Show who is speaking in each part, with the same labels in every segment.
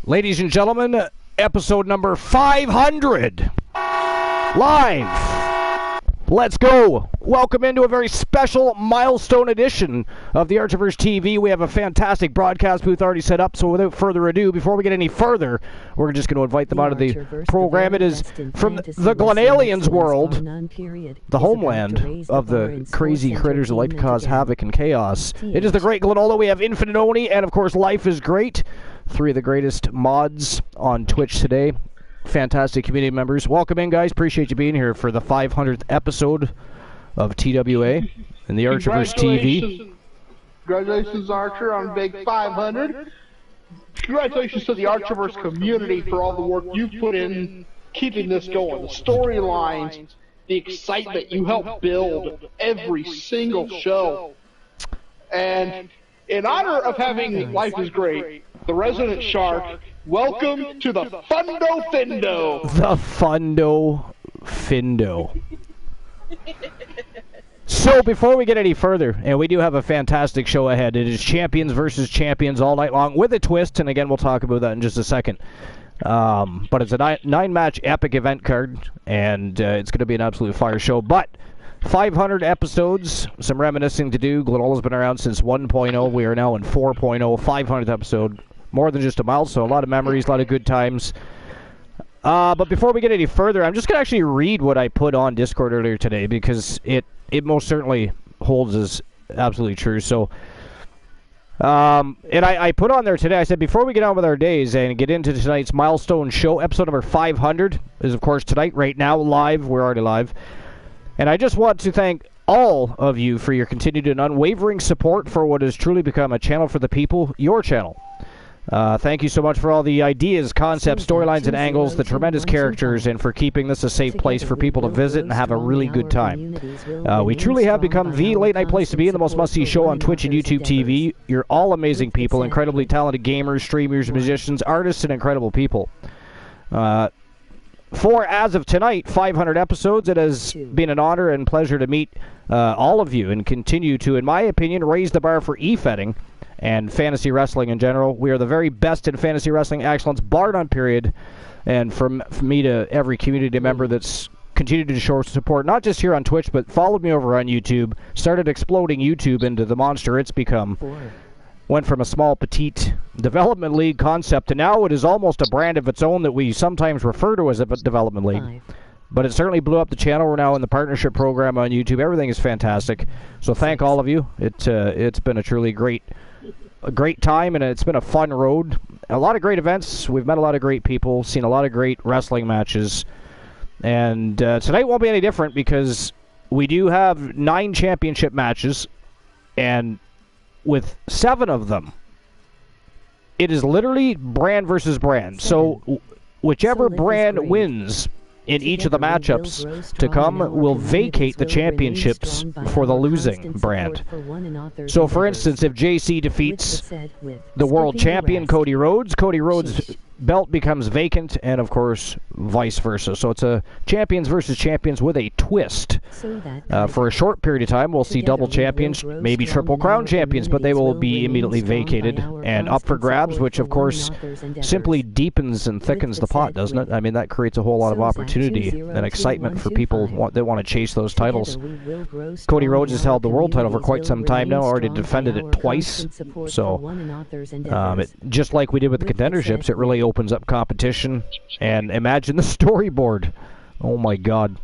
Speaker 1: Ladies and gentlemen, episode number 500. Live. Let's go. Welcome into a very special milestone edition of the Archiverse TV. We have a fantastic broadcast booth already set up, so without further ado, before we get any further, we're just going to invite them out of the program. It is from the Glenalians world, the homeland of the crazy critters that like to cause havoc and chaos. It is the great Glenola. We have Infinite Oni, and of course, Life is Great. Three of the greatest mods on Twitch today. Fantastic community members. Welcome in, guys. Appreciate you being here for the 500th episode of TWA and the Archiverse TV.
Speaker 2: Congratulations, Archer, on Big 500. Congratulations to the Archiverse community for all the work you've put in keeping this going. The storylines, the excitement you help build every single show. And in honor of having Life is Great, the resident shark, welcome to the Fundo Findo.
Speaker 1: The Fundo Findo. So before we get any further, and we do have a fantastic show ahead, it is champions versus champions all night long with a twist, and again we'll talk about that in just a second. But it's a nine-match epic event card, and it's going to be an absolute fire show. But 500 episodes, some reminiscing to do. Glenola's been around since 1.0. We are now in 4.0, 500th episode. More than just a milestone. A lot of memories, a lot of good times. But before we get any further, I'm just going to actually read what I put on Discord earlier today, because it most certainly holds as absolutely true. So, and I put on there today, I said, before we get on with our days and get into tonight's milestone show, episode number 500 is, of course, tonight, right now, live. We're already live. And I just want to thank all of you for your continued and unwavering support for what has truly become a channel for the people, your channel. Thank you so much for all the ideas, concepts, storylines, and angles, the tremendous characters, and for keeping this a safe place for people to visit and have a really good time. We truly have become the late-night place to be and the most must-see show on Twitch and YouTube TV. You're all amazing people, incredibly talented gamers, streamers, musicians, artists, and incredible people. For, as of tonight, 500 episodes, it has been an honor and pleasure to meet all of you and continue to, in my opinion, raise the bar for e-fetting and fantasy wrestling in general. We are the very best in fantasy wrestling excellence, bar none, period. And from me to every community member that's continued to show support, not just here on Twitch, but followed me over on YouTube, started exploding YouTube into the monster it's become. Went from a small, petite development league concept to now it is almost a brand of its own that we sometimes refer to as a development league. But it certainly blew up the channel. We're now in the partnership program on YouTube. Everything is fantastic. So thank all of you. It's been a truly great time, and it's been a fun road. A lot of great events. We've met a lot of great people, seen a lot of great wrestling matches. And tonight won't be any different, because we do have 9 championship matches, and with 7 of them, it is literally brand versus brand. So whichever brand wins in each of the matchups to come will vacate the championships for the losing brand. So, for instance, if JC defeats the world champion Cody Rhodes' belt becomes vacant, and of course vice versa. So it's a champions versus champions with a twist. For a short period of time we'll see double champions, maybe triple crown champions, but they will be immediately vacated and up for grabs, which of course simply deepens and thickens the pot, doesn't it? I mean, that creates a whole lot of opportunity and excitement for people that want to chase those titles. Cody Rhodes has held the world title for quite some time now, already defended it twice. So just like we did with the contenderships, it really opens up competition. And imagine the storyboard. Oh my god.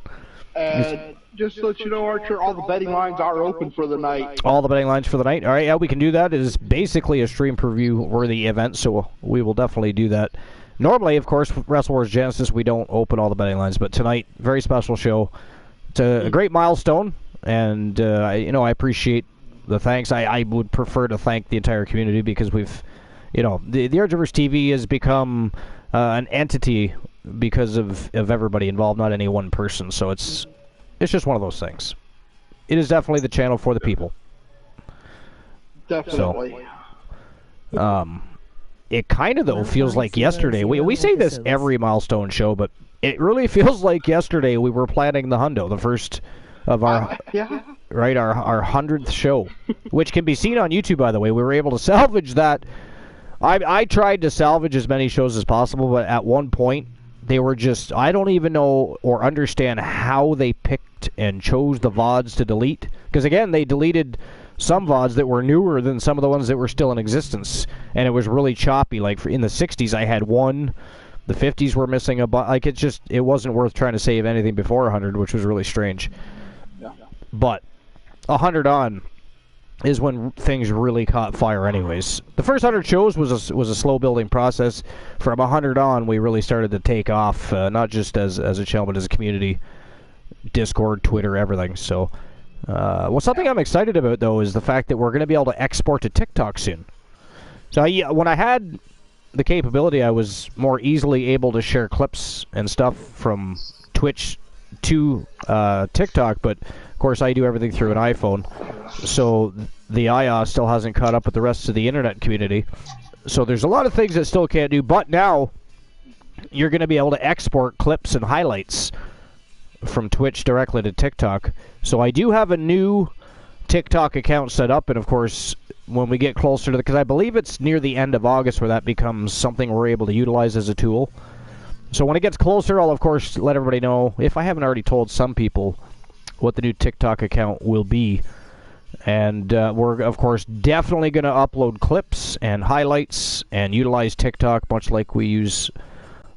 Speaker 2: Just to let you know, Archer, all the betting lines are open for the night.
Speaker 1: All the betting lines for the night? Alright, yeah, we can do that. It is basically a stream preview worthy event, so we will definitely do that. Normally, of course, Wrestle Wars Genesis, we don't open all the betting lines, but tonight, very special show. It's a great milestone, and I appreciate the thanks. I would prefer to thank the entire community, because we've, the Archiverse TV has become an entity because of everybody involved, not any one person. So it's just one of those things. It is definitely the channel for the people.
Speaker 2: Definitely.
Speaker 1: So, it kind of, though, feels like yesterday. We say this every milestone show, but it really feels like yesterday we were planning the hundo, the first of our right our 100th show, which can be seen on YouTube, by the way. We were able to salvage that I tried to salvage as many shows as possible, but at one point they were just, I don't even know or understand how they picked and chose the VODs to delete. Because again, they deleted some VODs that were newer than some of the ones that were still in existence, and it was really choppy. Like in the 60s I had one, the 50s were missing a bunch. Like it wasn't worth trying to save anything before 100, which was really strange.
Speaker 2: Yeah.
Speaker 1: But 100 on is when things really caught fire anyways. The first 100 shows was a slow building process. From 100 on, we really started to take off, not just as a channel, but as a community. Discord, Twitter, everything. So, well, something I'm excited about, though, is the fact that we're going to be able to export to TikTok soon. So when I had the capability, I was more easily able to share clips and stuff from Twitch to TikTok, but of course I do everything through an iPhone, so the iOS still hasn't caught up with the rest of the internet community. So there's a lot of things that still can't do, but now you're going to be able to export clips and highlights from Twitch directly to TikTok. So I do have a new TikTok account set up, and of course when we get closer to because I believe it's near the end of August where that becomes something we're able to utilize as a tool. So when it gets closer, I'll of course let everybody know, if I haven't already told some people, what the new TikTok account will be. And we're, of course, definitely going to upload clips and highlights and utilize TikTok much like we use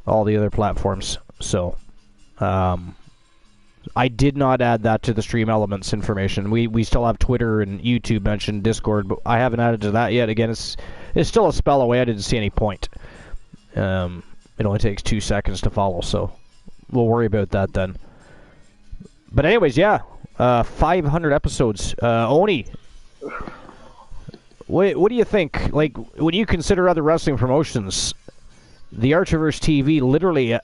Speaker 1: all the other platforms. So I did not add that to the Stream Elements information. We still have Twitter and YouTube mentioned, Discord, but I haven't added to that yet. Again, it's still a spell away. I didn't see any point. It only takes 2 seconds to follow, so we'll worry about that then. But anyways, yeah, 500 episodes. Oni, what do you think? Like, when you consider other wrestling promotions, the Archerverse TV literally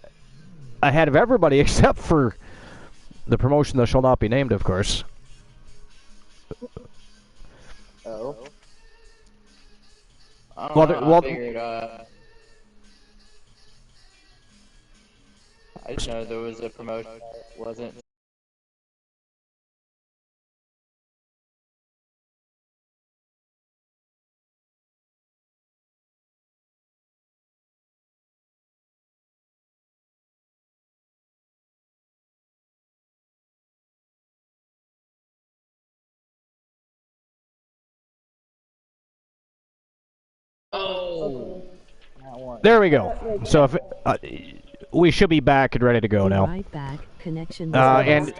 Speaker 1: ahead of everybody except for the promotion that shall not be named, of course.
Speaker 3: Oh.
Speaker 1: Well,
Speaker 3: I figured, I didn't know there was a promotion that wasn't.
Speaker 2: Oh.
Speaker 1: There we go. So if we should be back and ready to go now.
Speaker 4: Right back. Connection.
Speaker 1: And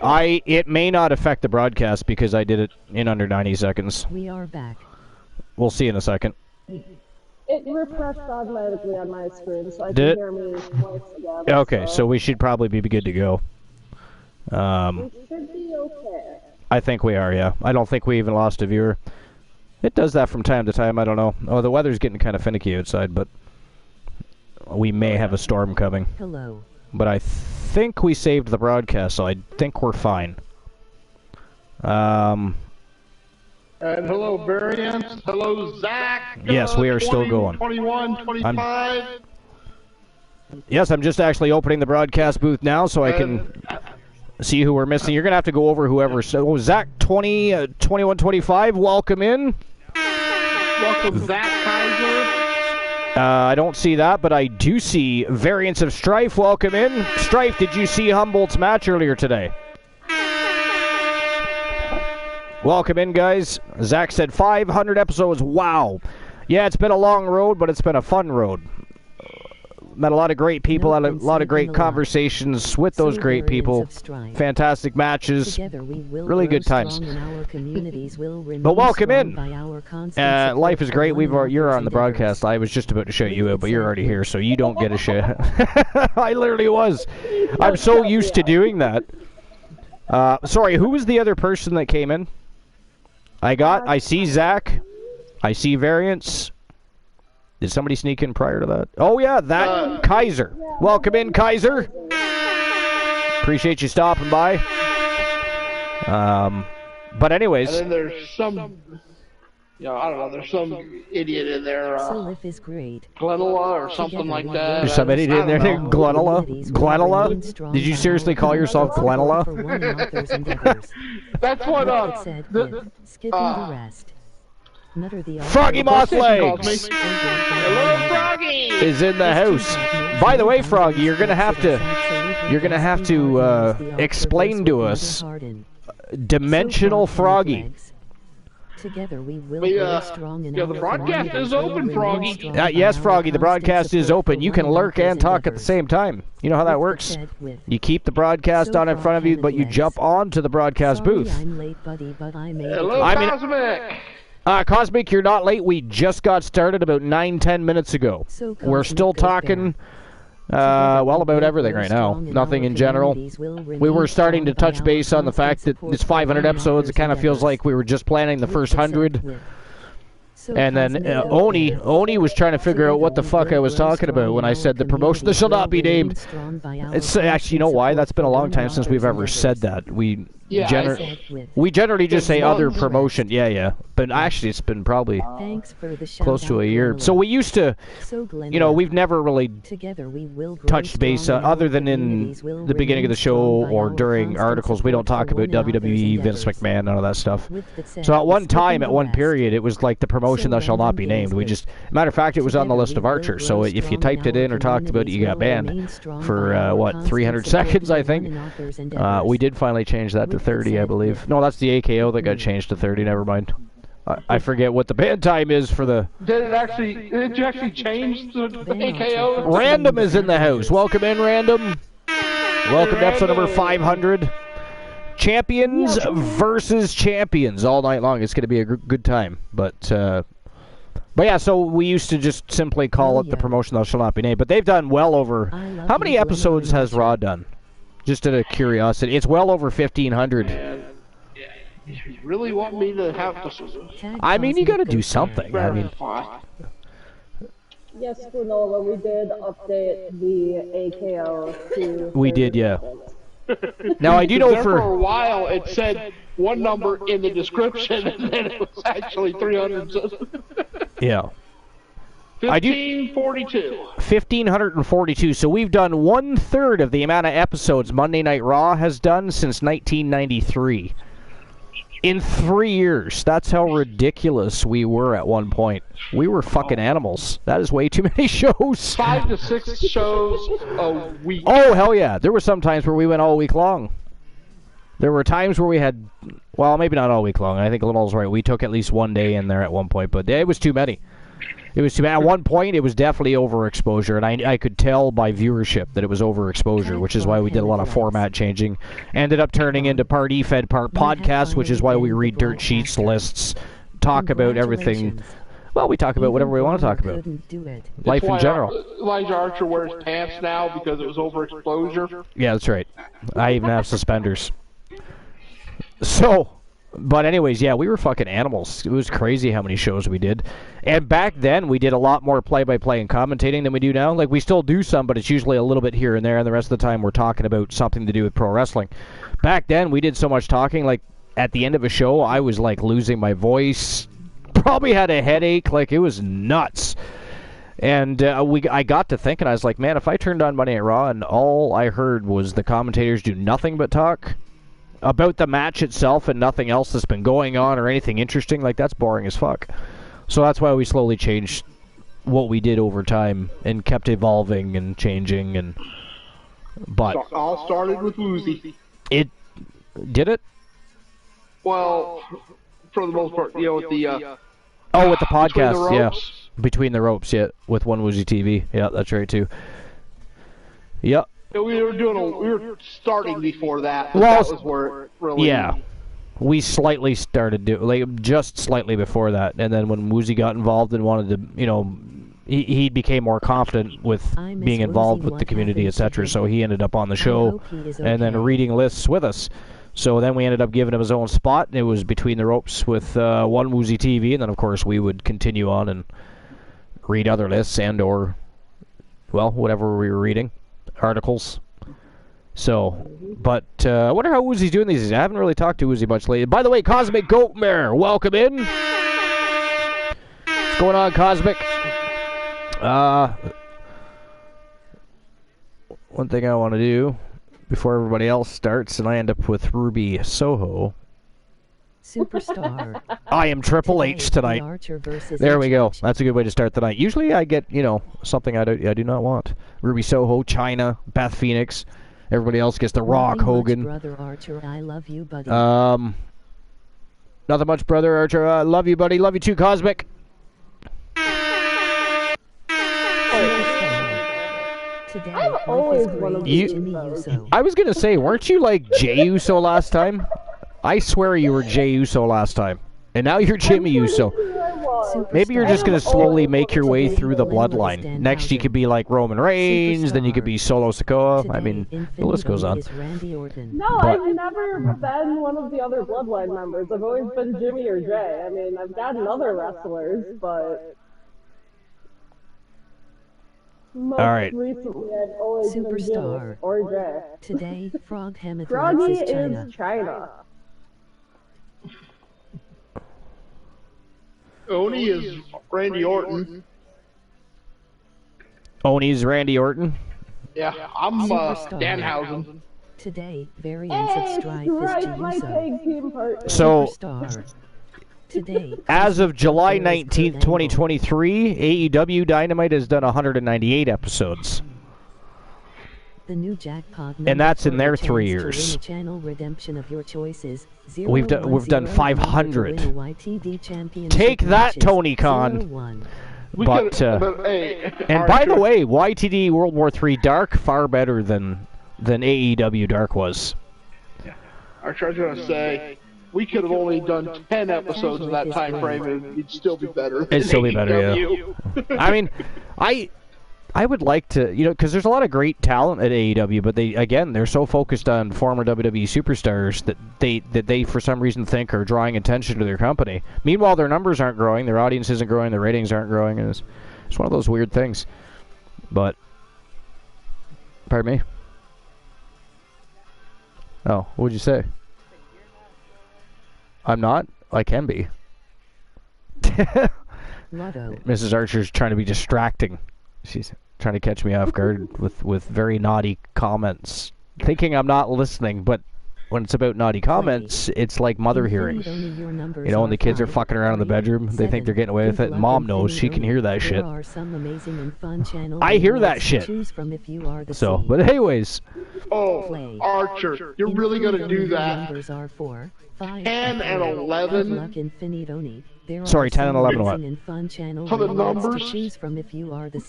Speaker 1: it may not affect the broadcast because I did it in under 90 seconds.
Speaker 4: We are back.
Speaker 1: We'll see in a second.
Speaker 5: It refreshed automatically on my screen, so I
Speaker 1: Did
Speaker 5: can
Speaker 1: it?
Speaker 5: hear me twice together.
Speaker 1: Okay, so we should probably be good to go.
Speaker 5: We should be okay.
Speaker 1: I think we are, yeah. I don't think we even lost a viewer. It does that from time to time, I don't know. Oh, the weather's getting kind of finicky outside, but we may have a storm coming.
Speaker 4: Hello.
Speaker 1: But I think we saved the broadcast, so I think we're fine.
Speaker 2: And hello, Variant. Hello, Zach.
Speaker 1: Yes, we are still going.
Speaker 2: 21, 25.
Speaker 1: Yes, I'm just actually opening the broadcast booth now so I can see who we're missing. You're going to have to go over whoever. So, Zach 20, 21, 25, welcome in.
Speaker 2: Welcome, Zach Kaiser.
Speaker 1: I don't see that, but I do see Variants of Strife. Welcome in. Strife, did you see Humboldt's match earlier today? Welcome in, guys. Zach said 500 episodes. Wow. Yeah, it's been a long road, but it's been a fun road. Met a lot of great people, had a lot of great conversations with those great people. Fantastic matches. Really good times. But welcome in. Life is great. You're on the broadcast. I was just about to shout you out, but you're already here, so you don't get a shit. I literally was. I'm so used to doing that. Sorry, who was the other person that came in? I see Zach. I see Variants. Did somebody sneak in prior to that? Oh, yeah, that Kaiser. Welcome in, Kaiser. Appreciate you stopping by. But anyways.
Speaker 2: And then there's some, I don't know, there's some idiot in there,
Speaker 4: Solif is great.
Speaker 2: Glenela or something like that.
Speaker 1: There's some idiot in there named Glenela? Glenela? Did you seriously call yourself Glenela?
Speaker 2: That's what,
Speaker 4: Skipping the rest. Nutter the
Speaker 1: Froggy Mosslegs
Speaker 2: Hello, Froggy!
Speaker 1: is in the house. By the way, Froggy, you're gonna have to explain to us Dimensional Froggy.
Speaker 4: Together we will
Speaker 2: We,
Speaker 4: grow strong in
Speaker 2: the
Speaker 4: our
Speaker 2: broadcast
Speaker 4: communities.
Speaker 2: is open,
Speaker 4: We will
Speaker 2: Froggy.
Speaker 4: remain strong by
Speaker 1: Yes,
Speaker 4: our
Speaker 1: Froggy, the
Speaker 4: constant
Speaker 1: broadcast is
Speaker 4: support
Speaker 1: open.
Speaker 4: for
Speaker 1: You can
Speaker 4: one
Speaker 1: lurk
Speaker 4: another's
Speaker 1: and talk at the
Speaker 4: endeavors.
Speaker 1: same time. You know how that
Speaker 4: With the
Speaker 1: works?
Speaker 4: said with.
Speaker 1: You keep the broadcast
Speaker 4: So
Speaker 1: on in
Speaker 4: far
Speaker 1: front of you,
Speaker 4: headed
Speaker 1: but you
Speaker 4: legs.
Speaker 1: jump onto the broadcast
Speaker 4: Sorry
Speaker 1: booth.
Speaker 4: I'm late, buddy, but I made
Speaker 2: Hello,
Speaker 1: I'm in-
Speaker 2: Cosmic!
Speaker 1: Cosmic, you're not late. We just got started about 9-10 minutes ago.
Speaker 4: So
Speaker 1: We're still talking, well, about everything right now. Nothing in general. We were starting to touch base on the fact that it's 500 episodes. It kind of feels like we were just planning the first 100. And then Oni was trying to figure out what the fuck I was talking about when I said the promotion shall not be named. It's actually, you know why? That's been a long time since we've ever said that. We generally just say other promotion. Yeah. But actually, it's been probably close to a year. So we used to, we've never really touched base other than in the beginning of the show or during articles. We don't talk about WWE, Vince McMahon, none of that stuff. So at one time, at one period, it was like the promotion that shall not be named. Matter of fact, it was on the list of Archer. So if you typed it in or talked about it, you got banned for 300 seconds, I think. We did finally change that to 30, I believe. No, that's the AKO that got changed to 30. Never mind. I forget what the ban time is for the...
Speaker 2: Did you actually change the AKO?
Speaker 1: Random is in the house. Welcome in, Random. Welcome to episode number 500. Champions versus champions all night long. It's going to be a good time. But yeah, so we used to just simply call it the promotion that shall not be named. But they've done well over... How many episodes has Raw done? Just out of curiosity. It's well over 1,500.
Speaker 2: You really want me to have to...
Speaker 1: I mean, you got to do something. I mean,
Speaker 5: Yes, Granola, we did update the AKO to...
Speaker 1: we did, yeah. Now, I do know
Speaker 2: for a while it said one number in the description, and then it was actually 300.
Speaker 1: Yeah.
Speaker 2: 1542.
Speaker 1: 1,542. So we've done 1/3 of the amount of episodes Monday Night Raw has done since 1993. In 3 years. That's how ridiculous we were at one point. We were fucking animals. That is way too many shows.
Speaker 2: 5 to 6 shows a week.
Speaker 1: Oh, hell yeah. There were some times where we went all week long. There were times where we had, well, maybe not all week long. I think Little's right. We took at least one day in there at one point, but it was too many. It was too bad. At one point, it was definitely overexposure, and I could tell by viewership that it was overexposure, which is why we did a lot of format changing. Ended up turning into part E-Fed, part podcast, which is why we read dirt sheets, lists, talk about everything. Well, we talk about whatever we want to talk about. Life in general.
Speaker 2: Elijah Archer wears pants now because it was overexposure.
Speaker 1: Yeah, that's right. I even have suspenders. So... But anyways, yeah, we were fucking animals. It was crazy how many shows we did. And back then, we did a lot more play-by-play and commentating than we do now. Like, we still do some, but it's usually a little bit here and there, and the rest of the time we're talking about something to do with pro wrestling. Back then, we did so much talking, like, at the end of a show, I was, like, losing my voice. Probably had a headache. Like, it was nuts. And I got to thinking, I was like, man, if I turned on Monday Night Raw and all I heard was the commentators do nothing but talk about the match itself and nothing else that's been going on or anything interesting, like, that's boring as fuck. So that's why we slowly changed what we did over time and kept evolving and changing. And but
Speaker 2: It all started with Woozy.
Speaker 1: It did it?
Speaker 2: Well, for the most part, with the
Speaker 1: with the podcast, yeah. Between the ropes, yeah, with One Woozy TV. Yeah, that's right too. Yep.
Speaker 2: We were starting before that.
Speaker 1: Well,
Speaker 2: that was where it really...
Speaker 1: Yeah. We slightly started just slightly before that, and then when Woozy got involved and wanted to, he became more confident with being involved with the community, etc. So he ended up on the show and then reading lists with us. So then we ended up giving him his own spot, and it was Between the Ropes with One Woozy TV, and then of course we would continue on and read other lists and or, well, whatever we were reading. Articles. So, but I wonder how Woozy's doing these days. I haven't really talked to Woozy much lately. By the way, Cosmic Goatmare, welcome in. What's going on, Cosmic? One thing I want to do before everybody else starts and I end up with Ruby Soho
Speaker 4: Superstar.
Speaker 1: I am Triple
Speaker 4: Today,
Speaker 1: H tonight.
Speaker 4: The Archer versus
Speaker 1: There we go.
Speaker 4: H.
Speaker 1: That's a good way to start the night. Usually I get, something I do not want. Ruby Soho, China, Beth Phoenix. Everybody else gets The Rock,
Speaker 4: Nothing much,
Speaker 1: Hogan.
Speaker 4: Brother Archer, I love you, buddy.
Speaker 1: Nothing much, Brother Archer. Love you, buddy. Love you too, Cosmic.
Speaker 4: Today,
Speaker 5: I've
Speaker 4: my
Speaker 5: always
Speaker 4: fifth
Speaker 5: wanted
Speaker 4: grade
Speaker 1: to
Speaker 4: Jimmy
Speaker 5: be
Speaker 4: Uso.
Speaker 1: I was going to say, weren't you like Jey Uso last time? I swear you were Jey Uso last time. And now you're Jimmy Uso. Maybe you're just going to slowly make your way through the bloodline. Next you could be like Roman Reigns, then you could be Solo Sikoa. I mean, the list goes on.
Speaker 5: No, I've never been one of the other bloodline members. I've always been Jimmy or Jay. I mean, I've gotten other wrestlers, but most
Speaker 1: Alright.
Speaker 5: recently I've always been Jimmy
Speaker 4: Superstar.
Speaker 5: or Jay.
Speaker 4: Today, Frog
Speaker 5: Froggy
Speaker 4: Hemethorix is China.
Speaker 5: is China.
Speaker 2: Oni is Randy Orton.
Speaker 1: Oni's Randy Orton.
Speaker 2: Yeah, I'm
Speaker 4: Superstar.
Speaker 2: Danhausen.
Speaker 4: Today, variants of
Speaker 5: Hey,
Speaker 4: Strife is
Speaker 5: right, my
Speaker 4: Uso.
Speaker 5: tag team partner.
Speaker 1: So,
Speaker 4: Superstar. Today,
Speaker 1: as of July
Speaker 4: there is
Speaker 1: 19th,
Speaker 4: Kurt
Speaker 1: 2023, AEW Dynamite has done 198 episodes.
Speaker 4: The new jackpot
Speaker 1: And that's in their
Speaker 4: number
Speaker 1: 3
Speaker 4: chance to
Speaker 1: years.
Speaker 4: win a channel redemption of your choices.
Speaker 1: We've done 500. Take that, Tony Khan.
Speaker 2: We
Speaker 1: But,
Speaker 2: could, hey,
Speaker 1: And by the way, YTD World War III Dark, far better than AEW Dark was.
Speaker 2: Archer, I was gonna say, we could have only done 10 episodes in that time frame, and it'd still be better.
Speaker 1: It'd still be better, yeah. I mean, I would like to, because there's a lot of great talent at AEW, but they're so focused on former WWE superstars that they for some reason think are drawing attention to their company. Meanwhile, their numbers aren't growing, their audience isn't growing, their ratings aren't growing, and it's one of those weird things. But, pardon me? Oh, what would you say? I'm not? I can be.
Speaker 4: Lotto.
Speaker 1: Mrs. Archer's trying to be distracting. She's trying to catch me off guard with very naughty comments, thinking I'm not listening, but when it's about naughty comments, it's like mother hearing. When the kids are fucking around in the bedroom, they think they're getting away with it, and mom knows she can hear that shit. I hear that shit. So, but anyways.
Speaker 2: Oh, Archer, you're really gonna do that? 10 and 11?
Speaker 1: Sorry, 10 and 11 what?
Speaker 2: For the numbers?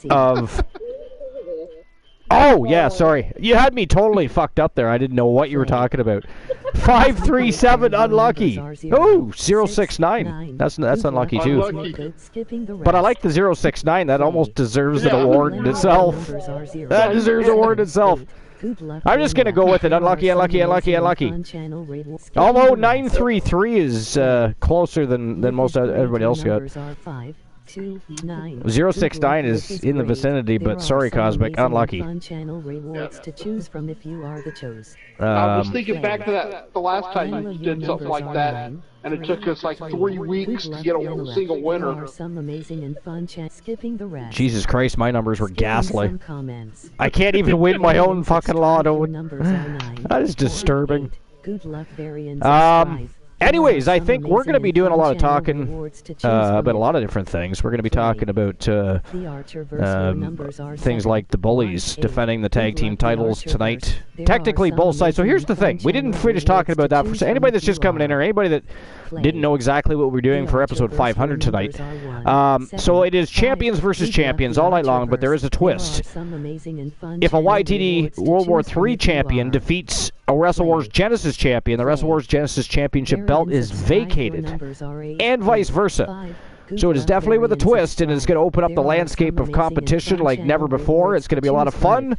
Speaker 1: Of... Oh, yeah, sorry. You had me totally fucked up there. I didn't know what you were talking about. 537 unlucky. Oh, 069. That's unlucky too.
Speaker 2: Unlucky.
Speaker 1: But I like the 069. That almost deserves an award in itself. That deserves an award in itself. I'm just going to go with it. Unlucky, unlucky, unlucky, unlucky. Although 933 is closer than most everybody else got. 069 is in the vicinity, but sorry, Cosmic, unlucky.
Speaker 2: I was thinking back to the last time you did something like that, and it took us like 3 weeks to get a single winner.
Speaker 1: Jesus Christ, my numbers were ghastly. I can't even win my own fucking lotto. That is disturbing. Anyways, I think we're going to be doing a lot of talking about a lot of different things. We're going to be talking about things like the Bullies defending the tag team titles tonight. Technically, both sides. So here's the thing. We didn't finish talking about that. For anybody that's just coming in, or anybody that didn't know exactly what we're doing for episode 500 tonight. So it is champions versus champions all night long, but there is a twist. If a YTD World War III champion defeats a Wrestle Wars Genesis champion, the Wrestle Wars Genesis championship belt is vacated, and vice versa. So it is definitely with a twist, and it's going to open up the landscape of competition like never before. It's going to be a lot of fun,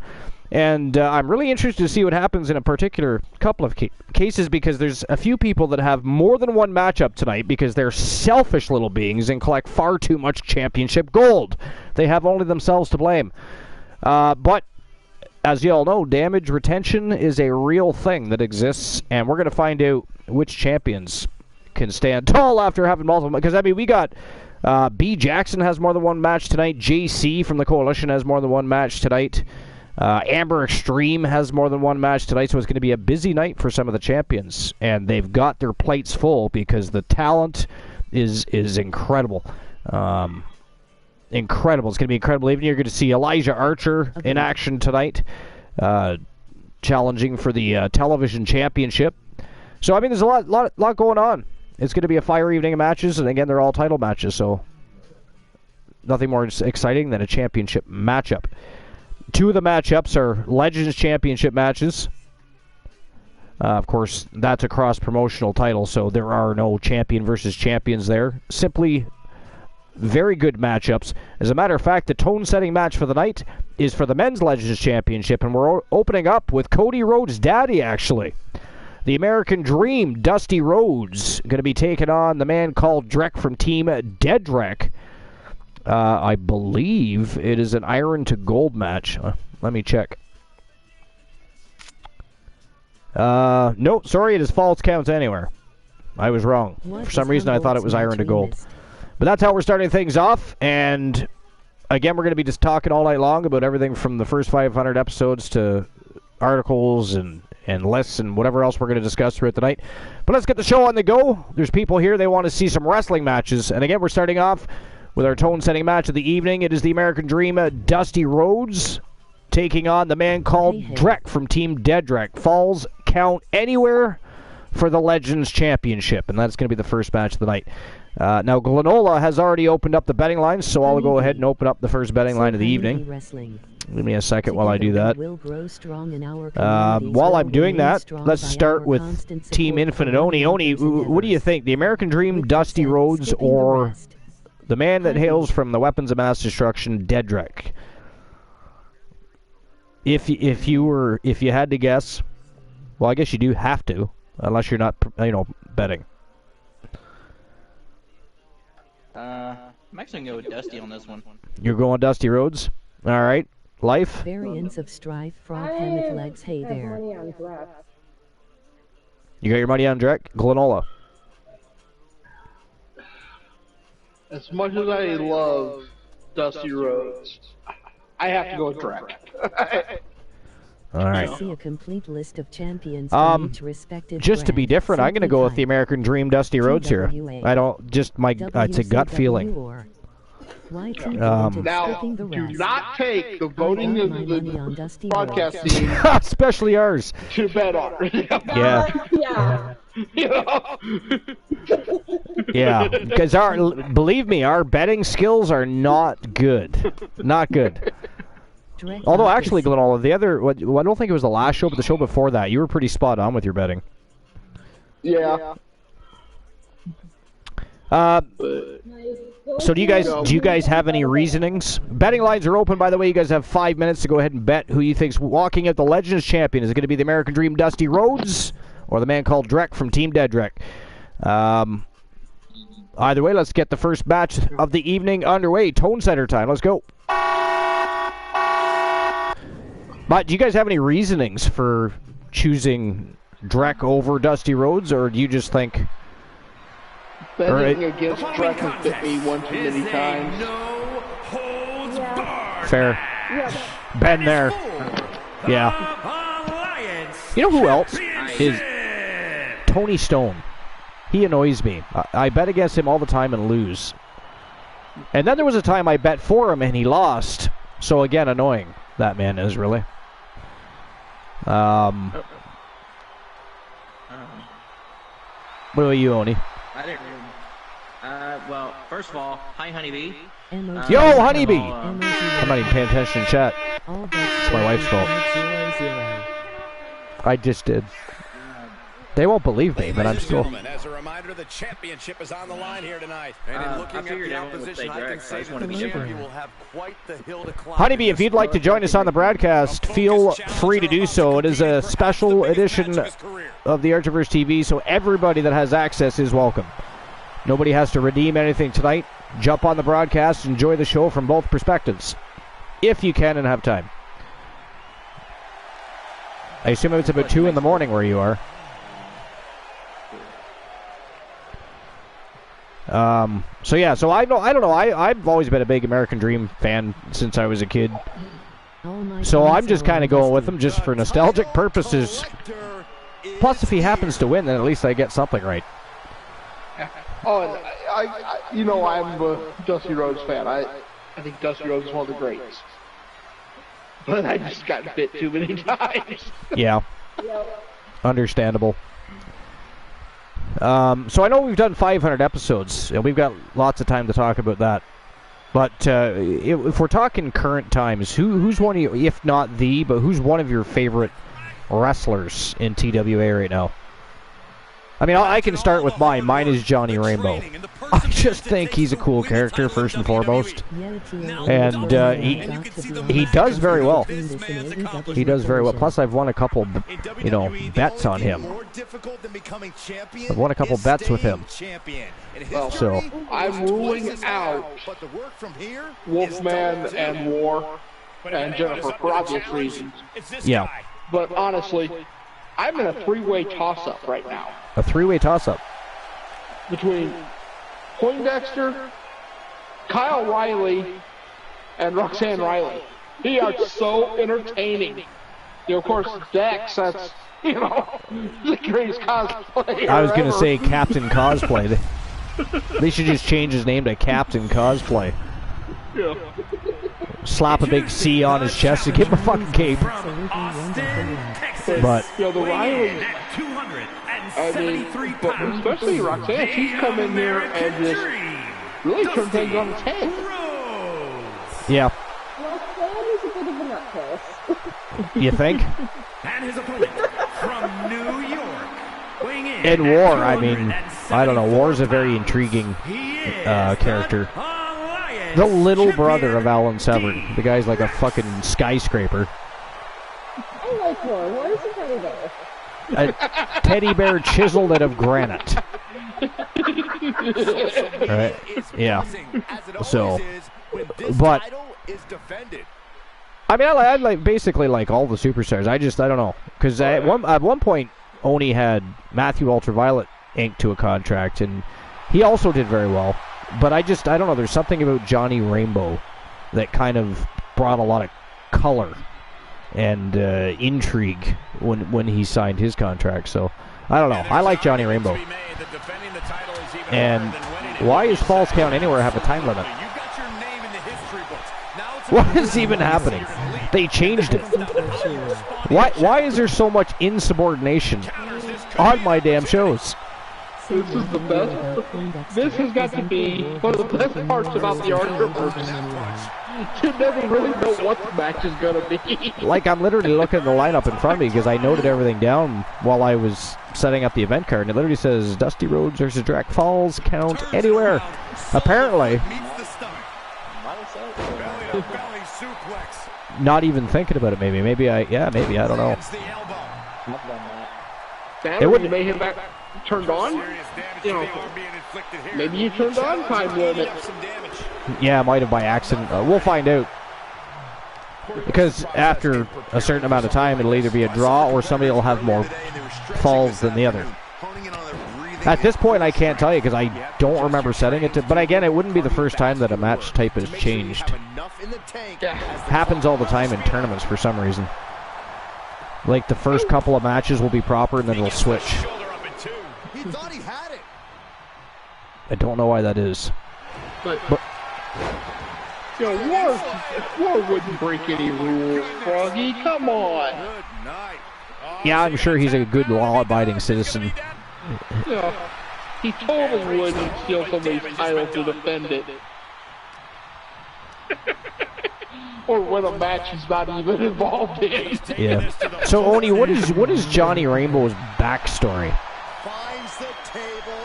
Speaker 1: and I'm really interested to see what happens in a particular couple of cases, because there's a few people that have more than one matchup tonight because they're selfish little beings and collect far too much championship gold. They have only themselves to blame. But as you all know, damage retention is a real thing that exists, and we're going to find out which champions can stand tall after having multiple. Because, I mean, we got B. Jackson has more than one match tonight. JC from the Coalition has more than one match tonight. Amber Extreme has more than one match tonight, so it's going to be a busy night for some of the champions. And they've got their plates full because the talent is incredible. Incredible. It's going to be incredible. Even you're going to see Elijah Archer in action tonight, challenging for the television championship. So, I mean, there's a lot going on. It's going to be a fire evening of matches, and again, they're all title matches, so nothing more exciting than a championship matchup. Two of the matchups are Legends Championship matches. Of course, that's a cross-promotional title, so there are no champion versus champions there. Simply very good matchups. As a matter of fact, the tone-setting match for the night is for the Men's Legends Championship, and we're opening up with Cody Rhodes' daddy, actually. The American Dream, Dusty Rhodes, going to be taking on the man called Drek from Team Dedrek. I believe it is an iron to gold match. Let me check. No, sorry, it is false counts anywhere. I was wrong. For some reason, I thought it was iron to gold. But that's how we're starting things off. And again, we're going to be just talking all night long about everything from the first 500 episodes to articles and lists and whatever else we're going to discuss throughout the night. But let's get the show on the go. There's people here, they want to see some wrestling matches. And again, we're starting off with our tone-setting match of the evening. It is the American Dream, Dusty Rhodes, taking on the man called Drek from Team Dedrek. Falls count anywhere for the Legends Championship, and that's going to be the first match of the night. Now, Glenola has already opened up the betting lines, so I'll go ahead and open up the first betting line of the evening. Give me a second while I do that. While I'm doing that, let's start with Team Infinite Oni. Oni, what do you think? The American Dream, Dusty Rhodes, or the man that hails from the Weapons of Mass Destruction, Dedrek? If you had to guess, well, I guess you do have to, unless you're not, betting.
Speaker 3: I'm actually going to go with Dusty on this one.
Speaker 1: You're going Dusty Rhodes? All right. Life?
Speaker 4: Variants of Strife, Frog, Hammock Legs, hey there.
Speaker 1: You got your money on Drek? Glenola.
Speaker 2: As much as I love Dusty Rhodes, I have to go with Drek.
Speaker 1: All right.
Speaker 4: I see a complete list of champions from each respective
Speaker 1: just to be
Speaker 4: brand.
Speaker 1: different, I'm going to go with the American Dream, Dusty Rhodes here.
Speaker 4: TWA.
Speaker 1: I don't, just my, it's a gut feeling.
Speaker 2: Now, do not take the voting of the broadcast team,
Speaker 1: especially ours,
Speaker 2: to bet on.
Speaker 1: Yeah.
Speaker 5: Yeah.
Speaker 2: You know?
Speaker 1: Yeah, because believe me, our betting skills are not good. Not good. Although, actually, Glenola, the other, I don't think it was the last show, but the show before that, you were pretty spot on with your betting.
Speaker 2: Yeah.
Speaker 1: So do you guys have any reasonings? Betting lines are open, by the way. You guys have 5 minutes to go ahead and bet who you think's walking out the Legends champion. Is it going to be the American Dream, Dusty Rhodes, or the man called Drek from Team Dedrek? Either way, let's get the first match of the evening underway. Tone Center time. Let's go. But do you guys have any reasonings for choosing Drek over Dusty Rhodes, or do you just think...
Speaker 2: Betting against Drek has bit me one too many times.
Speaker 1: Fair. Been there. Yeah. You know who else is Tony Stone? He annoys me. I bet against him all the time and lose. And then there was a time I bet for him and he lost. So again, annoying. That man is really. What about you, Oni?
Speaker 3: I didn't really... well, first of all, hi, Honeybee.
Speaker 1: Yo, Honeybee! I'm not even paying attention in chat. It's my wife's fault. I just did. They won't believe me, but I'm still...
Speaker 6: As a reminder, the championship is on the line here tonight. And in looking at the opposition, I can say that the champion will have quite the hill to climb.
Speaker 1: Honeybee, if you'd like to join us on the broadcast, feel free to do so. It is a special edition of the Archiverse TV, so everybody that has access is welcome. Nobody has to redeem anything tonight. Jump on the broadcast, enjoy the show from both perspectives, if you can and have time. I assume it's about 2 in the morning where you are. So I don't know. I've always been a big American Dream fan since I was a kid. So I'm just kind of going with him just for nostalgic purposes. Plus, if he happens to win, then at least I get something right.
Speaker 2: Oh, and I'm a Dusty Rhodes fan. I think Dusty Rhodes is one of the greats. But I just got bit too many times.
Speaker 1: Yeah. Understandable. So I know we've done 500 episodes, and we've got lots of time to talk about that. But if we're talking current times, who's one of you, if not the, but who's one of your favorite wrestlers in TWA right now? I mean, I can start with mine. Mine is Johnny Rainbow. I just think he's a cool character, first and foremost. And he does very well. He does very well. Plus, I've won a couple, bets on him. I've won a couple bets with him. So
Speaker 2: I'm ruling out Wolfman and War and Jennifer for obvious reasons.
Speaker 1: Yeah.
Speaker 2: But honestly, I'm in a three-way toss-up right now.
Speaker 1: A three-way toss-up?
Speaker 2: Between Poindexter, Kyle Riley, and Roxanne Riley. They are so entertaining. Of course, Dex, that's, the greatest cosplay
Speaker 1: I was going to say Captain Cosplay. They should just change his name to Captain Cosplay.
Speaker 2: Yeah.
Speaker 1: Slap a big C on his chest and give him a fucking cape. But
Speaker 2: the Riley, but especially Roxanne, she's come in here and just really turned things on its head.
Speaker 1: Yeah.
Speaker 5: Roxanne is a bit of a nutcase.
Speaker 1: You think?
Speaker 6: And his opponent from New York, weighing in
Speaker 1: In War, I mean, I don't know. War's a very intriguing character. The little brother of Alan Severn. The guy's like a fucking skyscraper.
Speaker 5: I like War. War is a teddy bear.
Speaker 1: A teddy bear chiseled out of granite. Right? Yeah. So, but I mean, I like basically like all the superstars. I don't know, because at one point Oni had Matthew Ultraviolet inked to a contract, and he also did very well. But I don't know. There's something about Johnny Rainbow that kind of brought a lot of color and intrigue when he signed his contract. So I don't know. I like Johnny Rainbow. And why is Falls Count Anywhere have a time limit? What is even happening? They changed it. Why is there so much insubordination on my damn shows?
Speaker 2: This is the best. This has got to be one of the best parts about the Archerverse. You never really know what the match is going to be.
Speaker 1: Like, I'm literally looking at the lineup in front of me because I noted everything down while I was setting up the event card, and it literally says Dusty Rhodes versus Drac Falls, Count Anywhere. Apparently, not even thinking about it. Maybe I don't know.
Speaker 2: It would may have back turned on. Maybe you turned on time limit.
Speaker 1: Yeah, I might have by accident. We'll find out. Because after a certain amount of time, it'll either be a draw or somebody will have more falls than the other. At this point, I can't tell you because I don't remember setting it to. But again, it wouldn't be the first time that a match type has changed. Happens all the time in tournaments for some reason. Like the first couple of matches will be proper and then it'll switch.
Speaker 6: He thought he had it.
Speaker 1: I don't know why that is.
Speaker 2: But War wouldn't break any rules, Froggy. Come on.
Speaker 1: Yeah, I'm sure he's a good law-abiding citizen.
Speaker 2: Yeah, he totally wouldn't steal somebody's title to defend it. Or win a match he's not even involved in.
Speaker 1: Yeah. So Oni, what is Johnny Rainbow's backstory?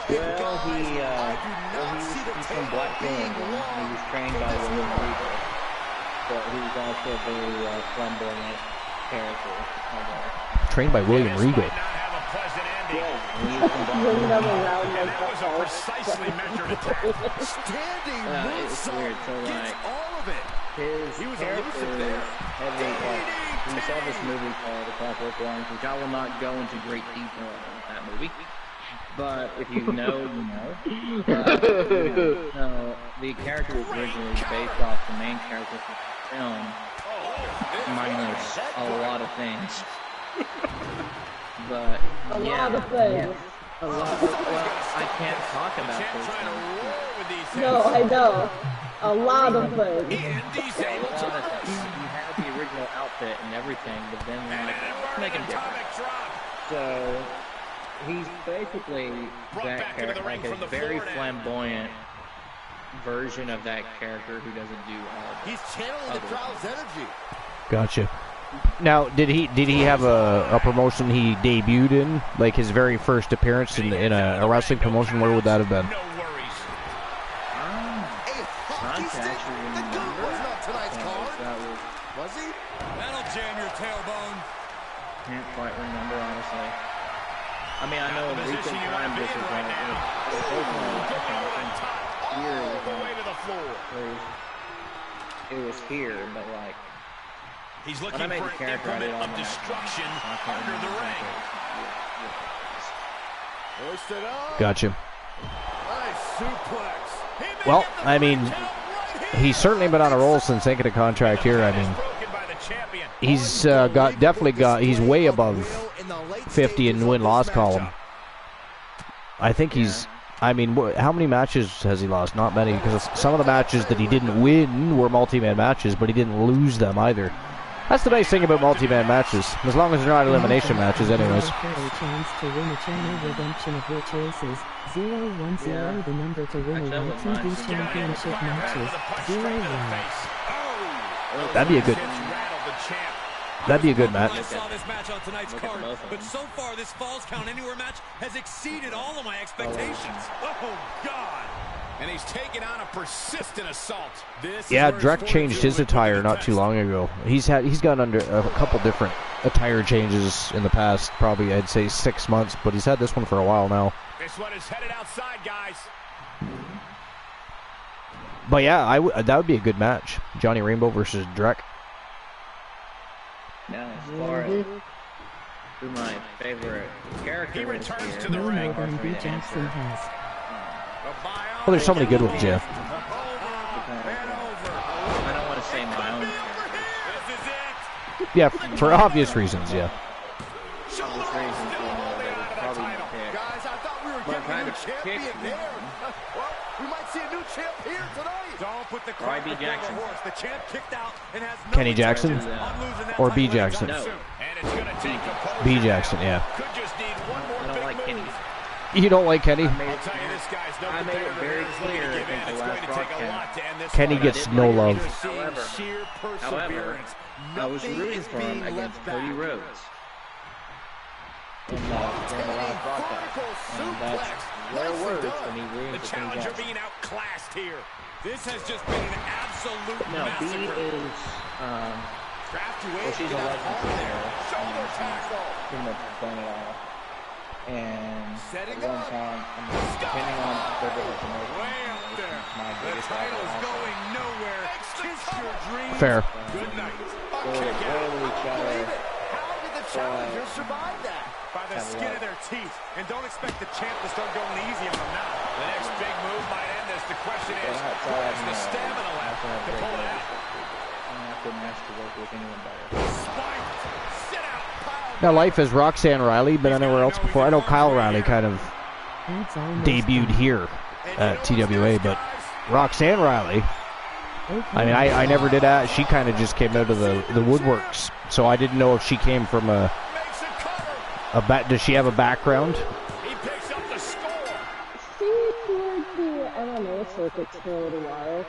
Speaker 3: Well, he's from Blackpool. He was trained by William Regal, but he was also a very flamboyant character.
Speaker 1: Trained by William Regal.
Speaker 3: Yeah, and he was from Blackpool. It's weird. So his character, we saw this movie called The Clockwork Orange, which I will not go into great detail on that movie. But if you know, you know. The character was originally based off the main character from the film, minus a lot of things. But
Speaker 5: A lot of things.
Speaker 3: A lot. Well, I can't talk about those things.
Speaker 5: No, I know. A lot of things.
Speaker 3: Yeah, a lot of things. You have the original outfit and everything, but then like make him different. So he's basically that character, like a very flamboyant version of that character who doesn't do all.
Speaker 6: He's channeling the crowd's energy.
Speaker 1: Gotcha. Now, did he have a promotion he debuted in, like his very first appearance in a wrestling promotion? Where would that have been?
Speaker 6: No worries.
Speaker 3: Not actually remember.
Speaker 6: Was he? That'll jam your tailbone.
Speaker 3: Can't quite remember, honestly. I mean, I know in recent time this is like it was here, but like
Speaker 6: he's looking for an implement of destruction under the ring. Hoisted up.
Speaker 1: Gotcha.
Speaker 6: Nice suplex.
Speaker 1: Well, I mean, he's certainly been on a roll since taking a contract here. I mean, he's he's way above 50 in win-loss column. I think he's, I mean, how many matches has he lost? Not many, because some of the matches that he didn't win were multi-man matches, but he didn't lose them either. That's the nice thing about multi-man matches, as long as they're not elimination matches anyways.
Speaker 4: Chance to win a channel redemption of your choices. 010, the number to win a TV championship matches. 01.
Speaker 1: That'd be a good match.
Speaker 6: I saw this match on tonight's card, but so far this Falls Count Anywhere match has exceeded all of my expectations. Oh, God. And he's taken on a persistent assault.
Speaker 1: Yeah, Drek changed his attire not too long ago. He's gone under a couple different attire changes in the past, probably I'd say 6 months, but he's had this one for a while now.
Speaker 6: This one is headed outside, guys.
Speaker 1: But yeah, that would be a good match. Johnny Rainbow versus Drek.
Speaker 3: Now, as far as who my favorite character
Speaker 6: He
Speaker 3: is
Speaker 6: returns
Speaker 3: here,
Speaker 6: to the ring.
Speaker 4: B. Jackson has.
Speaker 1: Well, there's so many good ones, yeah.
Speaker 3: I don't want to say my own character.
Speaker 6: This is it.
Speaker 1: Yeah, for obvious reasons, yeah.
Speaker 3: Obvious reasons, you know, they would probably pick.
Speaker 6: Guys, I thought we were
Speaker 3: But
Speaker 6: getting a
Speaker 3: kind
Speaker 6: new
Speaker 3: of
Speaker 6: champion
Speaker 3: picked
Speaker 6: there.
Speaker 3: one.
Speaker 6: Well, we might see a new champ here tonight. Don't put the cart
Speaker 3: B.
Speaker 6: before
Speaker 3: Jackson.
Speaker 6: the horse. The champ kicked out and has no
Speaker 1: Kenny Jackson?
Speaker 6: intentions on losing that
Speaker 1: Or B.
Speaker 6: title
Speaker 1: Jackson?
Speaker 6: anytime soon. And it's going to take composure.
Speaker 1: B. Jackson, yeah.
Speaker 6: Could just need one more
Speaker 3: I don't
Speaker 6: big
Speaker 3: like
Speaker 6: move.
Speaker 3: Kenny.
Speaker 1: You don't like Kenny?
Speaker 6: I'll tell you, this guy's no
Speaker 3: I made it
Speaker 6: competitor
Speaker 3: very
Speaker 6: here. He's looking
Speaker 3: clear,
Speaker 6: to
Speaker 3: I
Speaker 6: give
Speaker 3: think,
Speaker 6: in.
Speaker 3: the
Speaker 6: It's going
Speaker 3: last
Speaker 6: to take a
Speaker 3: broadcast.
Speaker 6: lot to end this
Speaker 1: Kenny
Speaker 6: fight.
Speaker 1: gets no love.
Speaker 6: However, sheer perseverance.
Speaker 3: I was
Speaker 6: Nothing
Speaker 3: rooting
Speaker 6: is
Speaker 3: for him
Speaker 6: being
Speaker 3: against
Speaker 6: left
Speaker 3: Cody
Speaker 6: back.
Speaker 3: Rhodes in the last broadcast. And that's rare words for me rooting
Speaker 6: The
Speaker 3: for Kenny
Speaker 6: challenger
Speaker 3: Jackson.
Speaker 6: being outclassed here. This has just been an absolute
Speaker 3: No, B
Speaker 6: massacre.
Speaker 3: is,
Speaker 6: Crafty
Speaker 3: well,
Speaker 6: way
Speaker 3: she's
Speaker 6: to
Speaker 3: a
Speaker 6: get
Speaker 3: legend
Speaker 6: out
Speaker 3: for
Speaker 6: there.
Speaker 3: there.
Speaker 6: Shoulder tackle.
Speaker 3: Pretty much done it all. And
Speaker 6: Setting
Speaker 3: at one
Speaker 6: up.
Speaker 3: time, I mean, depending on the different promotion,
Speaker 6: Way up
Speaker 3: this
Speaker 6: there.
Speaker 3: is my
Speaker 6: The
Speaker 3: biggest
Speaker 6: title's
Speaker 3: rival.
Speaker 6: going nowhere. Kiss your dreams.
Speaker 1: Fair.
Speaker 6: Good night.
Speaker 3: They would roll each other.
Speaker 6: How did the challengers survive that? By the skin of their teeth. And don't expect the champ to start going easy on them now. The next big move might end this. The question is, where's the stamina left to pull it out?
Speaker 3: I couldn't ask to work with anyone better.
Speaker 6: Spike. Sit out. Pile.
Speaker 1: Now, life has Roxanne Riley been anywhere else before? I know Kyle Riley kind of
Speaker 4: That's almost
Speaker 1: debuted here at TWA, but Roxanne Riley, I mean, I never did that. She kind of just came out of the woodworks, so I didn't know if she came from
Speaker 6: Makes a cover.
Speaker 1: does she have a background?
Speaker 6: He picks up the score.
Speaker 5: She toured the MMA circuits for a little while.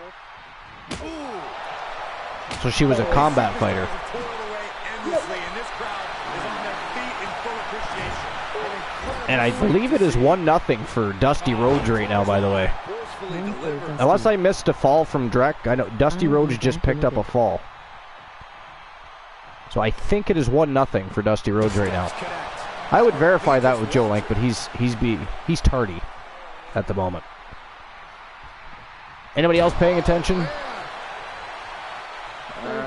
Speaker 1: So she was a combat fighter.
Speaker 6: Toiled away endlessly, and this crowd is on their feet in full appreciation.
Speaker 1: And I believe it is 1-0 for Dusty Rhodes right now, by the way. Unless I missed a fall from Drek. I know Dusty Rhodes just picked up a fall. So I think it is 1-0 for Dusty Rhodes right now. I would verify that with Joe Lank, but he's tardy at the moment. Anybody else paying attention?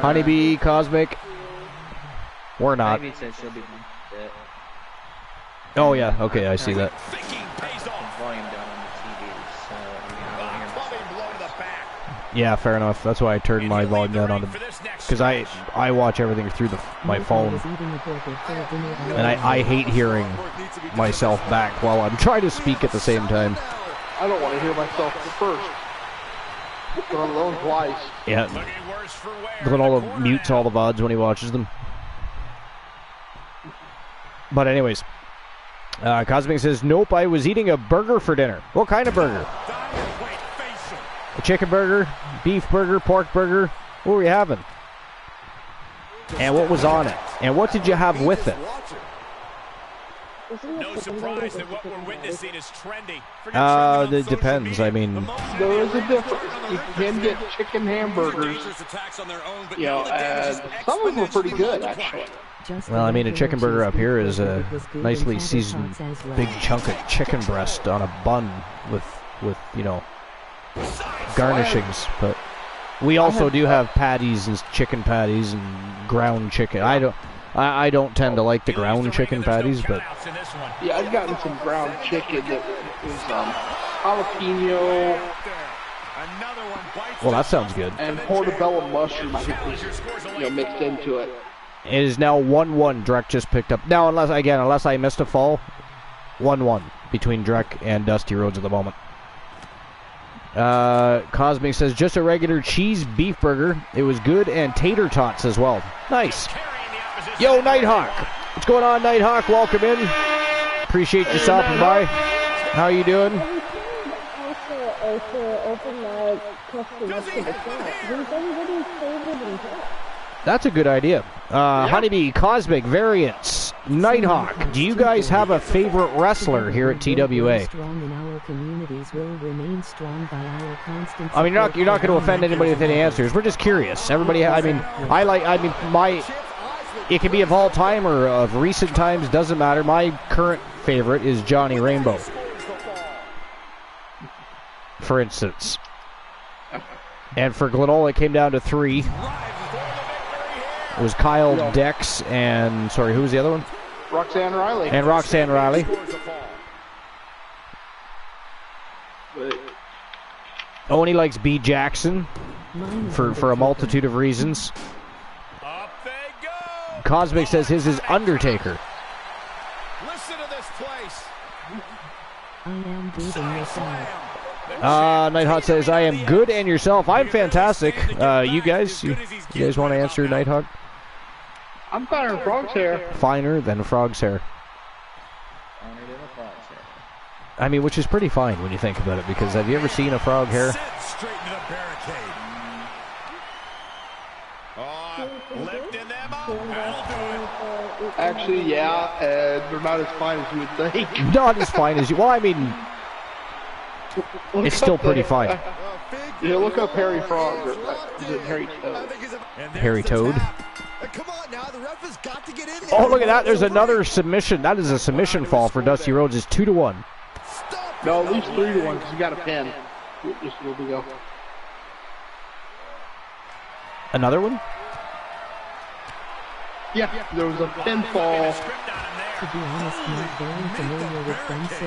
Speaker 1: Honeybee, Cosmic, or not?
Speaker 3: Maybe it says she'll be fit.
Speaker 1: Oh yeah, okay, I see that.
Speaker 6: Thinking pays off.
Speaker 3: Volume down on the TV, so
Speaker 6: Clubbing blow to the back.
Speaker 1: Yeah, fair enough. That's why I turned my volume down on the, because I watch everything through my phone, and I hate hearing myself back while I'm trying to speak at the same time.
Speaker 2: I don't want to hear myself first. Alone twice.
Speaker 1: Yeah. Glenn mutes all the VODs when he watches them. But anyways, Cosmic says, nope, I was eating a burger for dinner. What kind of burger? A chicken burger, beef burger, pork burger. What were you having? And what was on it? And what did you have with it?
Speaker 6: No surprise that what we're witnessing is trendy.
Speaker 1: It depends. I mean,
Speaker 2: there is a difference. You can get chicken hamburgers, you know, and some of them are pretty good, actually.
Speaker 1: Well, I mean, a chicken burger up here is a nicely seasoned big chunk of chicken breast on a bun with you know, garnishings. But we also do have patties and chicken patties and ground chicken. I don't tend to like the ground chicken patties, but
Speaker 2: yeah, I've gotten some ground chicken that is jalapeno.
Speaker 1: Well, that sounds good.
Speaker 2: And portobello mushroom, I think, was, you know, mixed into it.
Speaker 1: It is now 1-1. Drek just picked up. Now, unless I missed a fall, 1-1 between Drek and Dusty Rhodes at the moment. Cosmic says, just a regular cheese beef burger. It was good, and tater tots as well. Nice. Yo, Nighthawk. What's going on, Nighthawk? Welcome in. Appreciate you stopping by. How you doing? That's a good idea. Honeybee, Cosmic, Variants, Nighthawk. Do you guys have a favorite wrestler here at TWA? I mean, you're not going to offend anybody with any answers. We're just curious. Everybody, it can be of all time or of recent times, doesn't matter. My current favorite is Johnny Rainbow, for instance. And for Glenola, it came down to 3. It was Kyle, Dex, and, sorry, who was the other one?
Speaker 2: Roxanne Riley.
Speaker 1: And Roxanne Riley. Oh, and he likes B. Jackson for a multitude of reasons. Cosmic says his is Undertaker.
Speaker 6: Listen to this place.
Speaker 4: I am good and yourself.
Speaker 1: Nighthawk says, I am good and yourself. I'm fantastic. You guys want to answer, Nighthawk?
Speaker 2: I'm finer than Frog's hair.
Speaker 1: Finer than Frog's hair. I mean, which is pretty fine when you think about it, because have you ever seen a frog hair?
Speaker 6: Straight into the barricade. Lifting them up. That'll do it.
Speaker 2: Actually, yeah, and they're not as fine as you would think.
Speaker 1: Not as fine as you. Well, I mean, it's still pretty fine.
Speaker 2: Yeah, look up Harry Frog. Or, is it Harry Toad?
Speaker 1: Harry Toad.
Speaker 6: Come on now, the ref has got to get in there.
Speaker 1: Oh, look at that. There's another submission. That is a submission fall for Dusty Rhodes. It's 2-1.
Speaker 2: No, at least 3-1 because you got a pin. Just a little ago.
Speaker 1: Another one?
Speaker 2: Yeah, there was a pinfall.
Speaker 4: To be honest, not very familiar with them, so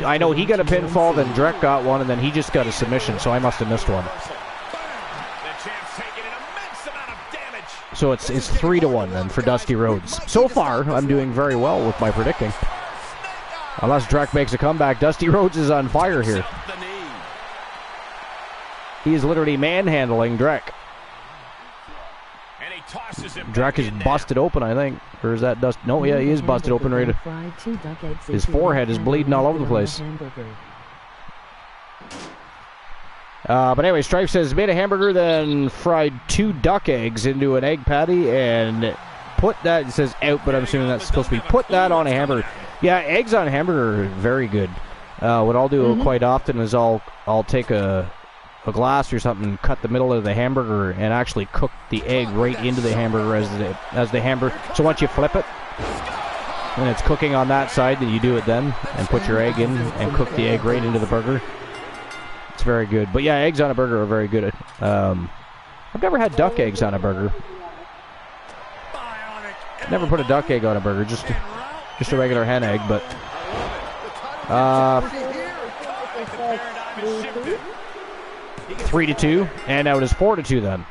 Speaker 1: I know he got a pinfall, then Drek got one, and then he just got a submission, so I must have missed one. So it's 3-1 then for Dusty Rhodes. So far, I'm doing very well with my predicting. Unless Drek makes a comeback, Dusty Rhodes is on fire here. He is literally manhandling Drek. Drek is busted open, I think. Or is that Dust? No, yeah, he is busted open. Right. His forehead is bleeding all over the place. But anyway, Stripe says, made a hamburger, then fried 2 duck eggs into an egg patty and put that, it says out, but I'm assuming that's supposed to be put that on a hamburger. Yeah, eggs on a hamburger are very good. What I'll do quite often is I'll take a glass or something, cut the middle of the hamburger, and actually cook the egg right into the hamburger as the hamburger. So once you flip it, and it's cooking on that side, then you do it then, and put your egg in and cook the egg right into the burger. It's very good. But yeah, eggs on a burger are very good. I've never had duck eggs on a burger. Never put a duck egg on a burger, just a regular hen egg, but 3-2, and now it is 4-2 then.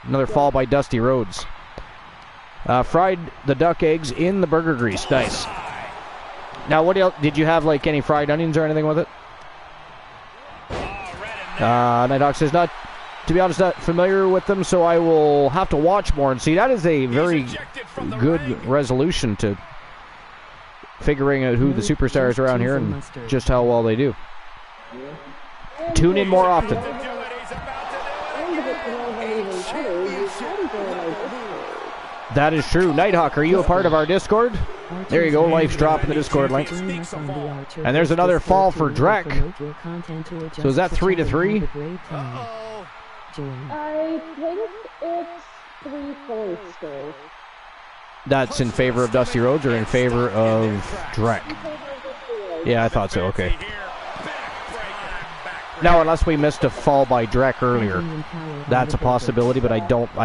Speaker 1: Another fall by Dusty Rhodes. Fried the duck eggs in the burger grease. Nice. Now, what else? Did you have like any fried onions or anything with it? Nighthawk says, not, to be honest, not familiar with them, so I will have to watch more and see. That is a very good resolution to figuring out who the superstars around here and just how well they do. Tune in more often. That is true. Nighthawk, are you a part of our Discord? There you go, Life's dropping the Discord link. And there's another fall for Drek. So is that 3-3?
Speaker 5: I think it's 3 points still.
Speaker 1: That's in favor of Dusty Rhodes or in favor of Drek? Yeah, I thought so. Okay. Now, unless we missed a fall by Drek earlier, that's a possibility, but I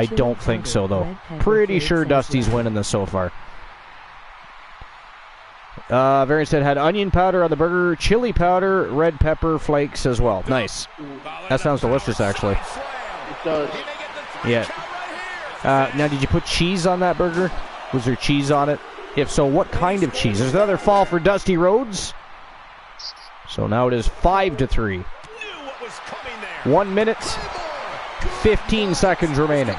Speaker 1: don't think so though. Pretty sure Dusty's winning this so far. Variant said had onion powder on the burger, chili powder, red pepper flakes as well. Nice. That sounds delicious, actually.
Speaker 2: It does.
Speaker 1: Yeah. Now, did you put cheese on that burger? Was there cheese on it? If so, what kind of cheese? There's another fall for Dusty Rhodes. So now it is 5-3. 1 minute, 15 seconds remaining.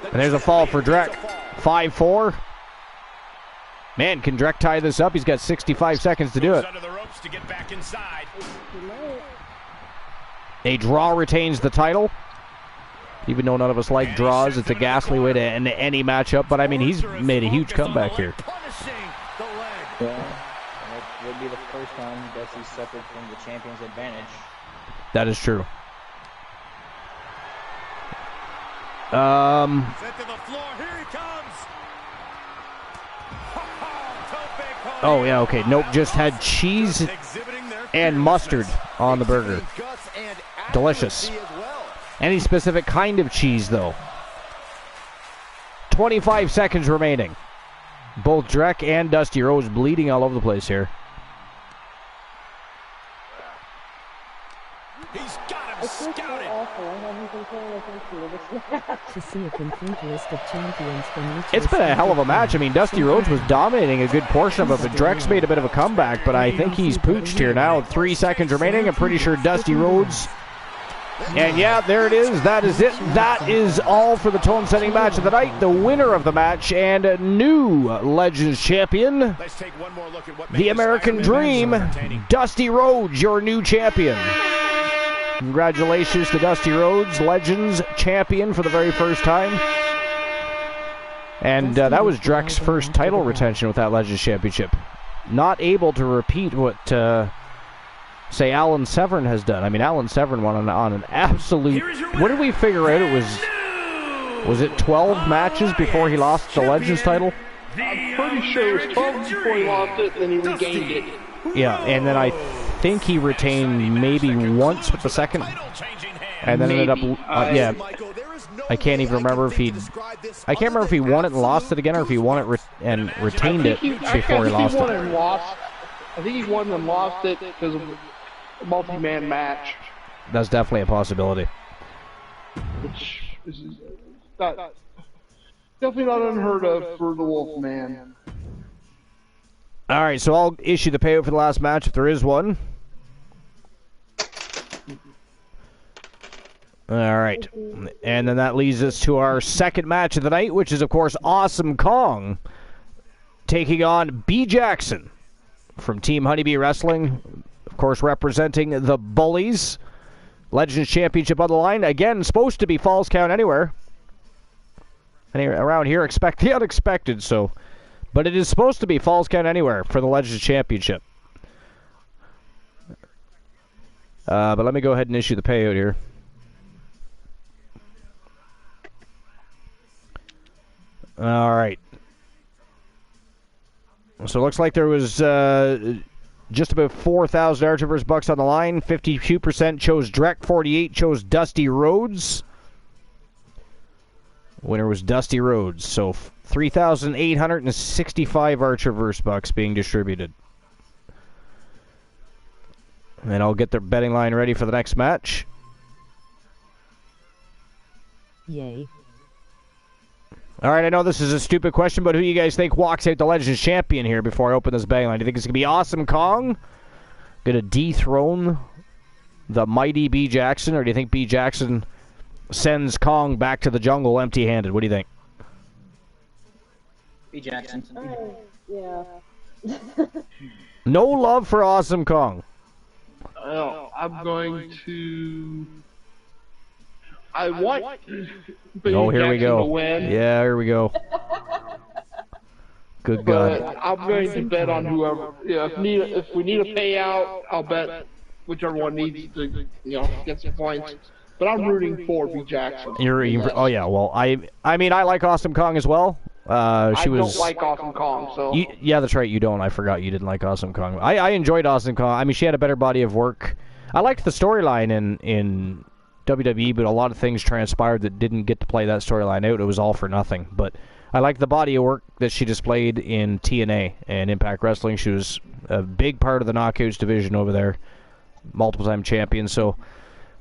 Speaker 1: And there's a fall for Drek. 5-4. Man, can Drek tie this up? He's got 65 seconds to do it. A draw retains the title. Even though none of us like draws, it's a ghastly way to end any matchup. But I mean, he's made a huge comeback here.
Speaker 3: Yeah, it would be the first time Dusty suffered from the champion's advantage.
Speaker 1: That is true.
Speaker 6: Set to the floor. Here he comes.
Speaker 1: Oh, yeah, okay. Nope, just had cheese and mustard on the burger. Delicious. Any specific kind of cheese, though? 25 seconds remaining. Both Drek and Dusty Rhodes bleeding all over the place here.
Speaker 6: He's got him scouted.
Speaker 1: It's been a hell of a match. I mean, Dusty Rhodes was dominating a good portion of it, but Drek's made a bit of a comeback, but I think he's pooched here now. 3 seconds remaining. I'm pretty sure Dusty Rhodes... And yeah, there it is. That is it. That is all for the tone-setting match of the night. The winner of the match and a new Legends champion, the American Dream, Dusty Rhodes, your new champion. Congratulations to Dusty Rhodes, Legends champion for the very first time. And that was Drek's first title retention with that Legends championship. Not able to repeat what... say Alan Severn has done. I mean, Alan Severn won on an absolute... What did we figure out? It was it 12 matches before he lost the Legends title?
Speaker 2: I'm pretty sure it was 12 before he lost it, then he regained it.
Speaker 1: Yeah, and then I think he retained maybe once with the second, and then ended up... yeah, I can't even remember if he... I can't remember if he won it and lost it again, or if he won it and retained it before he lost it.
Speaker 2: I think he won and lost it because of a multi-man match.
Speaker 1: That's definitely a possibility.
Speaker 2: Which is definitely not unheard of for the Wolfman.
Speaker 1: All right, so I'll issue the payout for the last match if there is one. All right, and then that leads us to our second match of the night, which is, of course, Awesome Kong taking on B. Jackson from Team Honeybee Wrestling, of course, representing the Bullies. Legends Championship on the line. Again, supposed to be Falls Count Anywhere. Around here, expect the unexpected, so... But it is supposed to be Falls Count Anywhere for the Legends Championship. But let me go ahead and issue the payout here. All right. So it looks like there was just about 4,000 Archiverse bucks on the line. 52% chose Drek. 48% chose Dusty Rhodes. Winner was Dusty Rhodes. So 3,865 Archiverse bucks being distributed. And I'll get their betting line ready for the next match.
Speaker 4: Yay.
Speaker 1: All right, I know this is a stupid question, but who do you guys think walks out the Legends Champion here before I open this betting line? Do you think it's going to be Awesome Kong? Going to dethrone the mighty B. Jackson? Or do you think B. Jackson sends Kong back to the jungle empty-handed? What do you think?
Speaker 3: B. Jackson.
Speaker 5: Yeah.
Speaker 1: No love for Awesome Kong.
Speaker 2: I'm going to... I want B.
Speaker 1: Oh, here we
Speaker 2: Jackson
Speaker 1: go.
Speaker 2: to win.
Speaker 1: Yeah, here we go. Good
Speaker 2: But
Speaker 1: God.
Speaker 2: I'm going to bet on whoever. Yeah, if we need a payout, I'll bet whichever one needs to, get some points. But I'm rooting for B. Jackson.
Speaker 1: Oh yeah, well I mean I like Awesome Kong as well.
Speaker 2: I don't like Awesome Kong, so.
Speaker 1: Yeah, that's right. You don't. I forgot you didn't like Awesome Kong. I enjoyed Awesome Kong. I mean, she had a better body of work. I liked the storyline in WWE, but a lot of things transpired that didn't get to play that storyline out. It was all for nothing. But I liked the body of work that she displayed in TNA and Impact Wrestling. She was a big part of the Knockouts division over there, multiple-time champion. So,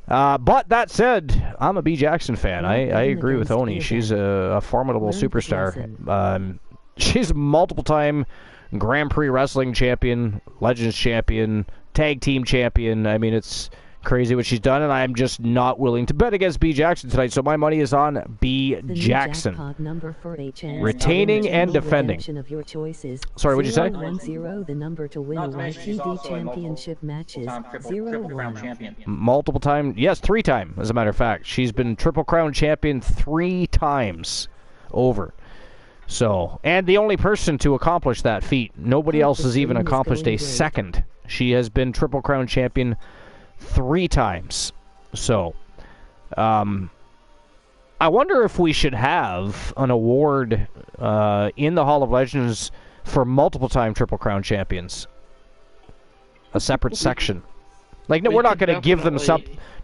Speaker 1: but that said, I'm a B. Jackson fan. I agree with Oni. She's a formidable superstar. She's a multiple-time Grand Prix Wrestling champion, Legends champion, tag team champion. I mean, it's crazy what she's done, and I'm just not willing to bet against B. Jackson tonight, so my money is on B. Jackson. Retaining and defending. Sorry, what'd you say?
Speaker 4: 010, the number to win a YTV championship matches. 0-1.
Speaker 1: Multiple time, yes, 3 times, as a matter of fact. She's been Triple Crown champion 3 times over. So, and the only person to accomplish that feat. Nobody else has even accomplished a second. She has been Triple Crown champion 3 times. So, I wonder if we should have an award in the Hall of Legends for multiple-time Triple Crown champions. A separate section. Like, no, we're not going to give them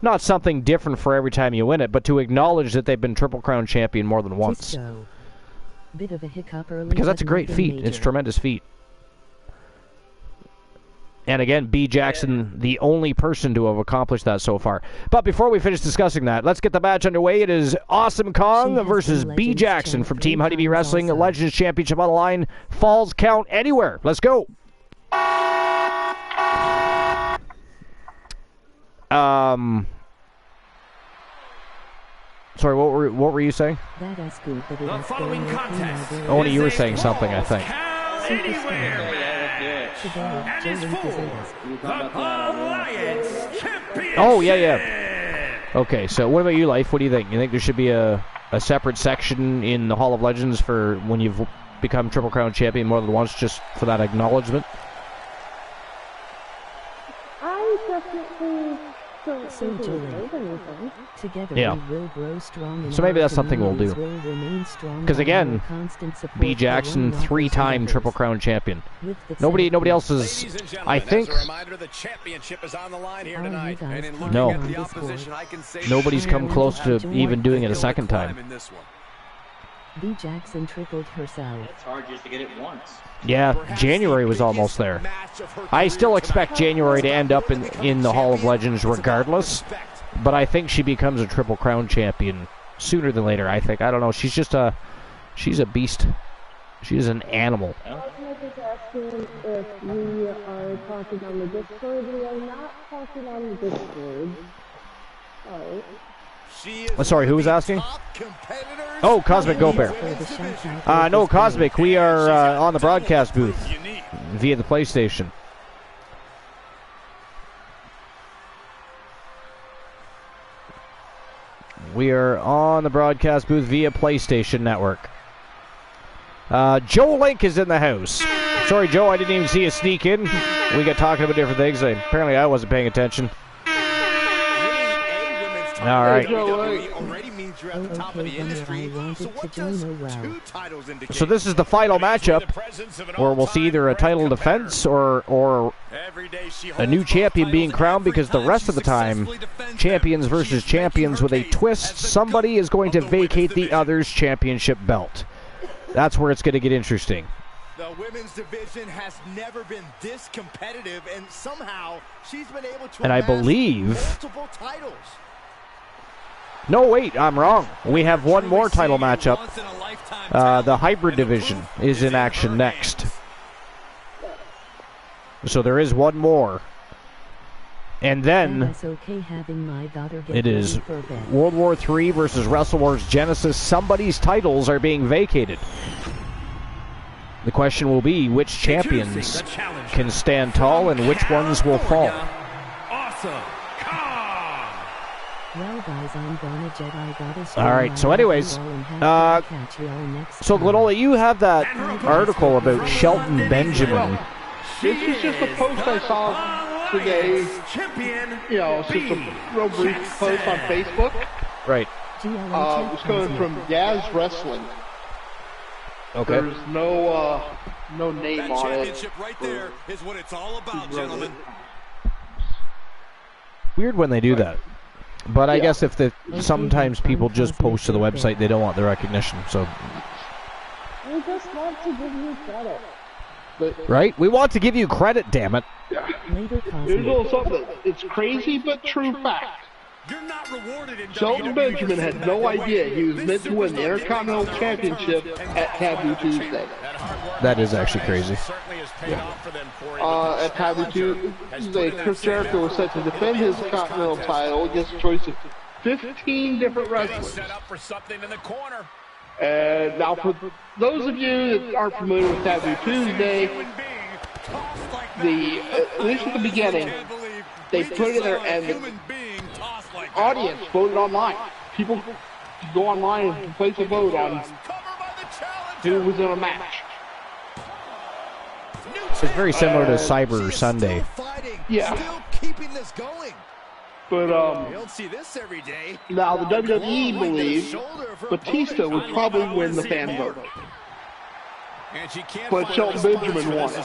Speaker 1: not something different for every time you win it, but to acknowledge that they've been Triple Crown champion more than once.
Speaker 4: Bit of a hiccup early,
Speaker 1: because that's a great feat. It's a tremendous feat. And again, B. Jackson, the only person to have accomplished that so far. But before we finish discussing that, let's get the match underway. It is Awesome Kong versus B. Jackson from Team Honeybee Wrestling. Legends Championship on the line. Falls count anywhere. Let's go. Sorry, what were you saying?
Speaker 6: The following contest.
Speaker 1: Oni, you were saying something, I think.
Speaker 6: And is for the Alliance Championship.
Speaker 1: Oh, yeah. Okay, so what about you, Life? What do you think? You think there should be a separate section in the Hall of Legends for when you've become Triple Crown champion more than once, just for that acknowledgement?
Speaker 5: I definitely don't think it
Speaker 4: Julie.
Speaker 5: was anything.
Speaker 4: Together
Speaker 1: Yeah.
Speaker 4: we will grow strong, and
Speaker 1: So maybe that's
Speaker 4: our
Speaker 1: something we'll do.
Speaker 4: communities will remain strong
Speaker 1: Because
Speaker 4: by
Speaker 1: again,
Speaker 4: our constant support
Speaker 1: B.
Speaker 4: for
Speaker 1: Jackson,
Speaker 4: one
Speaker 1: 3-time
Speaker 4: another's
Speaker 1: Triple
Speaker 4: endeavors.
Speaker 1: Crown champion.
Speaker 4: With the
Speaker 1: Nobody
Speaker 4: champion.
Speaker 1: else is.
Speaker 6: Ladies and gentlemen,
Speaker 1: I think
Speaker 6: as a reminder, the championship is on the line here
Speaker 4: All you
Speaker 6: tonight.
Speaker 4: guys
Speaker 6: And in
Speaker 4: come
Speaker 6: looking
Speaker 1: No.
Speaker 6: at the
Speaker 4: on this
Speaker 6: opposition,
Speaker 4: board.
Speaker 6: I can say
Speaker 1: Nobody's come close to
Speaker 4: Join
Speaker 1: even doing it a
Speaker 6: Feel
Speaker 1: second
Speaker 6: climb
Speaker 1: time.
Speaker 6: in this one.
Speaker 4: B. Jackson tripled herself.
Speaker 3: It's hard just to get it once.
Speaker 1: Yeah,
Speaker 6: Perhaps
Speaker 1: January
Speaker 6: the
Speaker 1: was almost
Speaker 6: biggest
Speaker 1: there.
Speaker 6: match of her
Speaker 1: I
Speaker 6: career
Speaker 1: still
Speaker 6: tonight.
Speaker 1: expect January to end up in the Hall of Legends regardless, but I think she becomes a Triple Crown champion sooner than later, I think. I don't know. She's a beast. She is an animal.
Speaker 5: I was just asking if we are talking on the Discord. We are not talking on the Discord. Alright.
Speaker 6: She is
Speaker 1: Sorry, who was
Speaker 6: one of
Speaker 1: asking?
Speaker 6: the top competitors
Speaker 1: Oh, Cosmic Go Bear.
Speaker 4: For the shout-out
Speaker 1: No,
Speaker 4: this
Speaker 1: Cosmic, we are on the broadcast booth
Speaker 6: unique.
Speaker 1: via the PlayStation. We are on the broadcast booth via PlayStation Network. Joe Link is in the house. Sorry, Joe, I didn't even see you sneak in. We got talking about different things. Apparently I wasn't paying attention. All right.
Speaker 6: Already means you're at the top of the
Speaker 4: Okay,
Speaker 6: industry.
Speaker 4: Gunnar, I
Speaker 6: So
Speaker 4: wanted
Speaker 6: what
Speaker 4: to
Speaker 6: does
Speaker 4: join a row.
Speaker 6: 2 titles indicate?
Speaker 1: So this is the final matchup, where we'll see either a title defense or a new champion being crowned, because the rest of the time, champions versus champions with a twist, somebody is going to vacate the other's championship belt. That's where it's going to get interesting.
Speaker 6: The women's division has never been this competitive, and somehow she's been able to
Speaker 1: I believe
Speaker 6: multiple titles.
Speaker 1: No, wait, I'm wrong. We have one more title matchup. The hybrid division is in action next. So there is one more. And then it is World War III versus Wrestle Wars Genesis. Somebody's titles are being vacated. The question will be which champions can stand tall and which ones will fall.
Speaker 6: Awesome.
Speaker 4: Well, guys, I'm gonna Jedi goddess.
Speaker 1: All right, so anyways, so Glenola, you have that article about Shelton Benjamin.
Speaker 2: This is just a post I saw today. You know, it's just a real brief post on Facebook.
Speaker 1: Right.
Speaker 2: It's coming from Yaz Wrestling.
Speaker 1: Okay.
Speaker 2: There's no name on it.
Speaker 6: Championship right there is what it's all about, gentlemen.
Speaker 1: Weird when they do that. But I guess if sometimes people just post to the website, they don't want the recognition. So.
Speaker 5: We just want to give you credit.
Speaker 1: Right? We want to give you credit, damn it.
Speaker 2: Yeah. Here's a little something. It's crazy but true fact.
Speaker 6: You're not rewarded in
Speaker 2: Shelton Benjamin had no idea he was meant to win the Intercontinental Championship at Taboo Tuesday.
Speaker 1: That is actually crazy.
Speaker 2: At Taboo Tuesday, Chris Jericho was set to defend his Continental title against a choice of 15 different wrestlers. And now, for those of you that aren't familiar with Taboo Tuesday, at least at the beginning, they put it there and the audience voted online. People could go online and place a vote on who was in a match.
Speaker 1: It's very similar to Cyber Sunday.
Speaker 2: Yeah. But now the WWE believes Batista would probably win the fan vote. But Shelton Benjamin won it.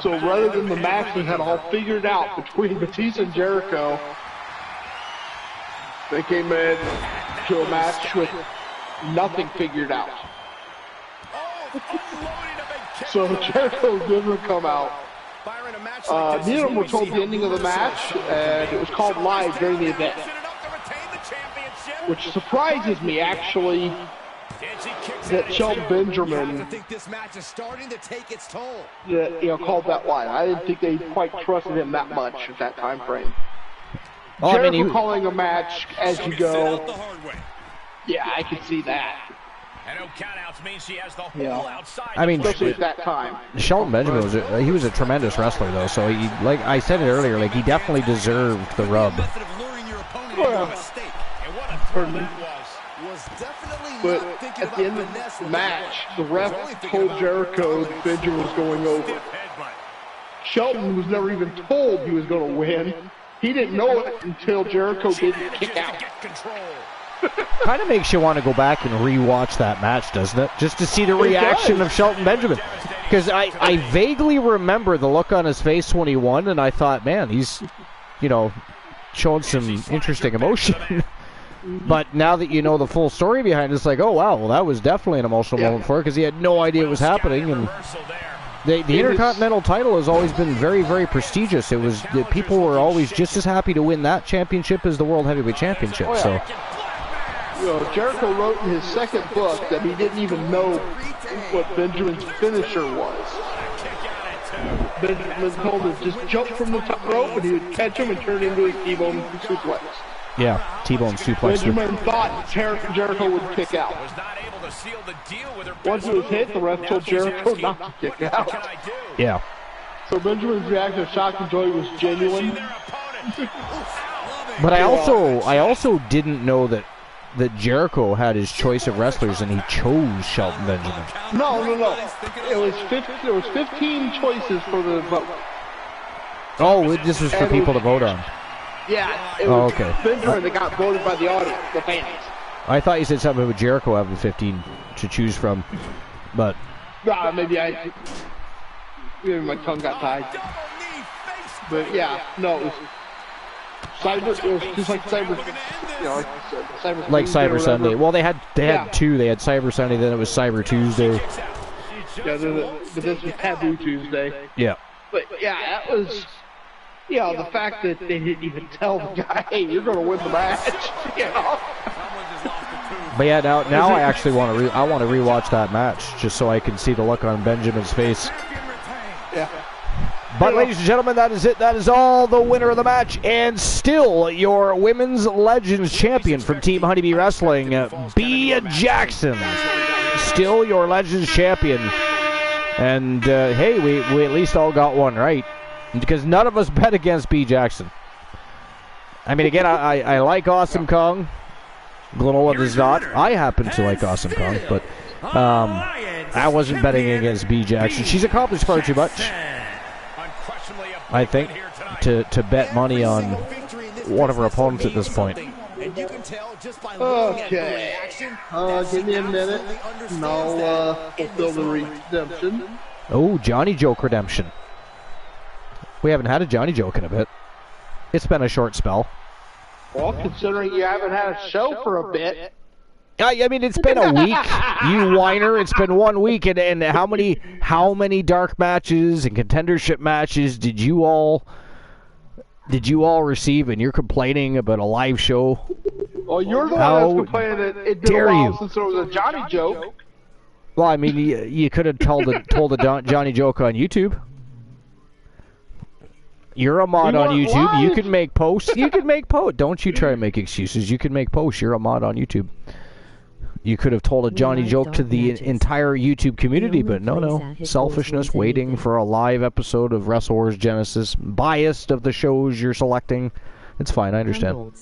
Speaker 2: So rather than the match that had all figured out between Batista and Jericho, they came in to a match with nothing figured out. So Jericho didn't come out. Neither of them were told the ending of the match, and it was called live during the event. Which surprises me, actually, that Shelton Benjamin called that live. I didn't think they quite trusted him that much at that time frame.
Speaker 1: Well,
Speaker 2: Jericho calling a match as you go. Yeah, I can see that.
Speaker 1: I mean,
Speaker 2: especially at that time.
Speaker 1: Shelton Benjamin was a tremendous wrestler, though. So he, like I said it earlier, like he definitely deserved the rub.
Speaker 2: But at the end of the match, the ref told Jericho that Benjamin was going over. Shelton was never even told he was going to win. He didn't know it until Jericho didn't kick out.
Speaker 1: Kind of makes you want to go back and re-watch that match, doesn't it? Just to see the reaction of Shelton Benjamin. Because I vaguely remember the look on his face when he won, and I thought, man, he's, showing some interesting emotion. But now that you know the full story behind it, it's like, oh, wow, well, that was definitely an emotional moment for him because he had no idea it was happening. And the Intercontinental title has always been very, very prestigious. People were always just as happy to win that championship as the World Heavyweight Championship.
Speaker 2: Oh, yeah. So Jericho wrote in his second book that he didn't even know what Benjamin's finisher was. Benjamin told him just jump from the top rope and he would catch him and turn into a T-bone suplex.
Speaker 1: Yeah, T-bone suplex.
Speaker 2: Benjamin thought Jericho would kick out. Once it was hit, the ref told Jericho not to kick out.
Speaker 1: Yeah.
Speaker 2: So Benjamin's reaction of shock and joy was genuine.
Speaker 1: But I also didn't know that Jericho had his choice of wrestlers and he chose Shelton Benjamin.
Speaker 2: No. There was 15 choices for the vote.
Speaker 1: Oh, this was for people to vote on.
Speaker 2: Yeah, it was
Speaker 1: okay.
Speaker 2: Benjamin that got voted by the audience, the fans.
Speaker 1: I thought you said something about Jericho having 15 to choose from, but...
Speaker 2: maybe my tongue got tied. But yeah, no, it was just like Cyber,
Speaker 1: like Cyber Sunday. Well, they had two. They had Cyber Sunday, then it was Cyber Tuesday.
Speaker 2: Yeah, but this was Taboo Tuesday.
Speaker 1: Yeah.
Speaker 2: But yeah, that was, the fact that they didn't even tell the guy, hey, you're going to win the match,
Speaker 1: But yeah, now I actually want to rewatch that match just so I can see the look on Benjamin's face.
Speaker 2: Yeah.
Speaker 1: But ladies and gentlemen, that is it. That is all. The winner of the match, and still your Women's Legends champion from Team Honeybee Wrestling, B. Jackson. Still your Legends champion. And hey, we at least all got one right, because none of us bet against B. Jackson. I mean, again, I like Awesome Kong. Glenola does not. I happen to like Awesome Kong, but I wasn't betting against B. Jackson. She's accomplished far too much, I think, to bet money on one of her opponents at this point.
Speaker 2: Okay. Give me a minute, and I'll fulfill the redemption.
Speaker 1: Oh, Johnny Joke redemption. We haven't had a Johnny Joke in a bit. It's been a short spell.
Speaker 2: Well, considering you haven't had a show for a bit.
Speaker 1: I mean, it's been a week, you whiner. It's been 1 week, and how many dark matches and contendership matches did you all receive? And you're complaining about a live show.
Speaker 2: Well, you're the one that's complaining that it did a while since there was a Johnny Joke.
Speaker 1: Well, I mean, you could have told a Johnny Joke on YouTube. You're a mod on YouTube.
Speaker 2: Live.
Speaker 1: You can make posts. You can make posts. Don't you try and make excuses. You can make posts. You're a mod on YouTube. You could have told a Johnny Joke to the entire YouTube community, but no. Selfishness, waiting for a live episode of Wrestle Wars Genesis. Biased of the shows you're selecting. It's fine, I understand.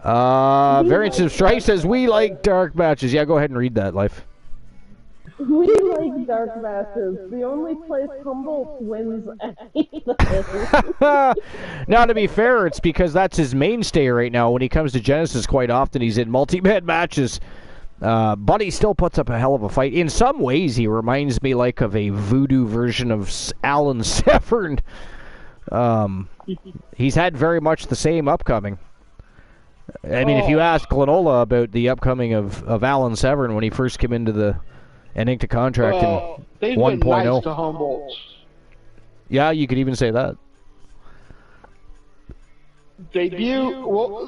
Speaker 1: Variance of Strife says, we like dark matches. Yeah, go ahead and read that, Life.
Speaker 5: We like dark matches. The only place Humboldt wins anything.
Speaker 1: Now, to be fair, it's because that's his mainstay right now. When he comes to Genesis, quite often he's in multi-man matches. But he still puts up a hell of a fight. In some ways, he reminds me like of a voodoo version of Alan Severn. He's had very much the same upcoming. I mean, if you ask Glenola about the upcoming of Alan Severn when he first came into the inked a contract in 1.0.
Speaker 2: Nice to Humboldt.
Speaker 1: Yeah, you could even say that.
Speaker 2: Debut,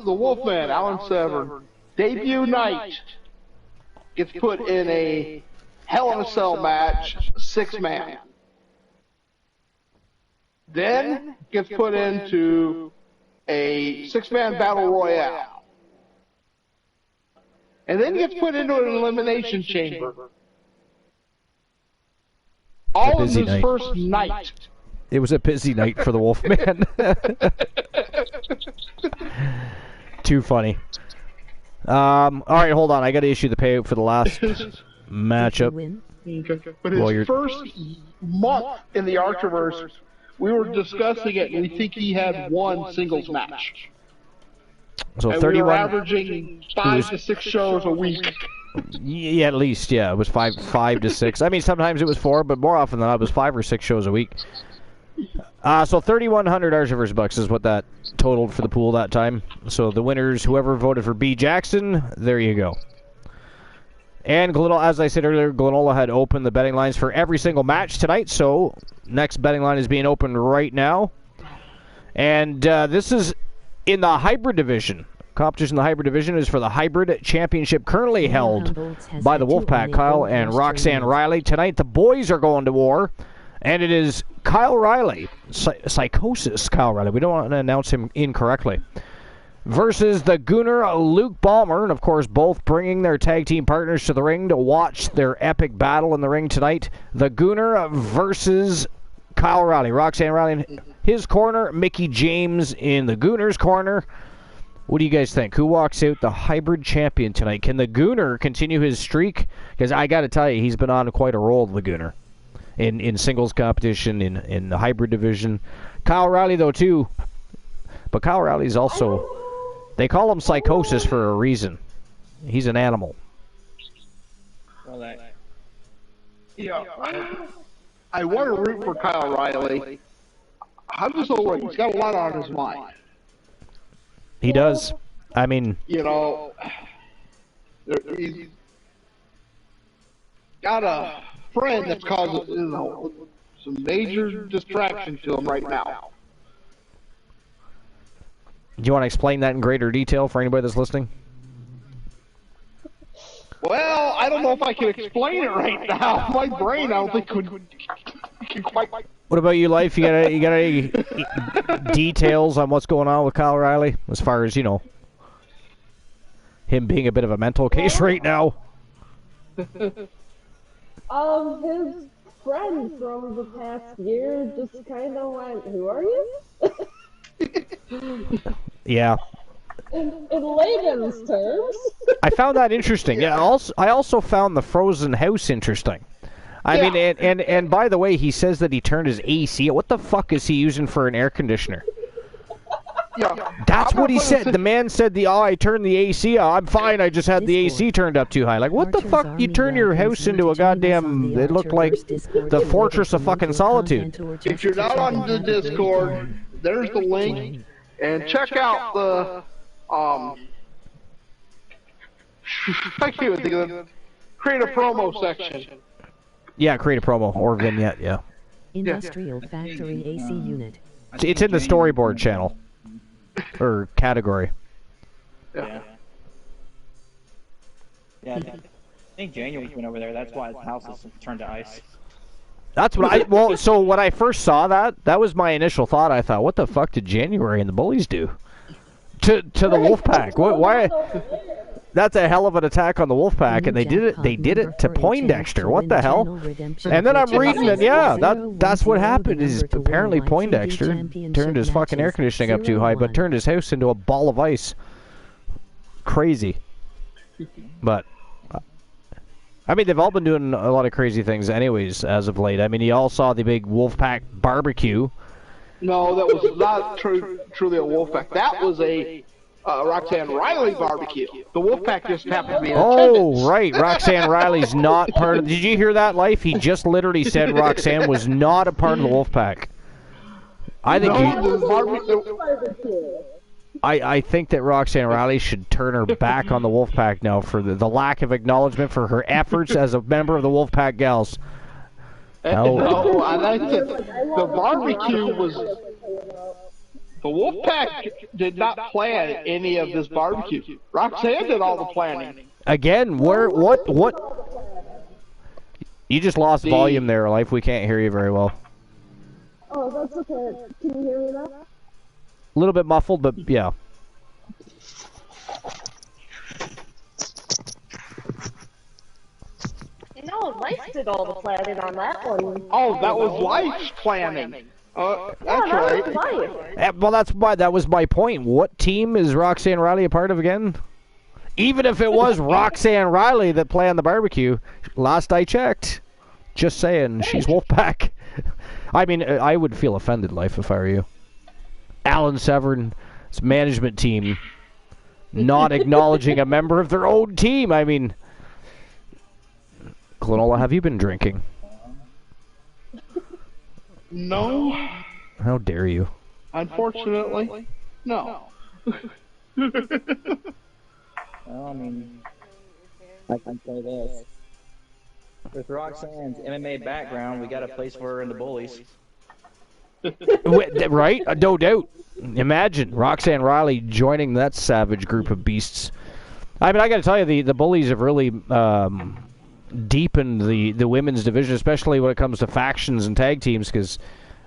Speaker 2: the Wolfman, Alan Severn, debut night gets put in a Hell in a Cell match, 6-man. Then gets put into a 6-man battle royale. And then gets put into an elimination chamber. All in his first night.
Speaker 1: It was a busy night for the Wolfman. Too funny. All right, hold on. I got to issue the payout for the last matchup.
Speaker 2: But his first month in the Archerverse, we were discussing it, and we think he had one singles match.
Speaker 1: So
Speaker 2: and
Speaker 1: 31.
Speaker 2: We were averaging 5 to 6 shows a week.
Speaker 1: Yeah, at least, yeah. It was 5 to 6. I mean, sometimes it was 4, but more often than not, it was 5 or 6 shows a week. So 3,100 Archerverse bucks is what that totaled for the pool that time. So the winners, whoever voted for B. Jackson, there you go. And Glenola, as I said earlier, Glenola had opened the betting lines for every single match tonight. So next betting line is being opened right now. And this is in the hybrid division. Competition in the hybrid division is for the hybrid championship currently held by the Wolfpack, Kyle and Roxanne Riley. Tonight the boys are going to war, and it is Kyle Riley, Psychosis Kyle Riley, we don't want to announce him incorrectly, versus the Gooner Luke Ballmer, and of course both bringing their tag team partners to the ring to watch their epic battle in the ring tonight. The Gooner versus Kyle Riley. Roxanne Riley in his corner, Mickey James in the Gooner's corner. What do you guys think? Who walks out the hybrid champion tonight? Can the Gooner continue his streak? Because I got to tell you, he's been on quite a roll, the Gooner, in singles competition, in the hybrid division. Kyle Riley, though, too. But Kyle Riley's also, they call him Psychosis for a reason. He's an animal.
Speaker 2: Yeah, I want to root for Kyle Riley. I'm just over it. He's got a lot on his mind.
Speaker 1: He does. I mean,
Speaker 2: you know, he's got friend that's causing some major distraction to him right now.
Speaker 1: Do you want to explain that in greater detail for anybody that's listening?
Speaker 2: Well, I don't know if I can explain it right now. My brain, I don't think can quite.
Speaker 1: What about you, Life? You got any details on what's going on with Kyle Riley, as far as, you know, him being a bit of a mental case right now?
Speaker 5: His friend from the past year just kind of went, "Who are you?"
Speaker 1: Yeah.
Speaker 5: In layman's terms.
Speaker 1: I found that interesting. Yeah. I also found the frozen house interesting. I mean, and by the way, he says that he turned his AC. What the fuck is he using for an air conditioner?
Speaker 2: Yeah.
Speaker 1: That's what he said. The man said, I turned the AC on. I'm fine, I just had the AC turned up too high. Like, what the fuck? You turn your house into a goddamn... It looked like the Fortress of fucking Solitude.
Speaker 2: If you're not on the Discord, there's the link. And check out the... I can't even think of it. Create a promo section.
Speaker 1: Yeah, create a promo or vignette, yeah.
Speaker 4: Industrial Factory AC Unit.
Speaker 1: It's in the storyboard channel. Or category.
Speaker 3: Yeah. Yeah, I think January went over there. That's why his house is turned to ice.
Speaker 1: That's what so when I first saw that was my initial thought. I thought, what the fuck did January and the Bullies do to the Wolfpack? Why? That's a hell of an attack on the Wolfpack, and they did it to Poindexter. What the hell? And then I'm reading, and yeah, that's what happened. Is apparently Poindexter turned his fucking air conditioning up too high, but turned his house into a ball of ice. Crazy. But I mean, they've all been doing a lot of crazy things, anyways, as of late. I mean, you all saw the big Wolfpack barbecue.
Speaker 2: No, that was not truly a Wolfpack. That was a Roxanne Riley barbecue. The Wolfpack just happened to be in attendance.
Speaker 1: Right. Roxanne Riley's not part of... Did you hear that, Life? He just literally said Roxanne was not a part of the Wolfpack. I think I think that Roxanne Riley should turn her back on the Wolfpack now for the lack of acknowledgement for her efforts as a member of the Wolfpack Gals.
Speaker 2: No, I like the barbecue was... The Wolfpack did not plan any of this barbecue. Roxanne did all the planning.
Speaker 1: Again, what? You just lost volume there, Life. We can't hear you very well.
Speaker 5: Oh, that's okay. Can you hear me now?
Speaker 1: A little bit muffled, but yeah.
Speaker 5: No, Life did all the planning on that one.
Speaker 2: Oh, that was Life's planning. That's right.
Speaker 1: Well, that was my point. What team is Roxanne Riley a part of again? Even if it was Roxanne Riley that planned the barbecue, last I checked. Just saying, she's Wolfpack. I mean, I would feel offended, Life, if I were you. Alan Severn's management team not acknowledging a member of their own team. I mean, Glenola, have you been drinking?
Speaker 2: No.
Speaker 1: How dare you?
Speaker 2: Unfortunately, no.
Speaker 3: Well, I mean, I can say this. With Roxanne's MMA background, we got a place for her in the Bullies.
Speaker 1: Right? No doubt. Imagine Roxanne Riley joining that savage group of beasts. I mean, I got to tell you, the Bullies have really deepened the women's division, especially when it comes to factions and tag teams, because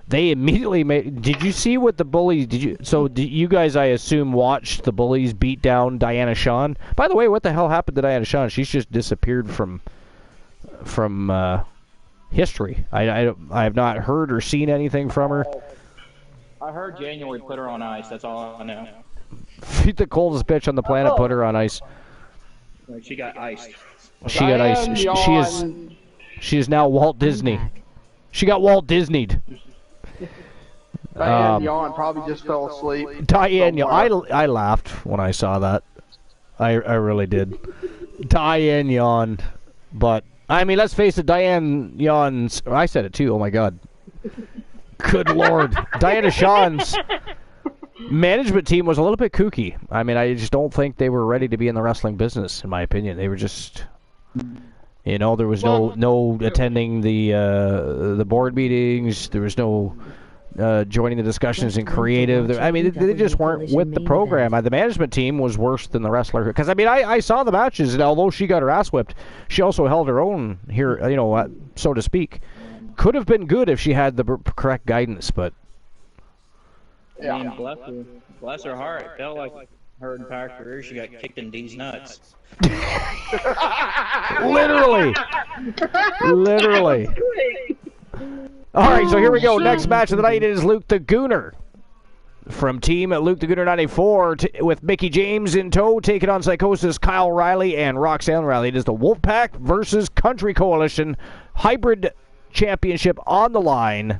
Speaker 1: they immediately made... Did you see what the Bullies... you guys, I assume, watched the Bullies beat down Diana Shawn? By the way, what the hell happened to Diana Shawn? She's just disappeared from history. I have not heard or seen anything from her.
Speaker 3: I heard January put her on ice. That's all I know.
Speaker 1: The coldest bitch on the planet put her on ice.
Speaker 3: She got iced.
Speaker 1: She got iced. She is now Walt Disney. She got Walt Disney'd.
Speaker 2: Diane Yawn probably just fell asleep.
Speaker 1: Diane Yawn. I laughed when I saw that. I really did. Diane Yawn. But, I mean, let's face it, Diane Yawn's... I said it too, oh my god. Good lord. Diana Shawn's management team was a little bit kooky. I mean, I just don't think they were ready to be in the wrestling business, in my opinion. They were just... You know, there was no attending the board meetings. There was no joining the discussions in creative. I mean, they just weren't with the program. The management team was worse than the wrestler. Because, I mean, I saw the matches, and although she got her ass whipped, she also held her own here, you know, so to speak. Could have been good if she had the correct guidance, but...
Speaker 3: I mean, bless her heart. It felt like her entire career she got kicked in D's nuts.
Speaker 1: Literally. All right, so here we go. Next match of the night is Luke the Gooner. From Team Luke the Gooner 94 with Mickey James in tow, taking on Psychosis, Kyle Riley, and Roxanne Riley. It is the Wolfpack versus Country Coalition hybrid championship on the line.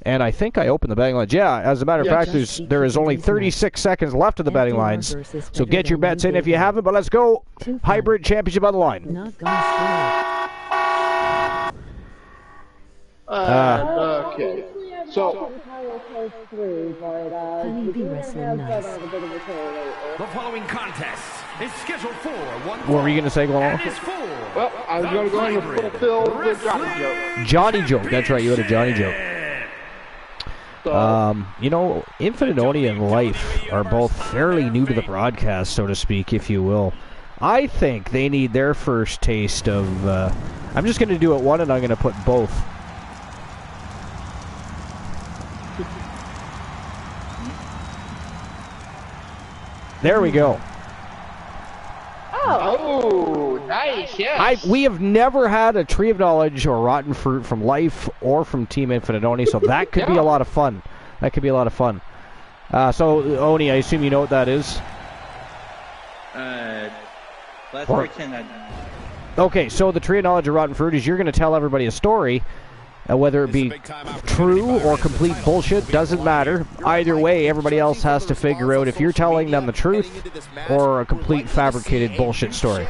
Speaker 1: And I think I opened the betting lines. Yeah, as a matter of fact, there is only 36 seconds left of the betting lines. So get your bets in if you haven't, but let's go. Hybrid championship on the line.
Speaker 2: Okay. So...
Speaker 6: The following contest is scheduled for one.
Speaker 1: What were you going to say, Glenn?
Speaker 2: Well, I was going to go ahead and fulfill the Johnny joke.
Speaker 1: Johnny joke. That's right, you had a Johnny joke. You know, Infinite Oni and Life are both fairly new to the broadcast, so to speak, if you will. I think they need their first taste of... I'm just going to do it one, and I'm going to put both. There we go.
Speaker 2: Oh, nice, yes.
Speaker 1: We have never had a Tree of Knowledge or Rotten Fruit from Life or from Team Infinite Oni, so that could be a lot of fun. That could be a lot of fun. So, Oni, I assume you know what that is?
Speaker 3: Let's pretend
Speaker 1: Okay, so the Tree of Knowledge or Rotten Fruit is you're going to tell everybody a story, whether it be true or complete bullshit, doesn't matter. Either way, everybody else has to figure out if you're telling them the truth or a complete fabricated bullshit story.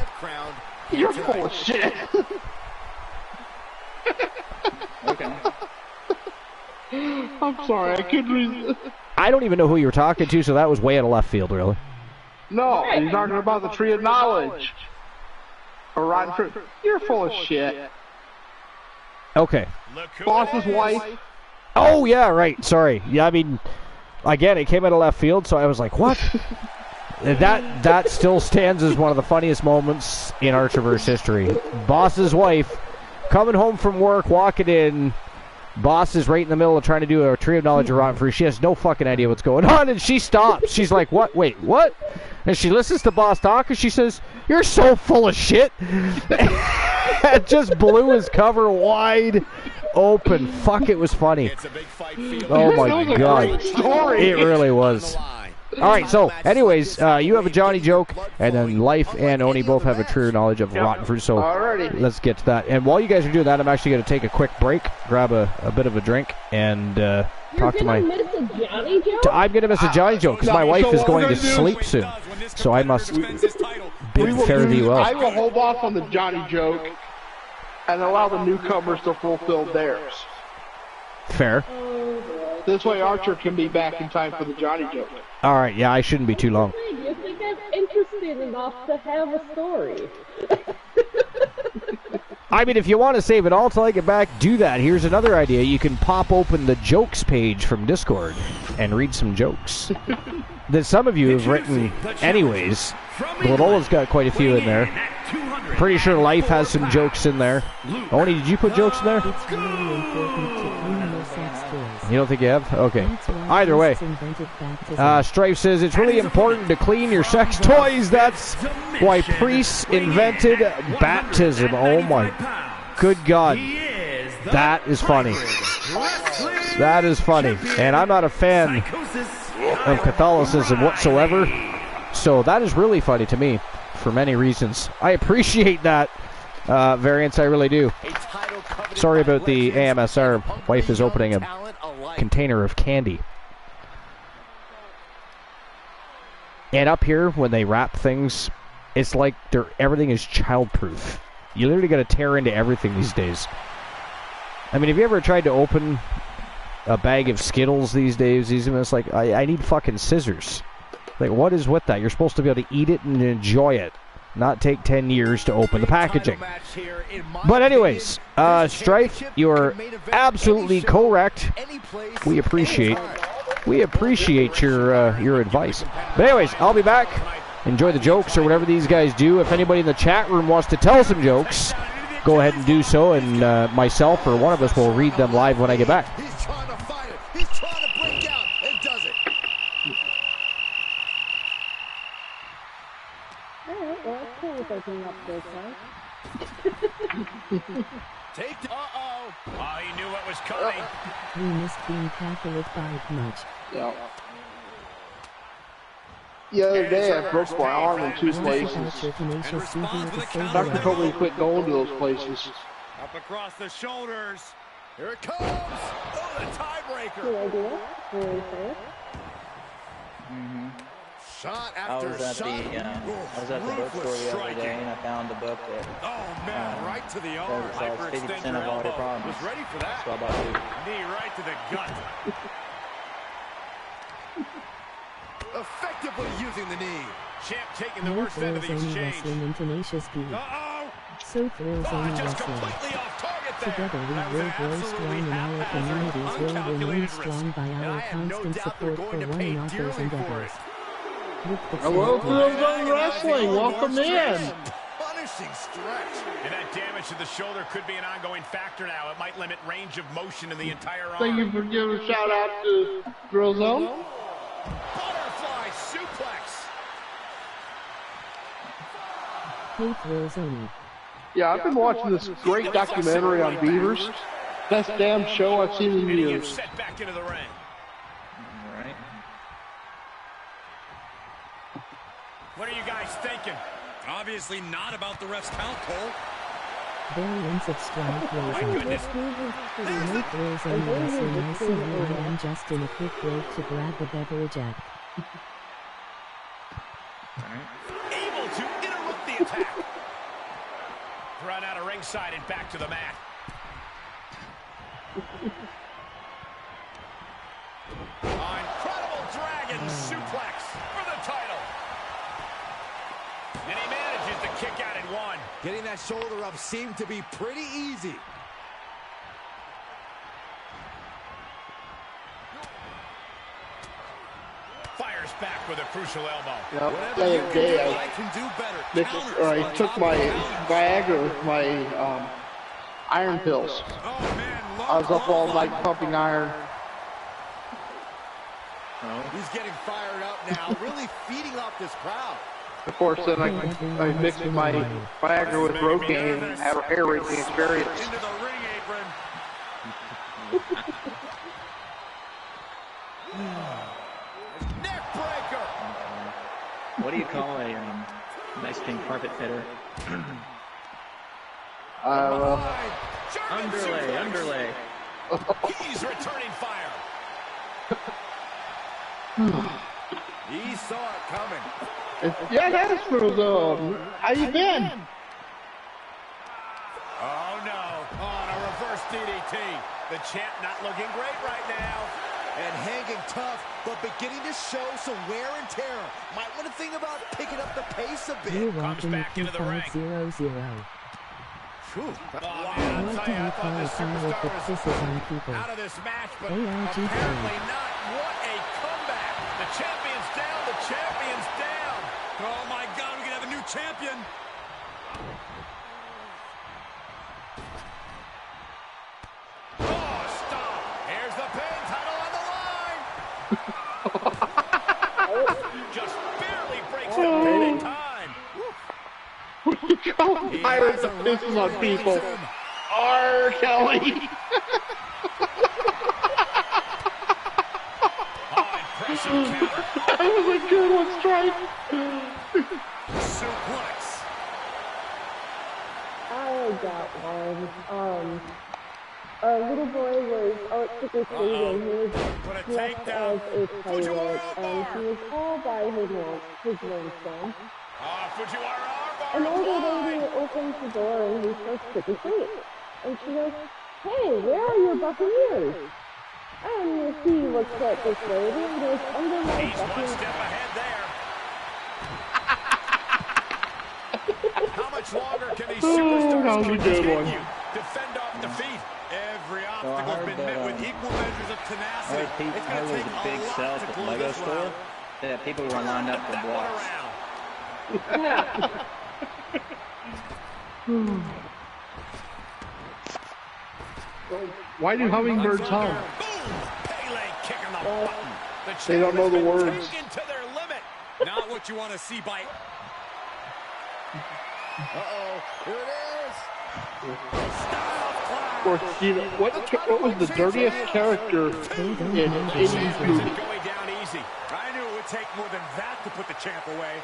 Speaker 2: You're full of shit.
Speaker 3: Okay.
Speaker 2: I'm sorry, I couldn't read.
Speaker 1: I don't even know who you were talking to, so that was way out of left field, really.
Speaker 2: No, you're talking about the Tree of Knowledge. Or Rotten Fruit. You're full of shit.
Speaker 1: Okay.
Speaker 2: Boss's wife.
Speaker 1: Oh, yeah, right. Sorry. Yeah, I mean, again, it came out of left field, so I was like, what? That still stands as one of the funniest moments in Archerverse history. Boss's wife coming home from work, walking in. Boss is right in the middle of trying to do a Tree of Knowledge or Rotten Fruit. She has no fucking idea what's going on, and she stops. She's like, what? Wait, what? And she listens to Boss talk, and she says, you're so full of shit. It just blew his cover wide open. Fuck, it was funny. Oh, my God. It really was. All right, so, anyways, you have a Johnny joke, and then Life and Oni both have a True Knowledge of Rotten Fruit, so let's get to that. And while you guys are doing that, I'm actually going to take a quick break, grab a bit of a drink, and talk to my...
Speaker 5: You're going to miss a Johnny joke?
Speaker 1: I'm going to miss a Johnny joke, because my wife is going to sleep soon, so I must bid fare thee well.
Speaker 2: I will hold off on the Johnny joke and allow the newcomers to fulfill theirs.
Speaker 1: Fair.
Speaker 2: This way Archer can be back in time for the Johnny joke.
Speaker 1: All right, yeah, I shouldn't be too long.
Speaker 5: You think I'm interested enough to have a story?
Speaker 1: I mean, if you want to save it all till I get back, do that. Here's another idea. You can pop open the jokes page from Discord and read some jokes that some of you have written anyways. Lola's got quite a few in there. Pretty sure Life has some jokes in there. Oni, did you put jokes in there?
Speaker 4: It's really important to clean your sex toys.
Speaker 1: You don't think you have? Okay. Either way. Strife says, it's really important to clean your sex toys. That's why priests invented baptism. Oh my good God. That is funny. That is funny. And I'm not a fan of Catholicism whatsoever. So that is really funny to me for many reasons. I appreciate that variance, I really do. Sorry about the AMSR. Wife is opening a container of candy. And up here, when they wrap things, it's like everything is childproof. You literally got to tear into everything these days. I mean, have you ever tried to open a bag of Skittles these days? It's like, I need fucking scissors. Like, what is with that? You're supposed to be able to eat it and enjoy it. not take 10 years to open the packaging. But anyways, Strife, you're absolutely correct. We appreciate your advice. But anyways, I'll be back. Enjoy the jokes or whatever these guys do. If anybody in the chat room wants to tell some jokes, go ahead and do so, and myself or one of us will read them live when I get back.
Speaker 6: He's trying to fight it. He's trying to break out and does it.
Speaker 5: Alright, well, it's cool with opening up this one.
Speaker 6: Take the... Uh-oh. Oh, he knew what was coming.
Speaker 4: We missed being Catholic by much.
Speaker 2: Yeah. The other day, I broke my arm in 2 places. Doctor told me to quit going to those places.
Speaker 6: Up across the shoulders. Here it comes. Oh, the tiebreaker.
Speaker 5: Good idea. Very fair.
Speaker 6: Shot
Speaker 3: I
Speaker 6: after
Speaker 3: was at
Speaker 6: shot.
Speaker 3: the bookstore the other day, and I found a book that
Speaker 6: Oh, man, right to the arm.
Speaker 3: solves 50% of all your problems.
Speaker 6: Was ready for that.
Speaker 3: So I bought 2.
Speaker 6: Knee right to the gut. Effectively using the knee. Champ taking the
Speaker 4: No
Speaker 6: worst end of
Speaker 4: thrills
Speaker 6: the
Speaker 4: only
Speaker 6: exchange.
Speaker 4: wrestling and tenacious beat.
Speaker 6: Uh-oh.
Speaker 4: So thrills
Speaker 6: Oh,
Speaker 4: only
Speaker 6: just
Speaker 4: wrestling.
Speaker 6: completely off target there.
Speaker 4: Together we
Speaker 6: That was
Speaker 4: will
Speaker 6: an
Speaker 4: grow
Speaker 6: absolutely
Speaker 4: strong and our
Speaker 6: haphazard,
Speaker 4: communities will remain
Speaker 6: uncalculated
Speaker 4: strong
Speaker 6: risk.
Speaker 4: by
Speaker 6: And
Speaker 4: our
Speaker 6: I have no
Speaker 4: constant
Speaker 6: doubt they're
Speaker 4: support
Speaker 6: going
Speaker 4: for
Speaker 6: to
Speaker 4: one
Speaker 6: pay
Speaker 4: another's
Speaker 6: dearly for
Speaker 4: endeavors.
Speaker 6: it.
Speaker 4: With the
Speaker 2: Hello,
Speaker 4: same
Speaker 2: Girls on Wrestling. Welcome in.
Speaker 6: Punishing stretch. And that damage to the shoulder could be an ongoing factor now. It might limit range of motion in the entire arm.
Speaker 2: Thank you for giving a shout out to Girls On.
Speaker 6: Butterfly suplex.
Speaker 4: Hey thrills only.
Speaker 2: Yeah, I've been watching this great documentary on beavers. Best damn show I've seen in
Speaker 6: And he gets
Speaker 2: years.
Speaker 6: set back into the ring.
Speaker 3: All right.
Speaker 6: What are you guys thinking? Obviously not about the ref's count, Cole.
Speaker 4: Variants of Strife
Speaker 6: My
Speaker 4: Racing.
Speaker 6: goodness.
Speaker 4: No thrills only wrestling. I see you. I am just in a quick break to grab a beverage at.
Speaker 6: Able to interrupt the attack. Run out of ringside and back to the mat. Incredible dragon suplex for the title. And he manages to kick out in 1.
Speaker 7: Getting that shoulder up seemed to be pretty easy.
Speaker 6: Fires back with a crucial elbow.
Speaker 2: Yep. The other day,
Speaker 7: I can do better.
Speaker 2: I took my Viagra with my iron pills.
Speaker 6: Oh, man.
Speaker 2: I was up all night pumping iron.
Speaker 7: He's getting fired up now, really feeding off this crowd.
Speaker 2: Of course, then I mixed my Viagra with Rogaine and have a hair-raising experience.
Speaker 6: Into the ring apron. Neck breaker.
Speaker 3: What do you call a Mexican carpet fitter? Underlay.
Speaker 6: He's returning fire.
Speaker 7: He saw it coming.
Speaker 2: Yeah, that is Frozen. How you been?
Speaker 6: Oh, no. On a reverse DDT. The champ not looking great right now.
Speaker 7: And hanging tough, but beginning to show some wear and tear. Might want to think about picking up the pace a
Speaker 4: You're
Speaker 7: bit.
Speaker 4: watching the
Speaker 6: back into the ring.
Speaker 4: 2500.
Speaker 6: Oh, man,
Speaker 4: What
Speaker 6: I'll
Speaker 4: do
Speaker 6: tell you, I
Speaker 4: you
Speaker 6: thought
Speaker 4: call a
Speaker 6: this
Speaker 4: time with the
Speaker 6: superstar was
Speaker 4: pisses on people?
Speaker 6: out of this match, but
Speaker 4: ARG
Speaker 6: apparently not. What a comeback. The champion's down. The champion's down. Oh, my God, we could have a new champion. Oh, stop. Here's the pin. Title on the line. Just barely breaks it in time.
Speaker 2: Pirates of pisses on people. R. Kelly.
Speaker 6: Oh, impressive counter.
Speaker 2: That was a good one, Stripe.
Speaker 6: Suplex.
Speaker 5: I got one. A little boy was out trick-or-treating. He was
Speaker 6: What a
Speaker 5: dressed
Speaker 6: takedown.
Speaker 5: as a pirate, and he was called by his name son.
Speaker 6: Fujiwara armbar.
Speaker 5: An older
Speaker 6: applied.
Speaker 5: lady opens the door and he starts trick-or-treat. And she goes, "Hey, where are your buccaneers?" And he looks at this lady and goes, "Under my
Speaker 6: He's one
Speaker 5: buccaneers."
Speaker 6: step ahead there. longer can these superstars
Speaker 2: that was a good one.
Speaker 6: continue to fend off defeat? Every obstacle has been met with equal measures of tenacity. It's going to take a
Speaker 3: big
Speaker 6: lot
Speaker 3: sell
Speaker 6: to
Speaker 3: at the
Speaker 6: glue
Speaker 3: Lego
Speaker 6: this
Speaker 3: store.
Speaker 6: round.
Speaker 3: Yeah, people were lined up for
Speaker 6: That one
Speaker 3: blocks.
Speaker 6: around.
Speaker 2: Why do hummingbirds hum?
Speaker 6: Boom! Pele kicking the button. The
Speaker 2: They don't know the
Speaker 6: champ has been
Speaker 2: words.
Speaker 6: taken to their limit. Not what you want to see by...
Speaker 7: Uh-oh, here it is.
Speaker 2: Of course, you know, what was the dirtiest character in any movie?
Speaker 6: Going down easy. I knew it would take more than that to put the champ away.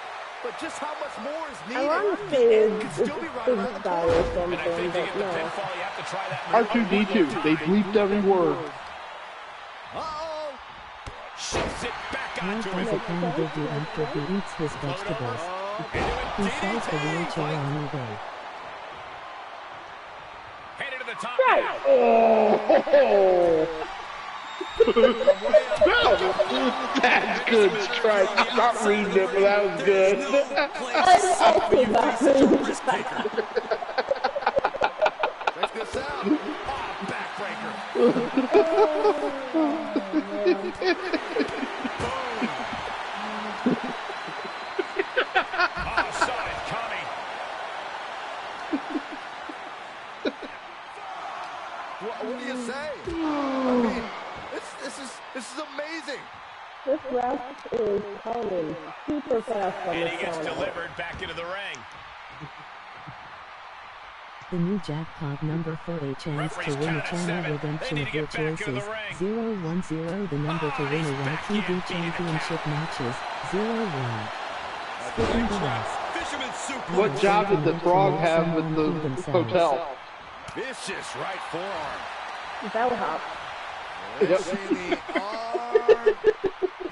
Speaker 7: But just how much more is
Speaker 5: I
Speaker 7: needed?
Speaker 5: want to
Speaker 7: The
Speaker 5: say
Speaker 7: end
Speaker 5: it's
Speaker 7: could still be right around the
Speaker 5: style
Speaker 7: corner.
Speaker 5: or
Speaker 6: And I
Speaker 5: something,
Speaker 6: think to
Speaker 5: but
Speaker 6: get the
Speaker 5: no.
Speaker 6: pinfall, you have to try that.
Speaker 2: R2-D2, they bleeped every word.
Speaker 7: Uh-oh.
Speaker 6: Shifts it back
Speaker 4: How
Speaker 6: onto
Speaker 4: does
Speaker 6: him.
Speaker 4: a kangaroo do after he eats his vegetables? He sells the wheelchair on eBay.
Speaker 6: Headed to the top.
Speaker 2: That's good strike. I'm not reading it, but that was good.
Speaker 7: Check this out.
Speaker 6: Backbreaker. Saw it coming.
Speaker 7: What do you say? I mean, this is amazing.
Speaker 5: This ref is coming super fast on
Speaker 6: And
Speaker 5: this
Speaker 6: he gets
Speaker 5: channel.
Speaker 6: delivered back into the ring.
Speaker 4: The new jackpot number for a chance to win a channel redemption of your choices. 010, the number to win a YTV championship matches. 01. Skipping the rest.
Speaker 6: Fisherman super.
Speaker 2: What job did the frog have at the hotel?
Speaker 6: Vicious right forearm.
Speaker 5: Bellhop.
Speaker 7: Let's see the arm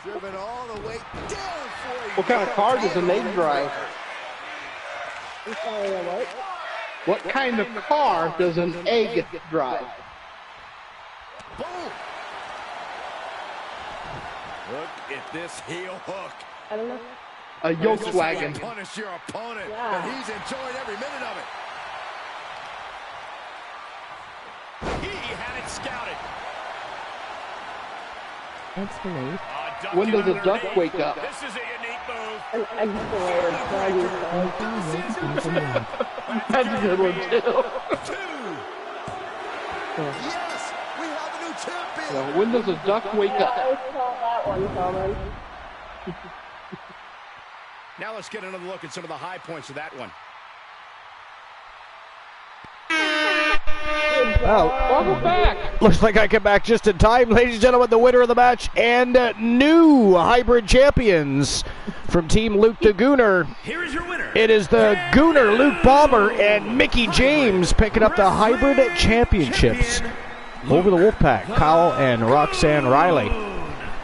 Speaker 7: driven all the way down for you.
Speaker 2: What kind of car does an egg drive?
Speaker 5: I'm sorry, what?
Speaker 2: What kind of car does an egg drive?
Speaker 7: Boom. Look at this heel hook.
Speaker 5: I don't know.
Speaker 2: A Volkswagen.
Speaker 7: Punish your opponent,
Speaker 5: Yeah.
Speaker 7: and he's enjoying every minute of it.
Speaker 6: He had it scouted.
Speaker 4: Excellent.
Speaker 2: When does a duck wake up?
Speaker 6: This is a unique move.
Speaker 5: An excellent doggy style.
Speaker 2: That's a good one, too.
Speaker 7: Yes, we have a new champion.
Speaker 2: Now, when does a duck wake
Speaker 5: I
Speaker 2: up?
Speaker 5: saw that one coming.
Speaker 6: Now let's get another look at some of the high points of that one.
Speaker 1: Oh,
Speaker 2: Welcome back.
Speaker 1: looks like I come back just in time. Ladies and gentlemen, the winner of the match and new hybrid champions from Team Luke the Gooner.
Speaker 6: Here is your winner.
Speaker 1: It is the Gooner Luke Bomber and Mickey James picking up the hybrid championships over the Wolfpack, Kyle and Roxanne Riley.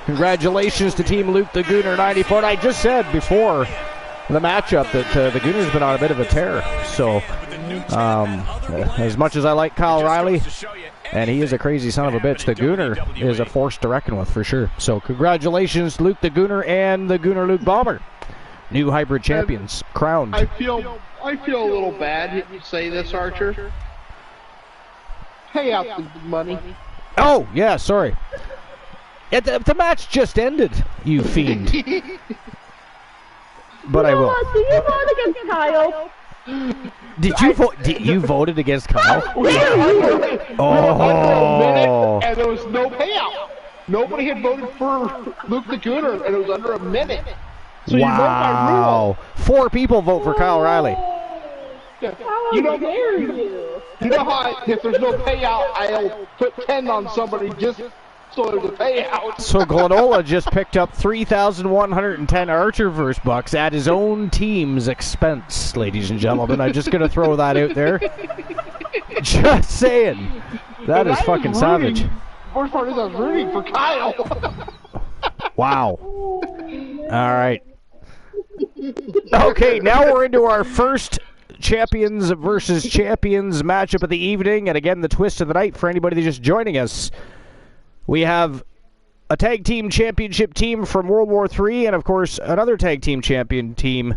Speaker 1: Congratulations to Team Luke the Gooner 94. And I just said before the matchup that the Gooner's been on a bit of a tear. So as much as I like Kyle Riley, and he is a crazy son of a bitch, the Gooner is a force to reckon with for sure. So congratulations, Luke the Gooner and the Gooner Luke Bomber. New hybrid champions, crowned.
Speaker 2: I feel a little bad you say this, Archer. Pay out the money.
Speaker 1: Oh, yeah, sorry. The match just ended, you fiend. But I will.
Speaker 5: Do you vote against Kyle?
Speaker 1: Did you vote? You voted against Kyle?
Speaker 2: Oh. And there was no payout. Nobody had voted for Luke the Gooner, and it was under a minute. So you vote by rule.
Speaker 1: 4 people vote for Kyle Riley.
Speaker 5: How dare you?
Speaker 2: You know how if there's no payout, I'll put 10 on somebody just so there's a payout.
Speaker 1: So Glenola just picked up 3,110 Archerverse bucks at his own team's expense, ladies and gentlemen. I'm just going to throw that out there. Just saying. That is fucking savage.
Speaker 2: Worst part is I was rooting for Kyle.
Speaker 1: Wow. All right. Okay, now we're into our first champions versus champions matchup of the evening. And again, the twist of the night for anybody that's just joining us. We have a tag team championship team from World War III, and of course, another tag team champion team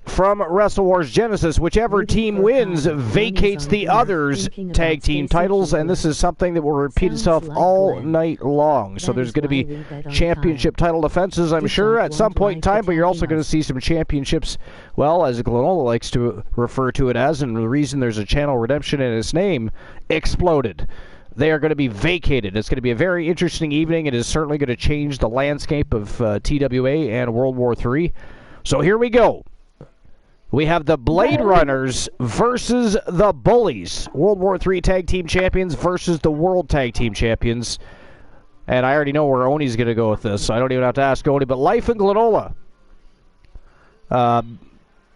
Speaker 1: from Wrestle Wars Genesis. Whichever team wins vacates the other's tag team titles, and this is something that will repeat itself all night long. So there's going to be championship title defenses, I'm sure, at some point in time, but you're also going to see some championships, well, as Glenola likes to refer to it as, and the reason there's a channel redemption in its name, exploded. They are going to be vacated. It's going to be a very interesting evening. It is certainly going to change the landscape of TWA and World War III. So here we go. We have the Blade Runners versus the Bullies. World War III Tag Team Champions versus the World Tag Team Champions. And I already know where Oni's going to go with this, so I don't even have to ask Oni. But Life and Glenola.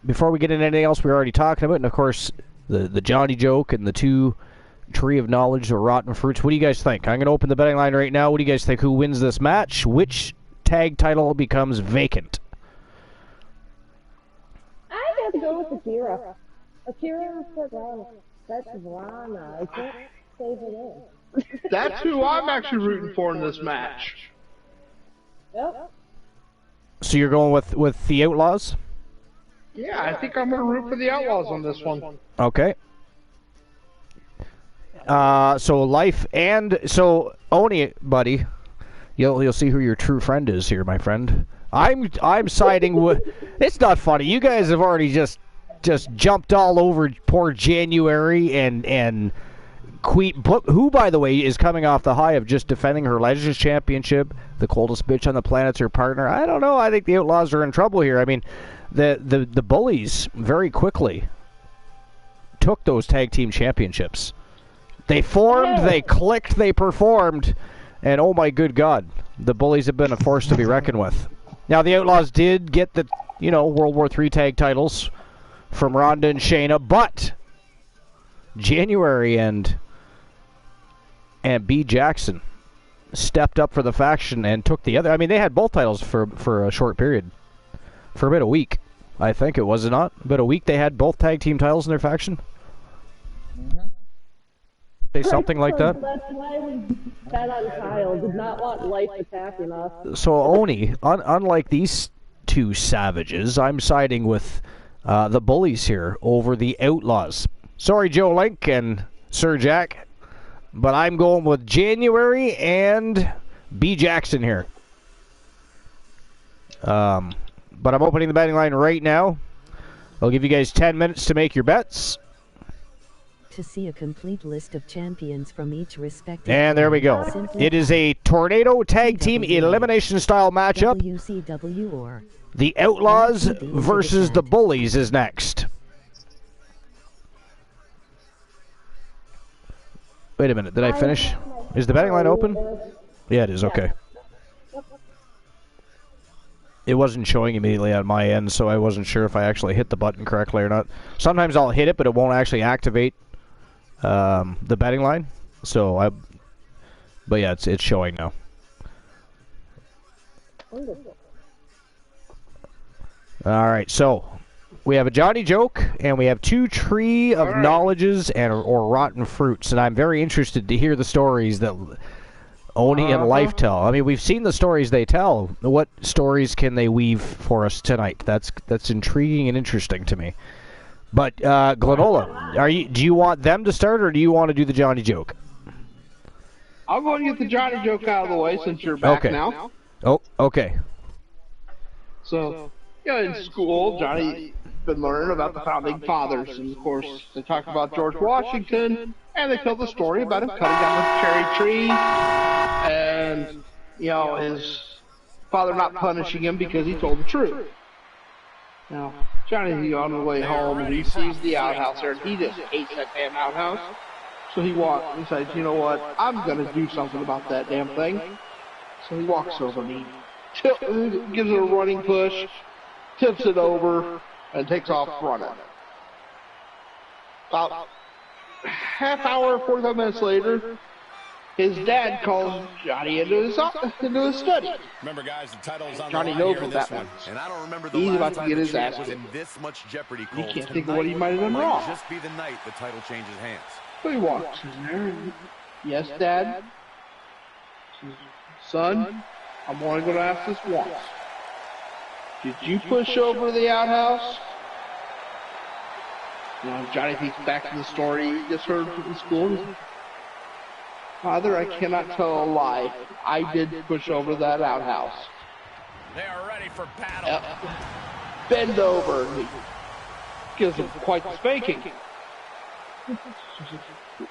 Speaker 1: Before we get into anything else we're already talking about, and of course, the Johnny joke and the two Tree of Knowledge or Rotten Fruits. What do you guys think? I'm going to open the betting line right now. What do you guys think? Who wins this match? Which tag title becomes vacant?
Speaker 5: I got to go with Akira. Akira put wrong. That's Rana. I can't save it in.
Speaker 2: That's who I'm actually rooting for in this match.
Speaker 5: Yep.
Speaker 1: So you're going with the Outlaws?
Speaker 2: Yeah, I think I'm going to root for the Outlaws on this one.
Speaker 1: Okay. So Life and so Oni, buddy, you'll see who your true friend is here, my friend. I'm siding with. It's not funny. You guys have already just jumped all over poor January and Queen, who by the way is coming off the high of just defending her Legends Championship. The coldest bitch on the planet's her partner. I don't know. I think the Outlaws are in trouble here. I mean, the Bullies very quickly took those tag team championships. They formed, they clicked, they performed, and oh my good God, the Bullies have been a force to be reckoned with. Now, the Outlaws did get the, World War III tag titles from Ronda and Shayna, but January and B. Jackson stepped up for the faction and took the other. I mean, they had both titles for a short period, for about a week, I think it was not. About a week they had both tag team titles in their faction. Something like that.
Speaker 5: That's why we bet on Kyle. Did not want Life attacking us.
Speaker 1: So Oni, unlike these two savages, I'm siding with the Bullies here over the Outlaws. Sorry, Joe Link and Sir Jack, but I'm going with January and B. Jackson here. But I'm opening the betting line right now. I'll give you guys 10 minutes to make your bets.
Speaker 4: To see a complete list of champions from each respective.
Speaker 1: And there we go. It is a Tornado Tag Team Elimination Style matchup.
Speaker 4: WCW or
Speaker 1: the Outlaws versus the Bullies is next. Wait a minute, did I finish? Is the betting line open? Yeah, it is, okay. It wasn't showing immediately on my end, so I wasn't sure if I actually hit the button correctly or not. Sometimes I'll hit it, but it won't actually activate the betting line. But yeah, it's showing now. All right, so we have a Johnny joke, and we have two Tree of Knowledges or Rotten Fruits, and I'm very interested to hear the stories that Oni and Life tell. I mean, we've seen the stories they tell. What stories can they weave for us tonight? That's intriguing and interesting to me. But Glenola, do you want them to start, or do you want to do the Johnny joke?
Speaker 2: I'll go and get the Johnny joke out of the way since you're back now.
Speaker 1: Oh, okay.
Speaker 2: So, in school, Johnny been learning about the founding fathers, and of course, they talk about George Washington, and they tell the story about him cutting down the cherry tree, and his father not punishing him because he told the truth. Now, Johnny's on the way home, and he sees the outhouse there, and he just hates that damn outhouse. So he says, you know what, I'm going to do something about that damn thing. So he walks over and he gives it a running push, tips it over, and takes off running. About half hour, 45 minutes later, his dad calls Johnny into his study.
Speaker 6: Remember, guys, the title is on
Speaker 2: Johnny
Speaker 6: the line
Speaker 2: knows
Speaker 6: here
Speaker 2: what
Speaker 6: in this
Speaker 2: that
Speaker 6: one.
Speaker 2: means.
Speaker 6: And I don't remember the
Speaker 2: He's
Speaker 6: last
Speaker 2: about to
Speaker 6: time
Speaker 2: get
Speaker 6: the
Speaker 2: his
Speaker 6: champ
Speaker 2: ass
Speaker 6: was in
Speaker 2: kicked.
Speaker 6: this much jeopardy.
Speaker 2: He
Speaker 6: Cole.
Speaker 2: can't think of what he might have done
Speaker 6: Might
Speaker 2: wrong.
Speaker 6: just be the night the title changes hands.
Speaker 2: So he walks in there and, yes, Dad? Son, I'm only going to ask this once. Did you push over the outhouse, Johnny thinks back to the story he just heard from the school. Father, I cannot tell a lie. I did push over that outhouse.
Speaker 6: They are ready for battle.
Speaker 2: Bend over. He gives him quite the spanking.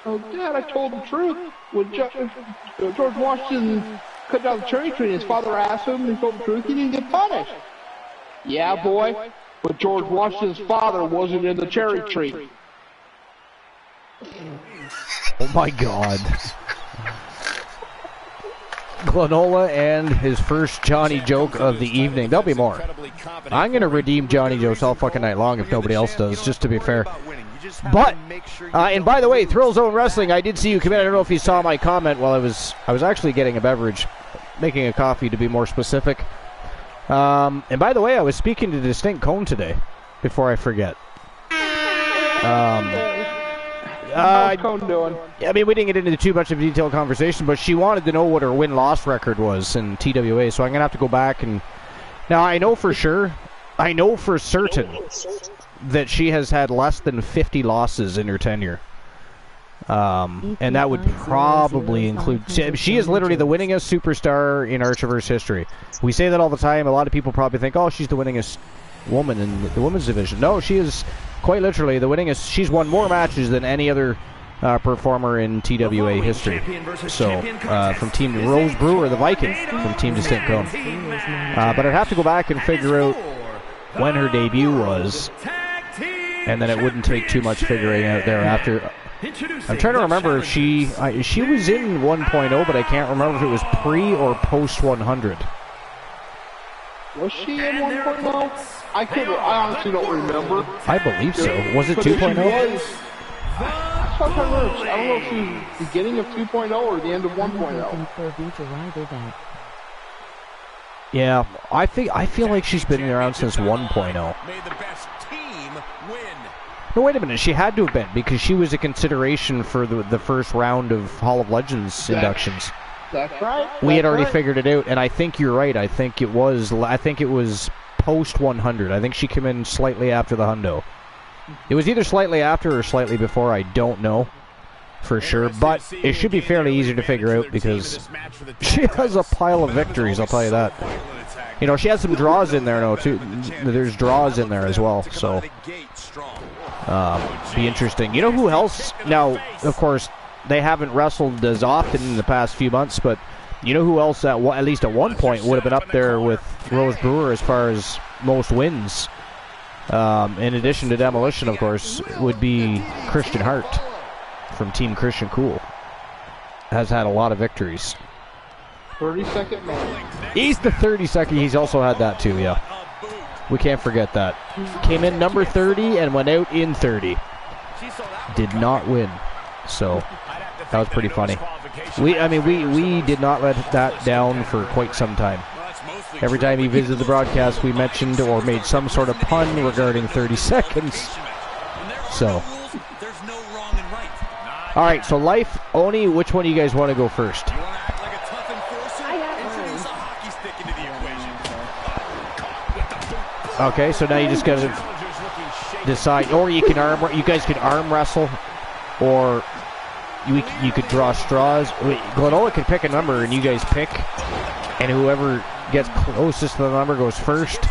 Speaker 2: Oh, Dad, I told the truth. When George Washington cut down the cherry tree and his father asked him and he told the truth, he didn't get punished. Yeah, boy, but George Washington's father wasn't in the cherry tree.
Speaker 1: Oh my God. Glenola and his first Johnny joke of the evening. There'll be more. I'm going to redeem Johnny jokes all fucking night long if nobody else does, just to be fair. But, and by the way, Thrill Zone Wrestling, I did see you come in. I don't know if you saw my comment while I was actually getting a beverage, making a coffee to be more specific. And by the way, I was speaking to Distinct Cone today, before I forget.
Speaker 2: How's Cone doing?
Speaker 1: I mean, we didn't get into too much of a detailed conversation, but she wanted to know what her win-loss record was in TWA, so I'm going to have to go back and... Now, I know for certain that she has had less than 50 losses in her tenure. And that would probably include... She is literally the winningest superstar in Archiverse history. We say that all the time. A lot of people probably think, oh, she's the winningest woman in the women's division. No, she is quite literally the winningest. She's won more matches than any other performer in TWA history. So, from Team Rose Brewer, the Viking, from Team Distinct Cone. But I'd have to go back and figure out when her debut was, and then it wouldn't take too much figuring out thereafter. I'm trying to remember if she was in 1.0, but I can't remember if it was pre or post 100.
Speaker 2: Was she in 1.0? I honestly don't remember.
Speaker 1: I believe so. Was it 2.0?
Speaker 2: I don't know if she was beginning of 2.0 or the end of 1.0.
Speaker 1: Yeah, I feel like she's been around since 1.0. No, wait a minute. She had to have been, because she was a consideration for the first round of Hall of Legends inductions.
Speaker 2: That's right.
Speaker 1: We had already figured it out, and I think you're right. I think it was post 100. I think she came in slightly after the hundo. It was either slightly after or slightly before. I don't know for sure, but it should be fairly easy to figure out because she has a pile of victories. I'll tell you that. You know, she has some draws in there, though, too. There's draws in there as well, so be interesting. You know who else? Now, of course, they haven't wrestled as often in the past few months, but you know who else, at least at one point, would have been up there with Rose Brewer as far as most wins? In addition to Demolition, of course, would be Christian Hart from Team Christian Cool. Has had a lot of victories.
Speaker 2: 32nd man.
Speaker 1: He's the 32nd. He's also had that too, yeah. We can't forget that. Came in number 30 and went out in 30. Did not win. So that was pretty funny. We did not let that down for quite some time. Every time he visited the broadcast, we mentioned or made some sort of pun regarding 30 seconds. So, all right. So Life, Oni, which one do you guys want to go first? Okay, so now you just got to decide, or you can you guys can arm wrestle, or you could draw straws. Glenola can pick a number, and you guys pick, and whoever gets closest to the number goes first.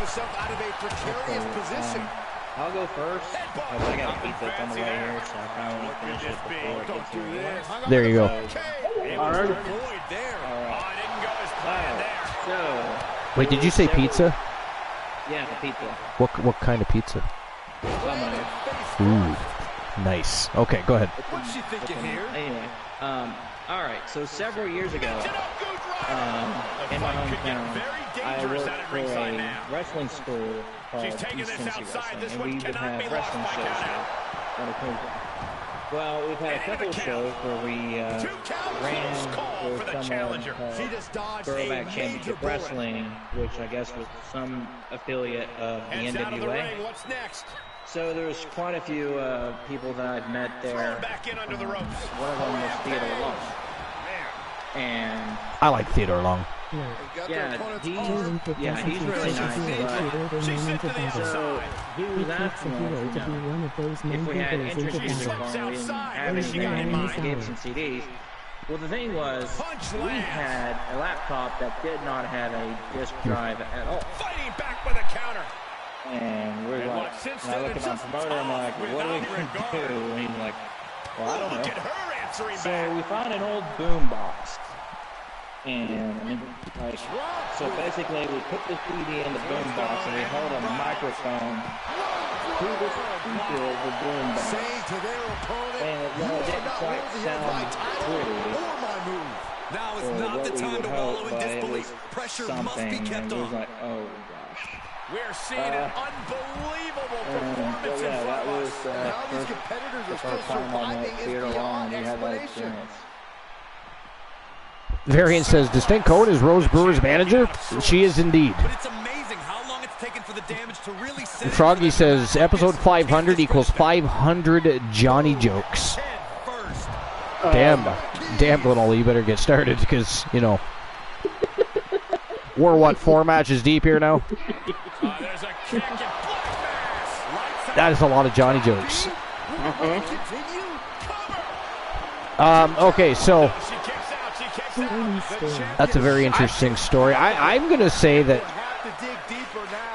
Speaker 3: I'll go first. I got a pizza on the way here, so I probably want to finish it before it gets here.
Speaker 1: There you go.
Speaker 2: All right.
Speaker 3: So,
Speaker 1: wait, did you say pizza?
Speaker 3: Yeah, the pizza.
Speaker 1: What kind of pizza? Ooh, nice. Okay, go ahead.
Speaker 6: What's she thinking here?
Speaker 3: Anyway, all right. So several years ago, in my hometown, I worked for a wrestling school called East Tennessee Wrestling, and we would have wrestling shows here on occasion. Well, we've had a couple of shows where we ran for someone called Throwback Championship Wrestling, which I guess was some affiliate of the NWA. So there was quite a few people that I'd met there. One of them was Theodore Long. And
Speaker 1: I like Theodore Long.
Speaker 3: Yeah, he's really nice. So he was asking us, if we had interest in the phone, we didn't have anything to give some CDs. Well, the thing was, we had a laptop that did not have a disk drive at all.
Speaker 6: Fighting back with a counter.
Speaker 3: And we're like, and I look at my promoter, I'm like, what are we going to do? And he's like, well, I don't know. So we found an old boom box. And, like, so basically we put the CD in the boom box and we held a microphone to the speaker of the boom box. And it didn't quite sound pretty.
Speaker 6: Now is not the time to wallow in disbelief. Pressure must be kept on.
Speaker 3: Like, oh gosh.
Speaker 6: We're seeing an unbelievable performance in front of us.
Speaker 3: Now these competitors are still surviving is beyond explanation.
Speaker 1: Variant says, distinct code is Rose Brewer's manager. She is indeed.
Speaker 6: But it's amazing how long it's taken for the damage to really set.
Speaker 1: Froggy says, episode 500 equals 500 Johnny jokes. Damn, Glenn, you better get started because, you know, we're what, 4 matches deep here now? That is a lot of Johnny jokes. Okay, so that's a very interesting story. I'm going to say that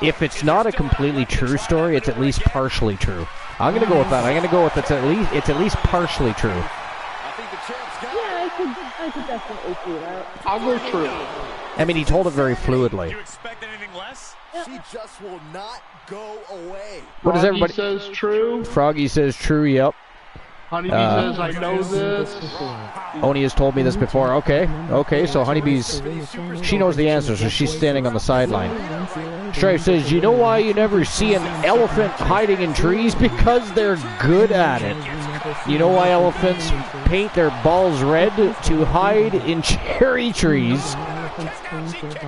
Speaker 1: if it's not a completely true story, it's at least partially true. I'm going to go with that. I'm going to go with it's at least partially true.
Speaker 5: Yeah, I could definitely see that.
Speaker 2: I'll go true.
Speaker 1: I mean, he told it very fluidly.
Speaker 6: You expect anything less?
Speaker 7: She just will not go away.
Speaker 1: What does everybody?
Speaker 2: Froggy says true.
Speaker 1: Froggy says true. Yep.
Speaker 2: Honeybee says I know this.
Speaker 1: Oni has told me this before. Okay. So Honeybee's, she knows the answer, so she's standing on the sideline. Stripe says, you know why you never see an elephant hiding in trees? Because they're good at it. You know why elephants paint their balls red? To hide in cherry trees.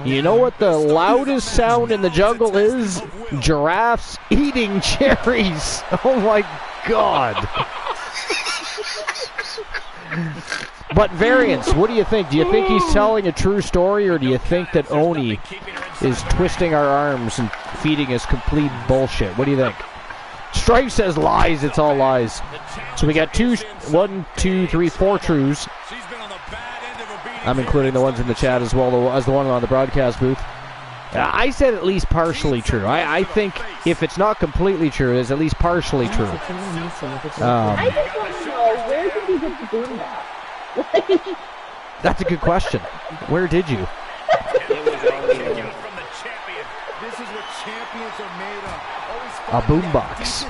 Speaker 1: You know what the loudest sound in the jungle is? Giraffes eating cherries. Oh my God. But Variance, what do you think? Do you think he's telling a true story, or do you think that Oni is twisting our arms and feeding us complete bullshit? What do you think? Stripe says lies. It's all lies. So we got 4 trues. I'm including the ones in the chat as well as the one on the broadcast booth. I said at least partially true. I think if it's not completely true, it's at least partially true.
Speaker 5: I just want to know, where did you get the boom box?
Speaker 1: That's a good question. Where did you?
Speaker 7: This is what champions are made of.
Speaker 1: A boombox.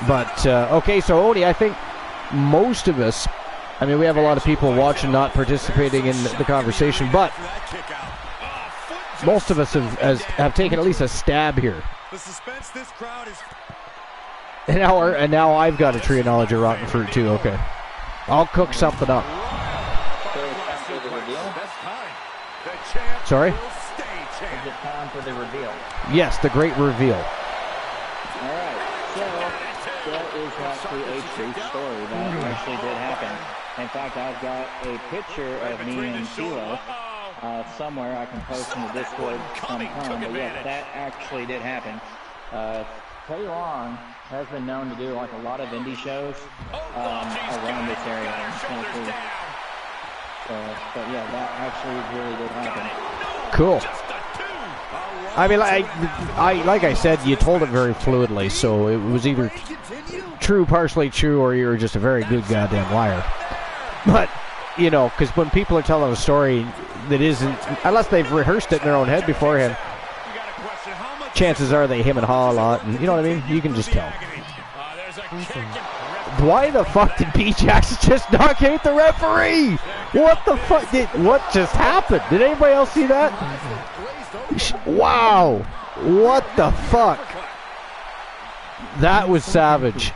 Speaker 1: But, okay, so Oni, I think most of us, I mean, we have a lot of people watching, not participating in the conversation, but most of us have taken at least a stab here.
Speaker 6: The suspense this crowd is.
Speaker 1: And now I've got a tree of knowledge of rotten fruit too. Okay, I'll cook something up. Sorry?
Speaker 3: Is it time for the reveal?
Speaker 1: Yes, the great reveal.
Speaker 3: Alright, so that is actually a true story. That actually did happen. In fact, I've got a picture of me and Kilo somewhere. I can post in the Discord sometime. But yeah, that actually did happen. Teddy Long has been known to do like a lot of indie shows around this area. But yeah, that actually really did happen.
Speaker 1: Cool. I mean, like I said, you told it very fluidly, so it was either true, partially true, or you're just a very good goddamn liar. But, you know, because when people are telling a story that isn't, unless they've rehearsed it in their own head beforehand, chances are they him and haw a lot, and you know what I mean? You can just tell. Why the fuck did B. Jackson just knock out the referee? What the fuck? What just happened? Did anybody else see that? Wow. What the fuck? That was savage.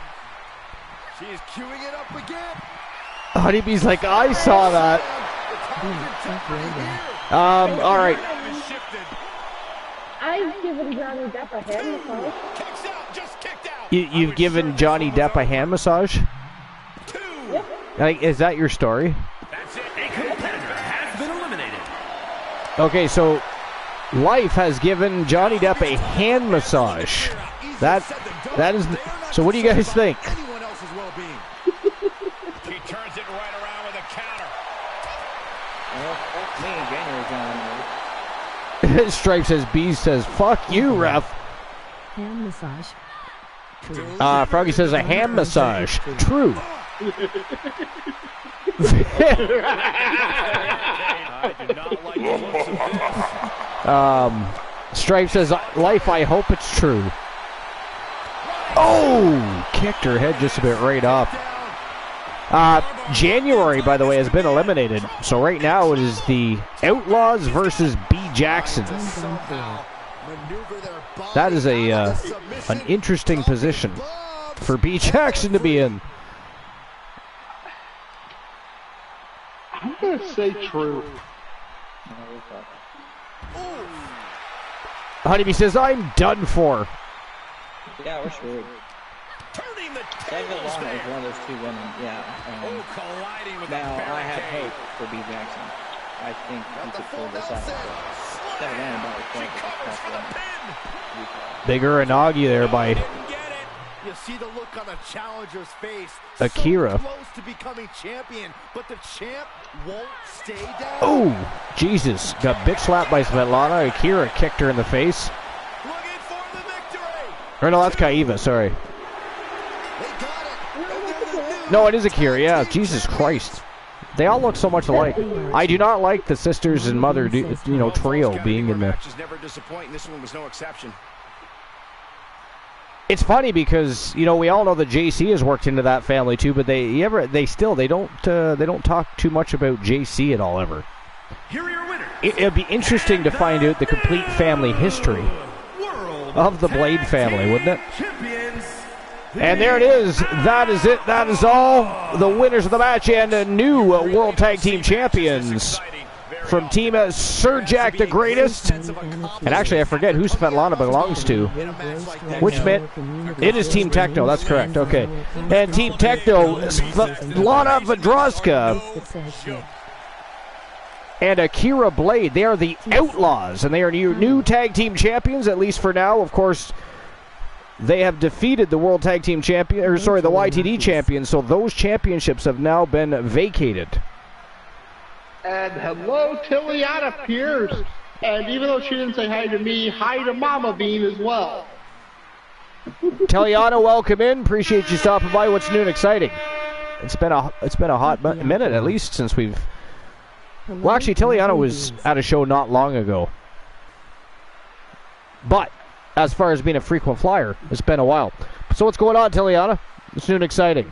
Speaker 7: She's queuing it up again.
Speaker 1: Honeybee's like, I saw that. All right.
Speaker 5: I've given Johnny Depp a hand massage.
Speaker 1: You've given Johnny Depp a hand massage?
Speaker 5: Yep.
Speaker 1: Like, is that your story?
Speaker 6: That's it. A competitor has been eliminated.
Speaker 1: Okay, so Life has given Johnny Depp a hand massage. That is. So what do you guys think?
Speaker 6: He turns it right around with a counter.
Speaker 3: Well, fuck me, January John.
Speaker 1: Stripe says, B says, fuck you, ref.
Speaker 4: Hand massage. True.
Speaker 1: Froggy says a hand massage. True.
Speaker 6: I do not like the looks of this.
Speaker 1: Stripe says, Life, I hope it's true. Oh! Kicked her head just a bit right off. January, by the way, has been eliminated. So right now it is the Outlaws versus B. Jackson. That is an interesting position for B. Jackson to be in.
Speaker 2: I'm going to say true.
Speaker 1: Honeybee says, I'm done for.
Speaker 3: Yeah, we're screwed. David Lana is one of those two women, yeah.
Speaker 6: Colliding with
Speaker 3: Now, I have hope for B. Jackson. I think he could pull this off. David Lana by the
Speaker 1: Bigger Inagi there by
Speaker 7: You see the look on the challenger's face.
Speaker 1: Akira.
Speaker 7: So close to becoming champion, but the champ won't stay down.
Speaker 1: Oh, Jesus. Got bitch slapped by Svetlana. Akira kicked her in the face.
Speaker 7: Looking for the victory.
Speaker 1: Or no, that's Kaiva, sorry.
Speaker 7: They got it. And they're the new
Speaker 1: No, it is Akira, yeah. Jesus Christ. They all look so much alike. I do not like the sisters and mother, trio being in there.
Speaker 6: Matches never disappoint, and this one was no exception.
Speaker 1: It's funny because we all know that JC has worked into that family too, but they don't talk too much about JC at all ever.
Speaker 6: Here are your winners.
Speaker 1: It'd be interesting to find out the complete family history of the Blade family, wouldn't it? And there it is. That is it. That is all. The winners of the match and new World Tag Team Champions from Team Sir Jack the Greatest. And actually, I forget who Svetlana belongs to. Which meant it is Team Techno. That's correct. Okay. And Team Techno, Svetlana Vedrozka and Akira Blade. They are the Outlaws, and they are new tag team champions, at least for now. Of course, they have defeated the World Tag Team Champion, the YTD champions, so those championships have now been vacated.
Speaker 2: And hello, Tiliana Pierce. And even though she didn't say hi to me, hi to Mama Bean as well.
Speaker 1: Tiliana, welcome in. Appreciate you stopping by. What's new and exciting? It's been a hot minute at least since we've. Well, actually, Tiliana was at a show not long ago. But as far as being a frequent flyer, it's been a while. So what's going on, Tiliana? What's new and exciting?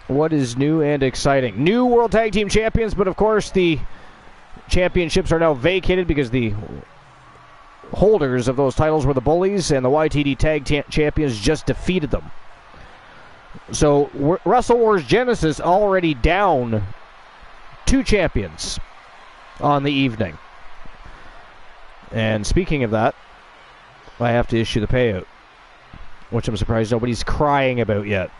Speaker 1: What is new and exciting? New World Tag Team Champions, but of course the championships are now vacated because the holders of those titles were the Bullies, and the YTD Tag Champions just defeated them. So Wrestle Wars Genesis already down 2 champions on the evening. And speaking of that, I have to issue the payout, which I'm surprised nobody's crying about yet.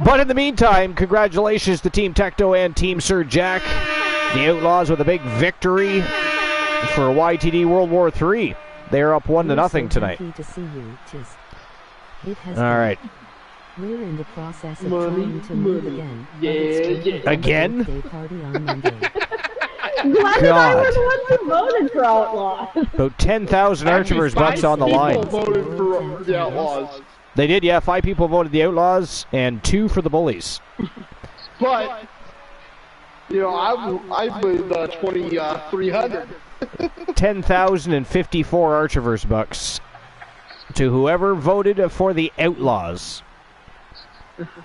Speaker 1: But in the meantime, congratulations to Team Techno and Team Sir Jack. The Outlaws with a big victory for YTD World War III. They're up 1-0 tonight. All right.
Speaker 4: We're in the process of trying to move again.
Speaker 1: Again?
Speaker 5: God. The ones who voted for Outlaws.
Speaker 1: About 10,000 Archivers bucks on the line.
Speaker 2: Voted for the Outlaws.
Speaker 1: They did, yeah. 5 people voted the Outlaws and 2 for the Bullies.
Speaker 2: But, I put 2,300.
Speaker 1: 10,054 Archivers bucks to whoever voted for the Outlaws.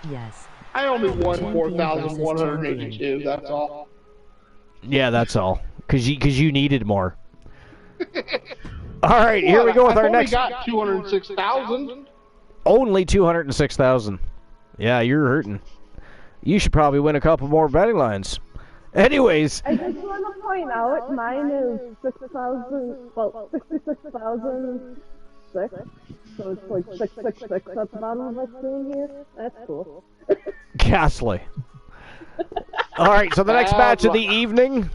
Speaker 4: Yes.
Speaker 2: I only won 4,182, that's all.
Speaker 1: Yeah, that's all. Because you needed more. All right, here we go with our next.
Speaker 2: I got 206,000.
Speaker 1: Only 206,000. Yeah, you're hurting. You should probably win a couple more betting lines. Anyways.
Speaker 5: I just want to point out, mine is 66,006. So it's like 666 at the bottom of my screen here. That's cool.
Speaker 1: Ghastly. All right, so the next match of the evening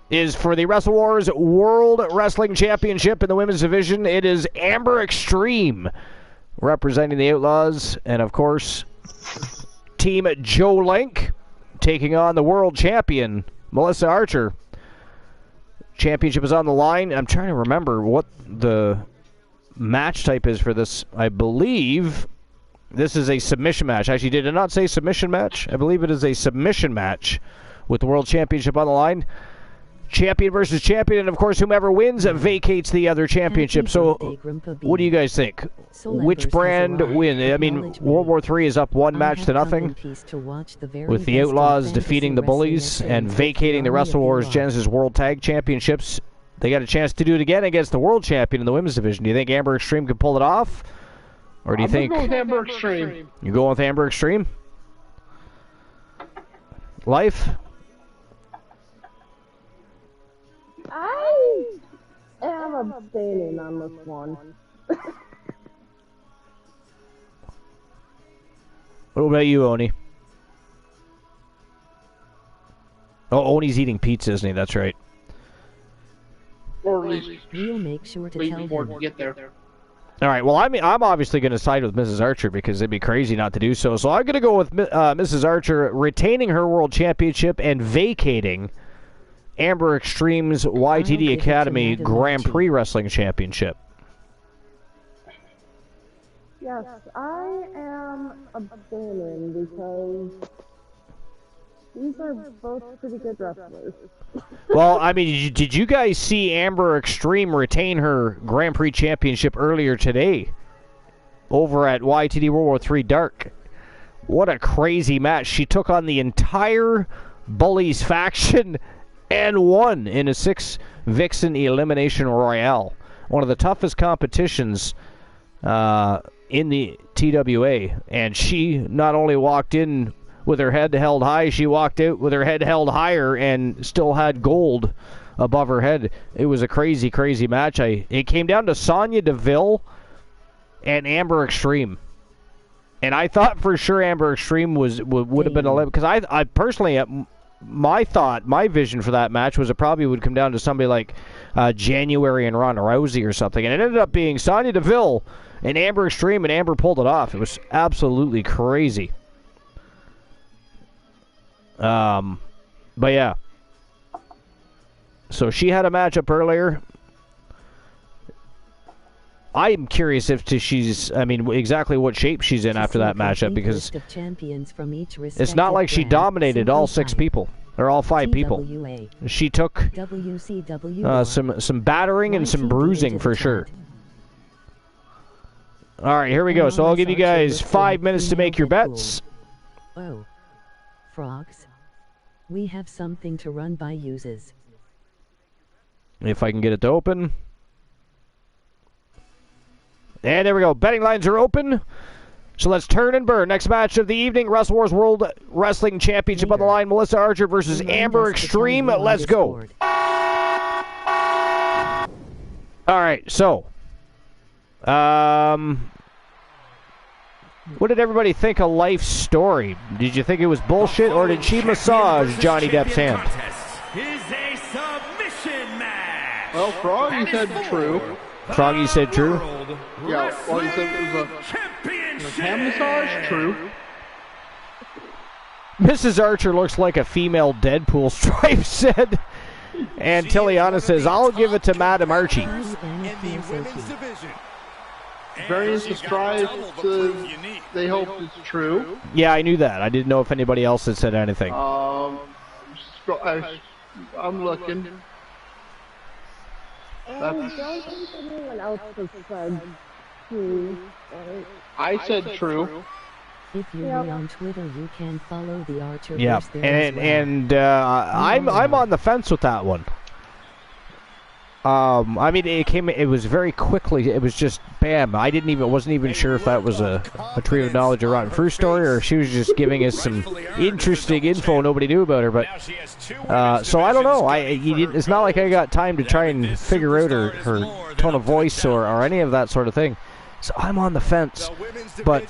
Speaker 1: is for the Wrestle Wars World Wrestling Championship in the women's division. It is Amber Extreme representing the Outlaws, and of course, Team Joe Link taking on the world champion, Melissa Archer. Championship is on the line. I'm trying to remember what the match type is for this. I believe this is a submission match. Actually, did it not say submission match? I believe it is a submission match with the World Championship on the line. Champion versus champion, and of course, whomever wins vacates the other championship. So, what do you guys think? Which brand win? I mean, World War III is up 1 match to nothing, with the Outlaws defeating the Bullies and vacating the Wrestle Wars Genesis World Tag Championships. They got a chance to do it again against the world champion in the women's division. Do you think Amber Extreme could pull it off? Or do you think...
Speaker 2: I'm going with Amber Extreme.
Speaker 1: You going with Amber Extreme? Life?
Speaker 5: I am abstaining on this one.
Speaker 1: What about you, Oni? Oh, Oni's eating pizza, isn't he? That's right.
Speaker 2: Or at least
Speaker 4: We'll make sure to
Speaker 2: wait
Speaker 4: tell
Speaker 2: before
Speaker 4: them.
Speaker 2: we get there.
Speaker 1: All right, well, I'm obviously going to side with Mrs. Archer because it'd be crazy not to do so. So I'm going to go with Mrs. Archer retaining her world championship and vacating Amber Extreme's YTD Academy Grand Prix Wrestling Championship.
Speaker 5: Yes, I am abstaining because these are both pretty good wrestlers.
Speaker 1: Well, I mean, did you guys see Amber Extreme retain her Grand Prix Championship earlier today over at YTD World War III Dark? What a crazy match. She took on the entire Bullies faction and won in a 6-Vixen Elimination Royale. One of the toughest competitions in the TWA. And she not only walked in with her head held high, she walked out with her head held higher and still had gold above her head. It was a crazy, crazy match. It came down to Sonya Deville and Amber Extreme. And I thought for sure Amber Extreme would have been 11, because I personally, my vision for that match was it probably would come down to somebody like January and Ronda Rousey or something. And it ended up being Sonya Deville and Amber Extreme, and Amber pulled it off. It was absolutely crazy. But yeah. So she had a matchup earlier. I'm curious if exactly what shape she's in after that matchup, because it's not like she dominated all 6 people. Or all 5 people. She took some battering and some bruising for sure. Alright, here we go. So I'll give you guys 5 minutes to make your bets.
Speaker 4: Oh. Frogs. We have something to run by uses.
Speaker 1: If I can get it to open. And there we go. Betting lines are open. So let's turn and burn. Next match of the evening, Wrestle Wars World Wrestling Championship on the line. Melissa Archer versus Amber Extreme. Let's go. Alright, so. What did everybody think of Life's story? Did you think it was bullshit, or did she massage Johnny Depp's hand?
Speaker 6: Is a submission match.
Speaker 2: Well, Froggy said true.
Speaker 1: Froggy said true?
Speaker 2: Yeah, Froggy said it was a hand massage. True.
Speaker 1: Mrs. Archer looks like a female Deadpool, Stripe said. And Tiliana says, I'll give it to Madam Archie.
Speaker 7: In the women's division.
Speaker 2: Various strides, they hope it's true.
Speaker 1: Yeah, I knew that. I didn't know if anybody else had said anything.
Speaker 2: I'm looking.
Speaker 5: Don't think anyone else has said true.
Speaker 2: I said true.
Speaker 4: If you're me on Twitter, you can follow the Archer.
Speaker 1: Yeah, and I'm on the fence with that one. I mean, it was very quickly. It was just bam. Wasn't even sure if that was a Tree of Knowledge or Rotten Fruit story, or if she was just giving us some interesting info nobody knew about her. But so I don't know. It's not like I got time to try and figure out her tone of voice or any of that sort of thing. So I'm on the fence. But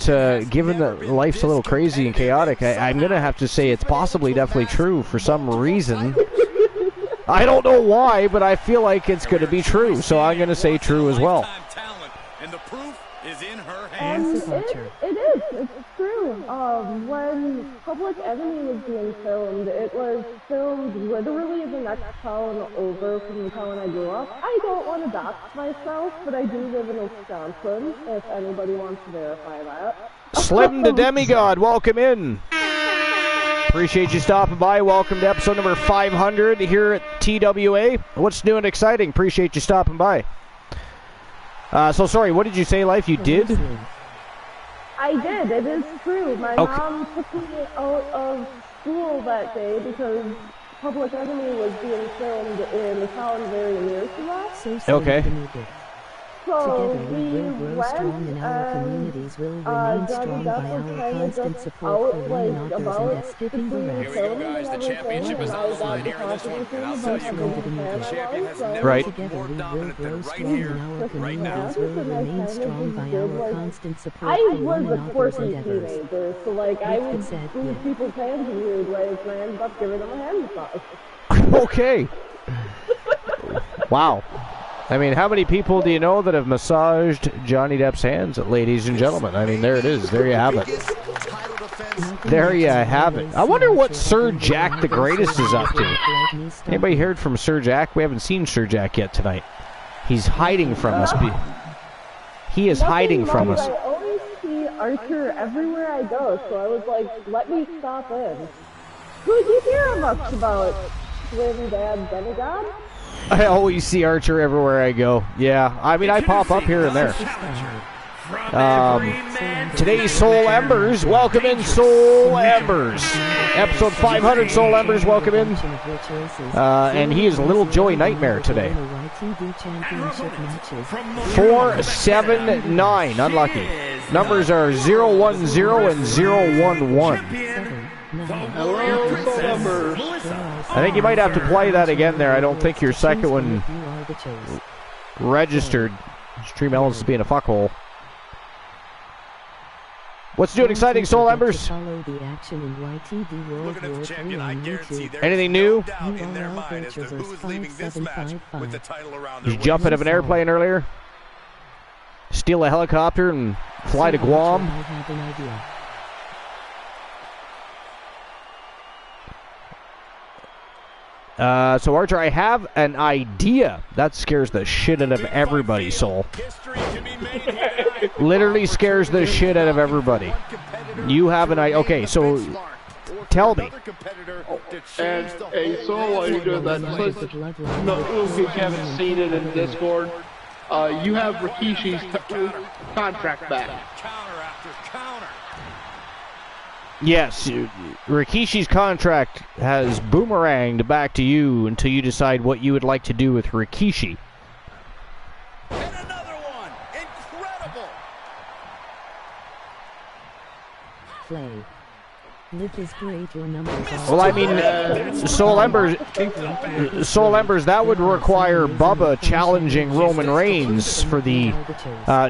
Speaker 1: given that life's a little crazy and chaotic, I'm going to have to say it's possibly definitely true for some reason. I don't know why, but I feel like it's going to be true. So I'm going to say true as well.
Speaker 6: And the proof is in her
Speaker 5: It
Speaker 6: hands.
Speaker 5: is. It's true. When Public Enemy was being filmed, it was filmed literally the next town over from the town I grew up. I don't want to dox myself, but I do live in Wisconsin, if anybody wants to verify that.
Speaker 1: Slim the Demigod, welcome in. Appreciate you stopping by. Welcome to episode number 500 here at TWA. What's new and exciting? Appreciate you stopping by. So sorry, what did you say, Life? You did?
Speaker 5: I did. It is true. My mom took me out of school that day because Public Enemy was being filmed in a town very near to us.
Speaker 1: Okay.
Speaker 5: So
Speaker 4: Together we will grow strong and our communities will remain strong by our constant support for one another and skipping the rest.
Speaker 6: Here we go, guys. The championship is on the line here in this one. And I'll tell you, the champion has never
Speaker 1: Right.
Speaker 6: been more dominant than right
Speaker 4: strong
Speaker 6: here,
Speaker 4: and our
Speaker 6: right now.
Speaker 4: communities will remain strong by our constant support
Speaker 5: I
Speaker 4: for
Speaker 5: was
Speaker 4: one
Speaker 5: a
Speaker 4: another's
Speaker 5: quirky
Speaker 4: endeavors.
Speaker 5: teenager, so like I would
Speaker 4: said,
Speaker 5: squeeze people's hands in weird ways, and I ended up giving them a hand massage.
Speaker 1: Okay. Wow. I mean, how many people do you know that have massaged Johnny Depp's hands, ladies and gentlemen? I mean, there it is. There you have it. There you have it. I wonder what Sir Jack the Greatest is up to. Anybody heard from Sir Jack? We haven't seen Sir Jack yet tonight. He's hiding from us. He is hiding from us.
Speaker 5: I always see Archer everywhere I go, so I was like, let me stop in. Who'd you hear much about? Swim Dad Demigod?
Speaker 1: I always see Archer everywhere I go. Yeah, I mean, I pop up here and there. Today's Soul Embers. Welcome in, Soul Embers. Episode 500, Soul Embers. Welcome in. And he is Little Joey Nightmare today. 479. Unlucky. Numbers are 010 and 011.
Speaker 2: Hello, Soul Embers.
Speaker 1: I think you might have to play that again there. I don't think your second one registered. Stream Ellis is being a fuckhole. What's new and exciting, Soul Embers?
Speaker 6: Looking at the champion, I guarantee there's
Speaker 1: Anything new?
Speaker 6: no doubt in their mind as to who is leaving this match with the title around
Speaker 1: Did
Speaker 6: their
Speaker 1: you jump out of an airplane earlier? Steal a helicopter and fly to Guam? So Archer, I have an idea. That scares the shit out of everybody, Soul. Literally scares the shit out of everybody. You have an idea. Okay, so tell me.
Speaker 2: And hey, Soul, while you're doing that, just if you haven't seen it in Discord, you have Rikishi's contract back.
Speaker 6: counter after counter.
Speaker 1: Yes, Rikishi's contract has boomeranged back to you until you decide what you would like to do with Rikishi.
Speaker 7: And another one. Incredible.
Speaker 4: Play. Live is great, your numbers are...
Speaker 1: Well, I mean, Soul Embers, that would require Bubba challenging Roman Reigns for the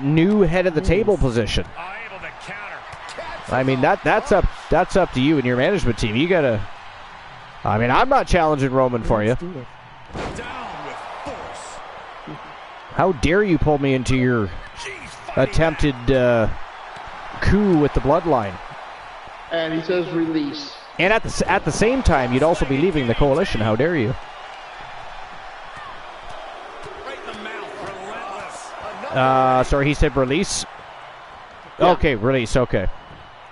Speaker 1: new head of the table position.
Speaker 6: Able to counter.
Speaker 1: I mean, that's up to you and your management team. You gotta. I mean, I'm not challenging Roman for you.
Speaker 6: Down with force.
Speaker 1: How dare you pull me into your attempted coup with the bloodline?
Speaker 2: And he says release.
Speaker 1: And at the same time, you'd also be leaving the coalition. How dare you?
Speaker 6: Right in the mouth. Relentless.
Speaker 1: Sorry, he said release.
Speaker 2: Yeah.
Speaker 1: Okay, release. Okay.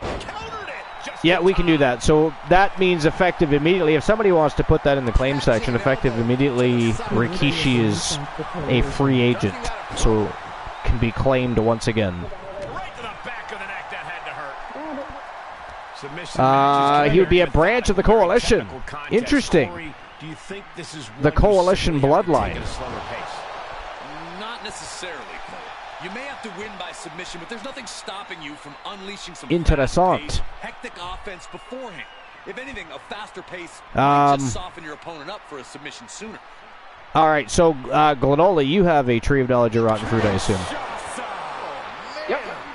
Speaker 6: Countered it. Just
Speaker 1: Yeah,
Speaker 6: in
Speaker 1: we can do
Speaker 6: time.
Speaker 1: that. So that means effective immediately. If somebody wants to put that in the claim section, effective immediately, Rikishi is a free agent, so can be claimed once again.
Speaker 6: Right to the back of the neck. That had to hurt. Submission
Speaker 1: He would be a branch of the coalition. Interesting.
Speaker 6: Do you think this is
Speaker 1: The
Speaker 6: one you
Speaker 1: coalition
Speaker 6: simply have to
Speaker 1: bloodline.
Speaker 6: take at a slower pace?
Speaker 8: Not necessarily, Cole. You may have to win by submission, but there's nothing stopping you from unleashing some
Speaker 1: Interessant.
Speaker 8: fast-paced, hectic offense beforehand. If anything, a faster pace might just soften your opponent up for a submission sooner.
Speaker 1: All right, so Glenola, you have a tree of knowledge of rotten fruit, I assume.
Speaker 2: Yep,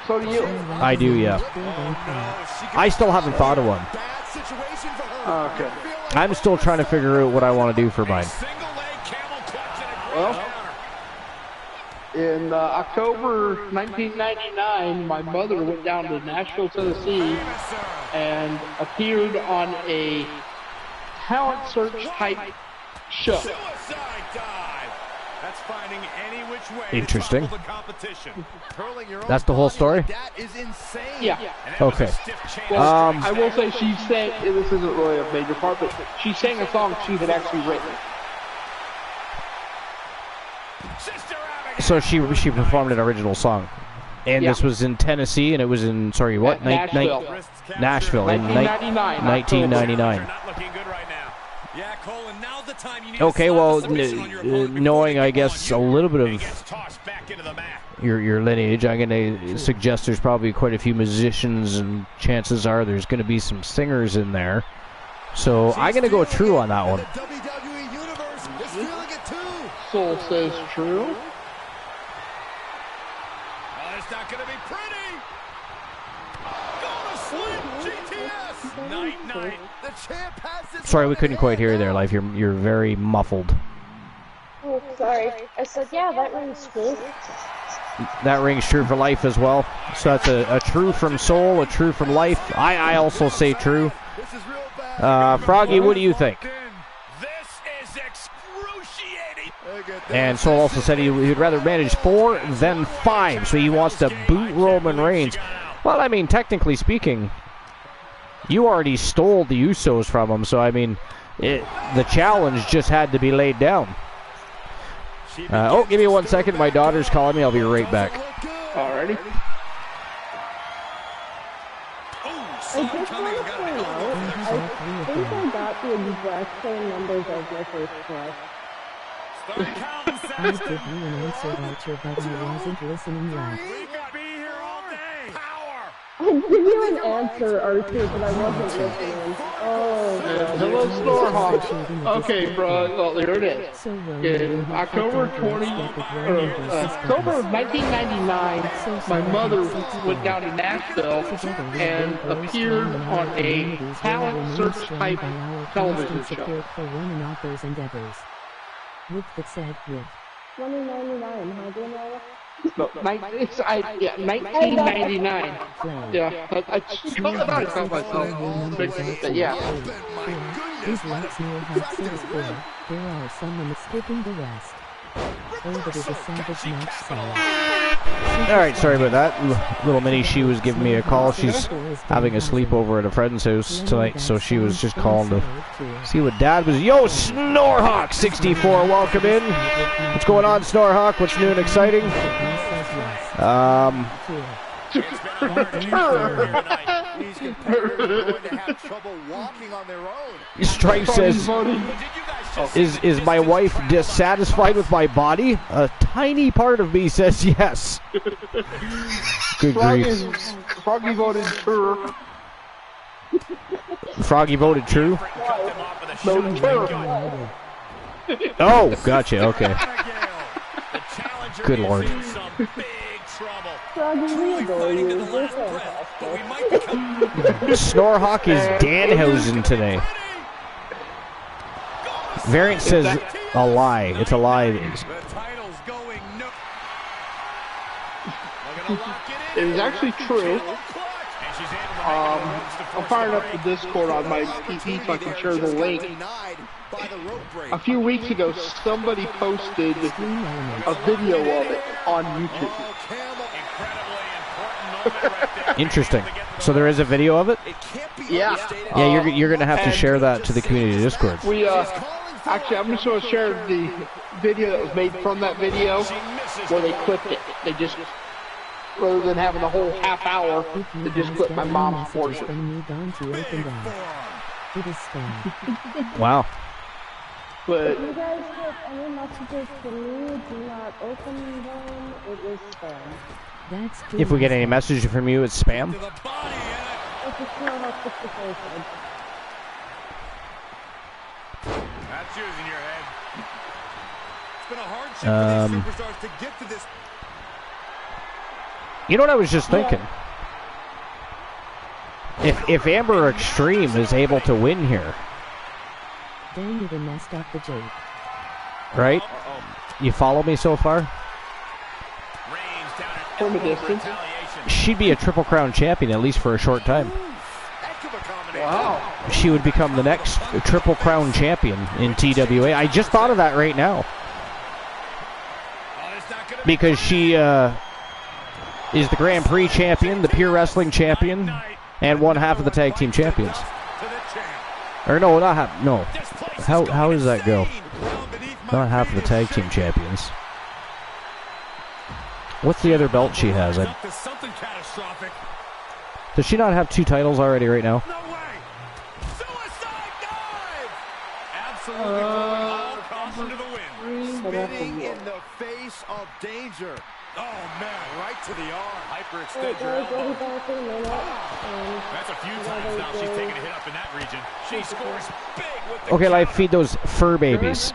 Speaker 2: So do you.
Speaker 1: I do, yeah. I still haven't thought of one.
Speaker 2: Okay.
Speaker 1: I'm still trying to figure out what I want to do for mine.
Speaker 2: Well, in October 1999, my mother went down to Nashville, Tennessee, and appeared on a talent search type show.
Speaker 6: That's finding any which way.
Speaker 1: Interesting.
Speaker 6: The competition.
Speaker 1: That's the whole story?
Speaker 7: That is insane.
Speaker 2: Yeah.
Speaker 1: Okay.
Speaker 2: Well, I will say she sang, this isn't really a major part, but she sang a song she had actually written.
Speaker 1: So she performed an original song. And
Speaker 2: Yeah.
Speaker 1: this was in Tennessee, and it was in, sorry, what?
Speaker 2: Nashville.
Speaker 1: Nashville in 1999.
Speaker 6: Not looking good right now. Yeah, Colin, now's the time you need
Speaker 1: Okay,
Speaker 6: to
Speaker 1: well,
Speaker 6: slap the submission on your opponent
Speaker 1: knowing,
Speaker 6: before
Speaker 1: I
Speaker 6: they go
Speaker 1: guess,
Speaker 6: on
Speaker 1: a
Speaker 6: you.
Speaker 1: little bit
Speaker 6: He
Speaker 1: of
Speaker 6: gets tossed back into the mat.
Speaker 1: your lineage, I'm going to suggest there's probably quite a few musicians, and chances are there's going to be some singers in there. So I'm going to go true on that one.
Speaker 7: The WWE Universe is feeling it too.
Speaker 2: Soul says true.
Speaker 6: Oh, it's not going to be pretty. Gonna slip GTS. Night.
Speaker 7: The champ has this.
Speaker 1: Sorry, we couldn't quite hear you there, Life. You're very muffled.
Speaker 5: Oh, sorry. I said, yeah, that rings true.
Speaker 1: That rings true for Life as well. So that's a true from Soul, a true from Life. I also say true.
Speaker 7: This is real bad.
Speaker 1: Froggy, what do you think?
Speaker 6: This is excruciating.
Speaker 1: And Soul also said he'd rather manage 4 than 5, so he wants to boot Roman Reigns. Well, I mean, technically speaking, you already stole the Usos from him, so I mean, the challenge just had to be laid down. Oh, give me 1 second. My daughter's calling me. I'll be right back.
Speaker 2: Alrighty.
Speaker 5: I just want to point out, I think I got the exact same numbers as my first class.
Speaker 4: I was giving you an answer, Archer, but I wasn't listening right.
Speaker 6: We could be here all day. Power.
Speaker 5: I'd give you an answer, Archer, but I wasn't listening. Oh,
Speaker 2: Hello, Snorhawk. Okay, bro. Well, there it is.
Speaker 4: So Roman,
Speaker 2: In
Speaker 4: you have
Speaker 2: October
Speaker 4: to
Speaker 2: 20, October of 1999, my mother went down to Nashville and appeared on a talent search type television show.
Speaker 4: support for women authors endeavors. With the said with
Speaker 5: 2099, huh, Daniela?
Speaker 2: No, 1999. Yeah, I thought myself. But yeah.
Speaker 4: These lights near have says for there are some skipping the rest. Oh, but it's a savage match sale.
Speaker 1: Alright, sorry about that. Little Minnie, she was giving me a call. She's having a sleepover at a friend's house tonight, so she was just calling to see what Dad was. Yo, Snorhawk64, welcome in. What's going on, Snorhawk? What's new and exciting?
Speaker 7: These competitors are going to have trouble walking on their own.
Speaker 1: Stripe says, is my wife dissatisfied with my body? A tiny part of me says yes. Good grief.
Speaker 2: Froggy voted true.
Speaker 1: Froggy voted true?
Speaker 2: Voted true.
Speaker 1: Oh, gotcha, okay. Good lord.
Speaker 5: Froggy, we adore you. You're fantastic.
Speaker 1: Snorhawk is Danhausen today. Variant says a lie. It's a lie.
Speaker 2: It is actually true. I'm firing up the Discord on my PC so I can share the link. A few weeks ago, somebody posted a video of it on YouTube.
Speaker 1: Interesting. So there is a video of it?
Speaker 2: Yeah.
Speaker 1: Yeah, you're going to have to share that to the community Discord.
Speaker 2: We actually, I'm just going to share the video that was made from that video where they clipped it. They just, rather than having the whole half hour, they just clipped my mom's portion.
Speaker 1: Wow.
Speaker 2: But
Speaker 5: If you guys get any messages from me, do not open them. It is spam.
Speaker 4: That's
Speaker 1: If we get any message from you, it's spam.
Speaker 5: If it's not up to the person.
Speaker 6: That's using your head. It's been a hardship for these superstars to get to this.
Speaker 1: You know what I was just thinking? If Amber Extreme is able to win here,
Speaker 4: Dang, you messed up the joke.
Speaker 1: right? You follow me so far?
Speaker 2: From a distance.
Speaker 1: She'd be a Triple Crown champion, at least for a short time.
Speaker 2: Wow.
Speaker 1: She would become the next Triple Crown champion in TWA. I just thought of that right now. Because she is the Grand Prix champion, the Pure Wrestling champion, and one half of the tag team champions. Or no, not half. No. How does that go? Not half of the tag team champions. What's the other belt she has? Does she not have 2 titles already right now?
Speaker 6: No way! Suicide dive! Absolutely throwing all caution to the wind.
Speaker 7: Spitting in the face of danger.
Speaker 6: Oh man, right to the arm. Hyperextend your elbow. That's a few times now she's taken a hit up in that region. She scores big with the
Speaker 1: Okay, life, feed those fur babies.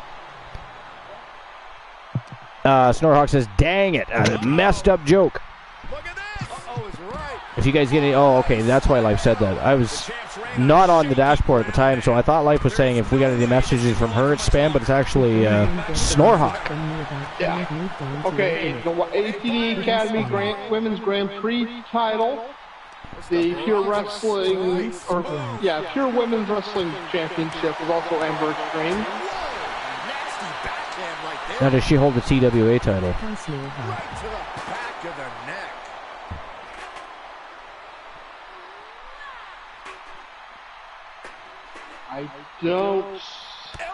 Speaker 1: Snorhawk says, dang it, a messed up joke.
Speaker 6: Look at this! Uh-oh is right.
Speaker 1: If you guys get any, oh, okay, that's why Life said that. I was not on the dashboard at the time, so I thought Life was saying if we got any messages from her, it's spam, but it's actually Snorhawk.
Speaker 2: Yeah. Okay, the ATD Academy Women's Grand Prix title, the Pure Wrestling, Pure Women's Wrestling Championship is also Amber Extreme.
Speaker 1: Now, does she hold the TWA title?
Speaker 7: Right to the back of the neck.
Speaker 2: I don't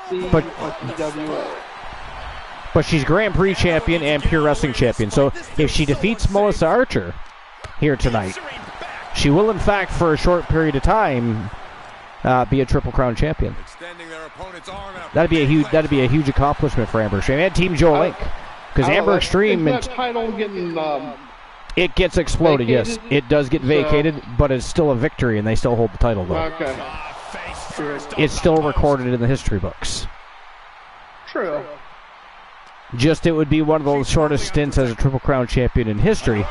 Speaker 2: see
Speaker 1: But-
Speaker 2: a TWA.
Speaker 1: But she's Grand Prix champion and Pure Wrestling champion, so if she defeats Melissa Archer here tonight, she will, in fact, for a short period of time, be a Triple Crown champion.
Speaker 6: Extending their opponent's arm out.
Speaker 1: That'd be a huge accomplishment for Amber Extreme and Team Joe Link, because Amber Extreme
Speaker 2: Is that title getting
Speaker 1: it gets exploded.
Speaker 2: vacated?
Speaker 1: Yes, it does get vacated, but it's still a victory, and they still hold the title though.
Speaker 2: okay?
Speaker 1: It's still recorded in the history books.
Speaker 2: True.
Speaker 1: Just it would be one of the shortest stints as a Triple Crown champion in history,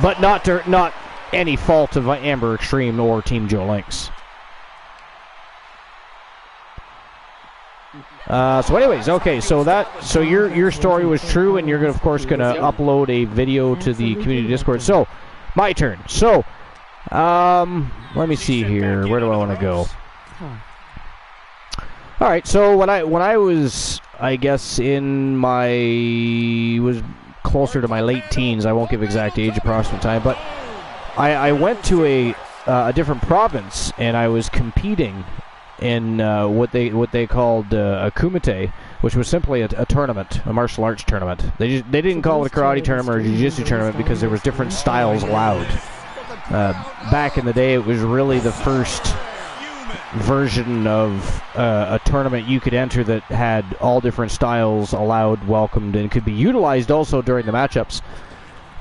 Speaker 1: but not any fault of Amber Extreme or Team Joe Links. So anyways, okay, so your story was true, and you're of course going to upload a video to the community Discord. So, my turn. So, let me see here. Where do I want to go? All right. So when I was, I guess, was closer to my late teens. I won't give exact age, approximate time, but I went to a different province, and I was competing in what they called a kumite, which was simply a tournament, a martial arts tournament. They didn't call it a karate tournament or a jiu-jitsu tournament because there was different styles allowed. Back in the day, it was really the first version of a tournament you could enter that had all different styles allowed, welcomed, and could be utilized also during the matchups.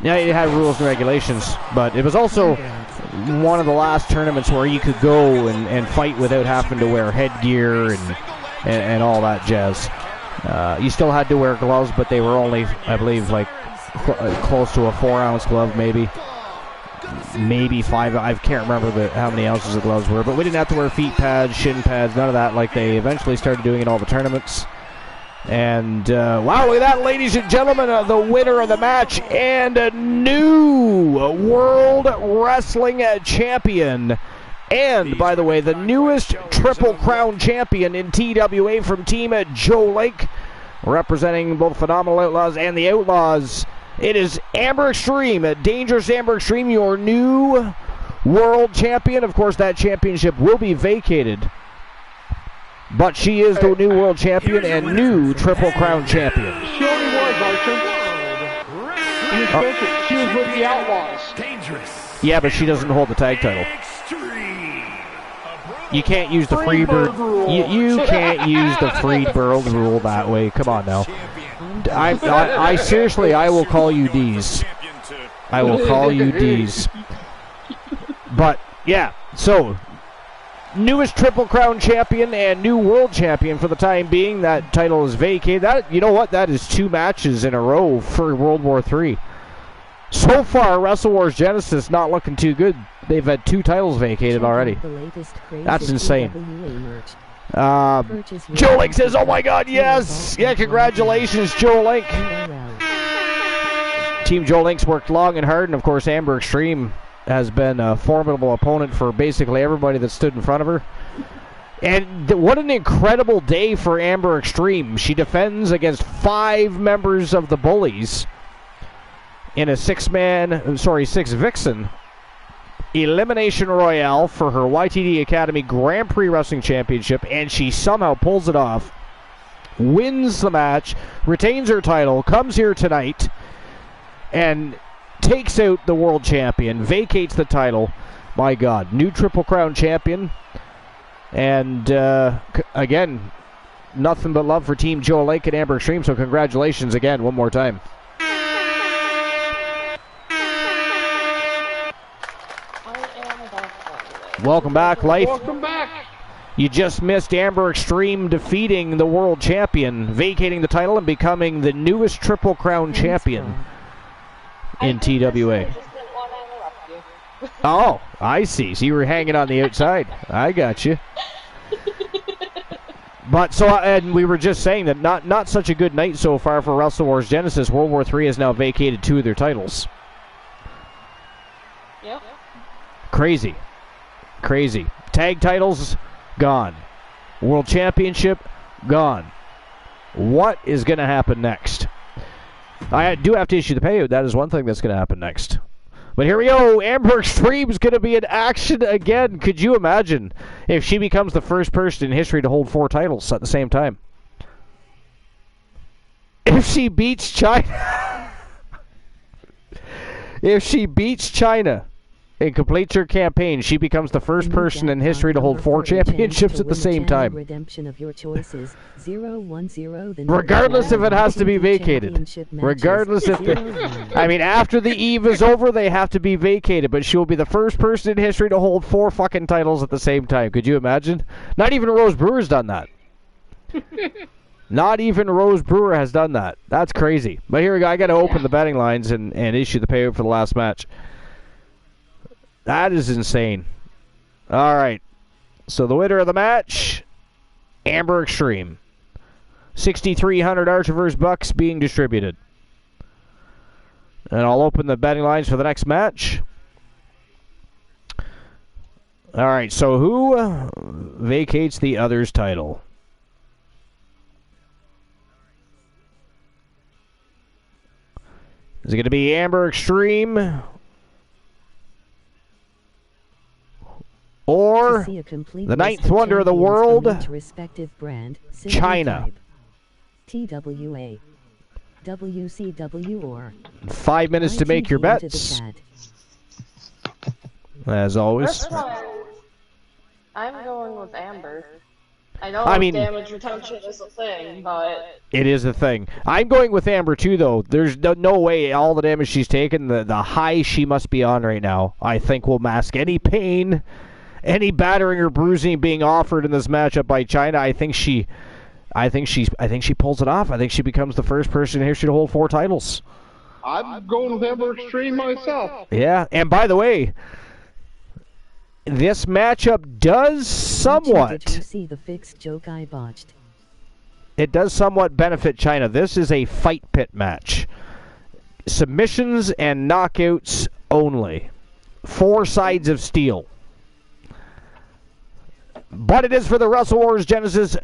Speaker 1: Yeah, it had rules and regulations, but it was also one of the last tournaments where you could go and fight without having to wear headgear and all that jazz. You still had to wear gloves, but they were only, I believe, like close to a 4-ounce glove, maybe 5. I can't remember how many ounces the gloves were, but we didn't have to wear feet pads, shin pads, none of that, like they eventually started doing in all the tournaments. And wow, look at that, ladies and gentlemen, the winner of the match and a new World Wrestling Champion. And, by the way, the newest Triple Crown Champion in TWA from Team Joe Lake, representing both Phenomenal Outlaws and the Outlaws. It is Amber Extreme, Dangerous Amber Extreme, your new World Champion. Of course, that championship will be vacated, but she is the new World Champion and new Triple Crown Champion.
Speaker 2: She already was, Archer. She was with the Outlaws.
Speaker 1: Yeah, but she doesn't hold the tag title. You can't use the Freebird rule. You can't use the Freebird rule that way. Come on now. I seriously, I will call you D's. I will call you D's. But yeah, so newest Triple Crown Champion and new World Champion for the time being. That title is vacated. That, you know what? That is 2 matches in a row for World War III. So far, Wrestle Wars Genesis not looking too good. They've had 2 titles vacated already. That's insane. Joe Link says, oh my god, yes! Yeah, congratulations, Joe Link. Team Joe Link's worked long and hard, and of course Amber Extreme has been a formidable opponent for basically everybody that stood in front of her. And what an incredible day for Amber Extreme. She defends against 5 members of the Bullies in a 6 Vixen Elimination Royale for her YTD Academy Grand Prix Wrestling Championship, and she somehow pulls it off, wins the match, retains her title, comes here tonight, and takes out the world champion, vacates the title. My God, new Triple Crown champion. And again, nothing but love for Team Joe Lake and Amber Extreme, so congratulations again one more time. Welcome back, Life.
Speaker 2: Welcome back.
Speaker 1: You just missed Amber Extreme defeating the world champion, vacating the title, and becoming the newest Triple Crown champion in TWA. Oh, I see. So you were hanging on the outside. I got you. But and we were just saying that not such a good night so far for Wrestle Wars Genesis. World War III has now vacated 2 of their titles.
Speaker 5: Yep.
Speaker 1: Crazy. Tag titles, gone. World Championship, gone. What is going to happen next? I do have to issue the payout. That is one thing that's going to happen next. But here we go. Amber Extreme is going to be in action again. Could you imagine if she becomes the first person in history to hold 4 titles at the same time? If she beats China... if she beats China and completes her campaign, she becomes the first person in history to hold 4 championships at the same time. Regardless if it has to be vacated. Regardless if... I mean, after the eve is over, they have to be vacated, but she will be the first person in history to hold 4 fucking titles at the same time. Could you imagine? Not even Rose Brewer's done that. Not even Rose Brewer has done that. That's crazy. But here we go. I got to open the betting lines and issue the payout for the last match. That is insane. All right. So the winner of the match, Amber Extreme. 6,300 Archiver's bucks being distributed. And I'll open the betting lines for the next match. All right. So who vacates the other's title? Is it going to be Amber Extreme? Or the 9th wonder of the world,
Speaker 4: brand,
Speaker 1: China.
Speaker 4: TWA, WCW, or
Speaker 1: 5 minutes to make your bets. As always.
Speaker 5: I'm going with Amber. I mean, damage retention is a thing, but...
Speaker 1: It is a thing. I'm going with Amber, too, though. There's no way all the damage she's taken, the high she must be on right now, I think will mask any pain, any battering or bruising being offered in this matchup by China. I think she pulls it off. I think she becomes the first person in history to hold 4 titles.
Speaker 2: I'm going with Amber Extreme myself.
Speaker 1: Yeah, and by the way, this matchup does somewhat...
Speaker 4: Did you see the fixed joke I botched?
Speaker 1: It does somewhat benefit China. This is a fight pit match. Submissions and knockouts only. 4 sides of steel. But it is for the Wrestle Wars Genesis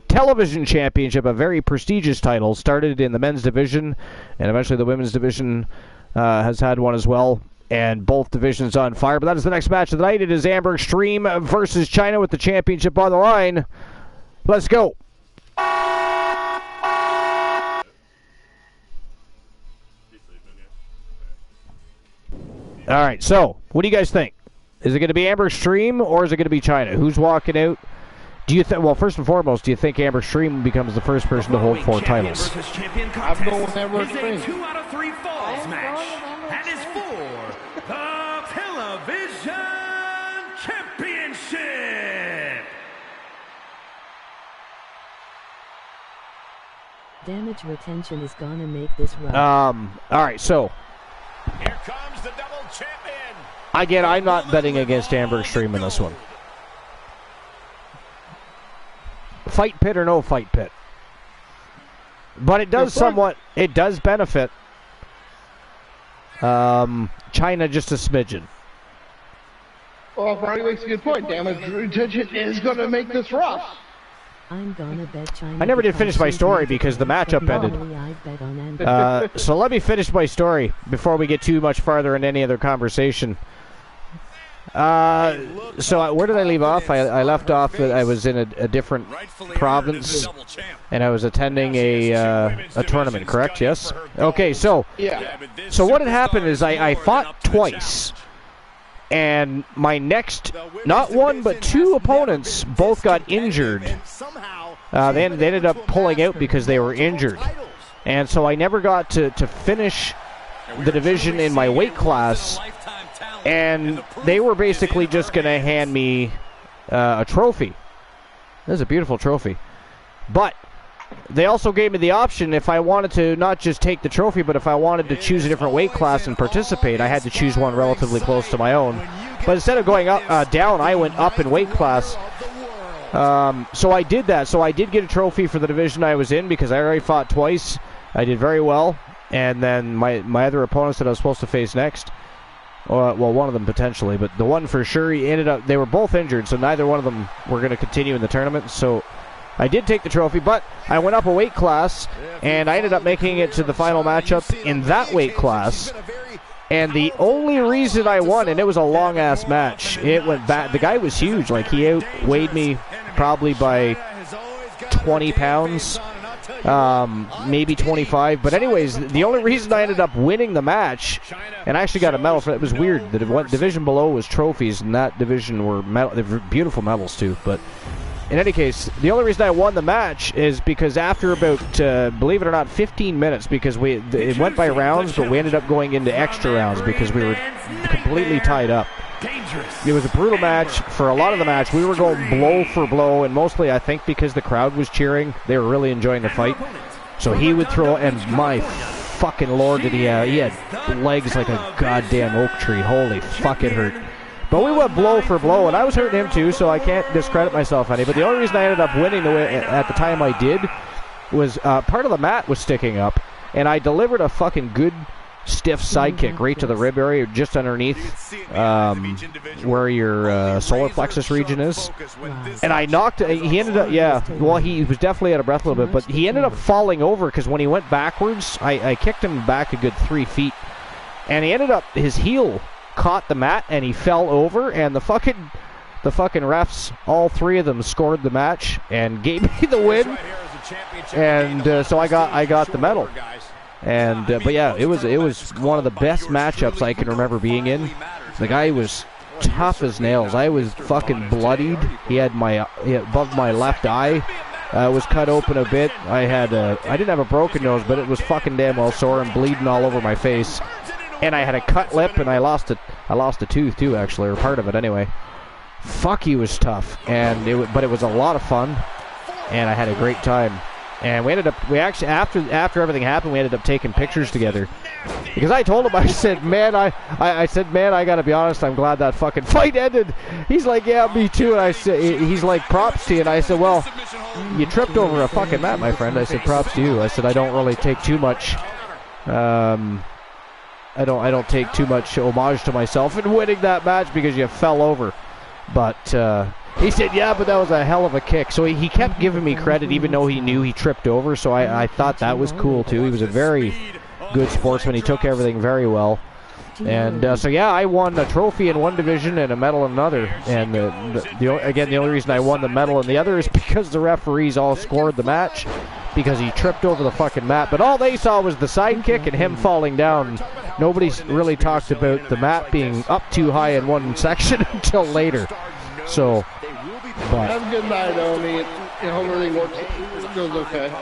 Speaker 1: Television Championship, a very prestigious title. Started in the men's division, and eventually the women's division has had one as well. And both divisions on fire. But that is the next match of the night. It is Amber Extreme versus China with the championship on the line. Let's go. All right, so what do you guys think? Is it going to be Amber Extreme or is it going to be China? Who's walking out? Do you think? Well, first and foremost, do you think Amber Extreme becomes the first person to hold 4 titles?
Speaker 2: I'm going with Amber Extreme.
Speaker 6: 2 out of 3 falls match, and is for the Television Championship.
Speaker 4: Damage retention is gonna make this rough.
Speaker 1: All right, so
Speaker 6: Here comes the double champion.
Speaker 1: Again, I'm not betting against Amber Extreme in this one. Fight pit or no fight pit. But it does it does benefit China just a smidgen.
Speaker 2: Well, Ronnie makes a good point. Damage retention is going to make this rough.
Speaker 4: I'm gonna bet China.
Speaker 1: I never did finish my story because the matchup ended. So let me finish my story before we get too much farther in any other conversation. So where did I leave off? I left off that I was in a different province, and I was attending a tournament, correct? Yes? Okay, so what had happened is I fought twice, and my next, not one but two opponents both got injured. They ended up pulling out because they were injured. And so I never got to finish the division in my weight class. And they were basically just going to hand me a trophy. This is a beautiful trophy. But they also gave me the option if I wanted to not just take the trophy, but if I wanted to choose a different weight class and participate, I had to choose one relatively close to my own. But instead of going up, down, I went up in weight class. So I did that. So I did get a trophy for the division I was in because I already fought twice. I did very well. And then my other opponents that I was supposed to face next, well, one of them potentially, but the one for sure, they were both injured, so neither one of them were going to continue in the tournament. So I did take the trophy, but I went up a weight class, and I ended up making it to the final matchup in that weight class. And the only reason I won, and it was a long-ass match, it went back. The guy was huge. Like, he outweighed me probably by 20 pounds. Maybe 25, but anyways, the only reason I ended up winning the match, and I actually got a medal for it, was weird. The division below was trophies, and that division were beautiful medals too. But in any case, the only reason I won the match is because after about, believe it or not, 15 minutes, because it went by rounds, but we ended up going into extra rounds because we were completely tied up. It was a brutal match. For a lot of the match, we were going blow for blow, and mostly I think because the crowd was cheering, they were really enjoying the fight. So he would throw, and my fucking lord did he had legs like a goddamn oak tree. Holy fuck, it hurt. But we went blow for blow, and I was hurting him too, so I can't discredit myself any. But the only reason I ended up winning the way at the time I did was part of the mat was sticking up, and I delivered a fucking good stiff side kick right to the rib area, just underneath where your solar plexus region is. And I knocked, he ended up, well, he was definitely out of breath a little bit, but he ended up falling over because when he went backwards, I kicked him back a good 3 feet. And he ended up, his heel caught the mat and he fell over, and the fucking refs, all three of them, scored the match and gave me the win. And so I got the medal. And but yeah, it was one of the best matchups I can remember being in. The guy was tough as nails. I was fucking bloodied. He had above my left eye was cut open a bit. I didn't have a broken nose, but it was fucking damn well sore and bleeding all over my face. And I had a cut lip, and I lost a tooth too, actually, or part of it anyway. Fuck, he was tough, but it was a lot of fun, and I had a great time. And we actually after everything happened, we ended up taking pictures together. Because I told him, I said, man, I gotta be honest, I'm glad that fucking fight ended. He's like, yeah, me too. And I said, he's like, props to you. And I said, well, you tripped over a fucking mat, my friend. I said, props to you. I said, I don't really take too much. I don't take too much homage to myself in winning that match because you fell over. But he said, yeah, but that was a hell of a kick. So he kept giving me credit even though he knew he tripped over. So I thought that was cool too. He was a very good sportsman. He took everything very well. And so yeah, I won a trophy in one division and a medal in another. And again, the only reason I won the medal in the other is because the referees all scored the match because he tripped over the fucking mat. But all they saw was the side kick and him falling down. Nobody really talked about the mat being up too high in one section until later. So, but
Speaker 2: have a good night, Oni. I hope everything goes okay.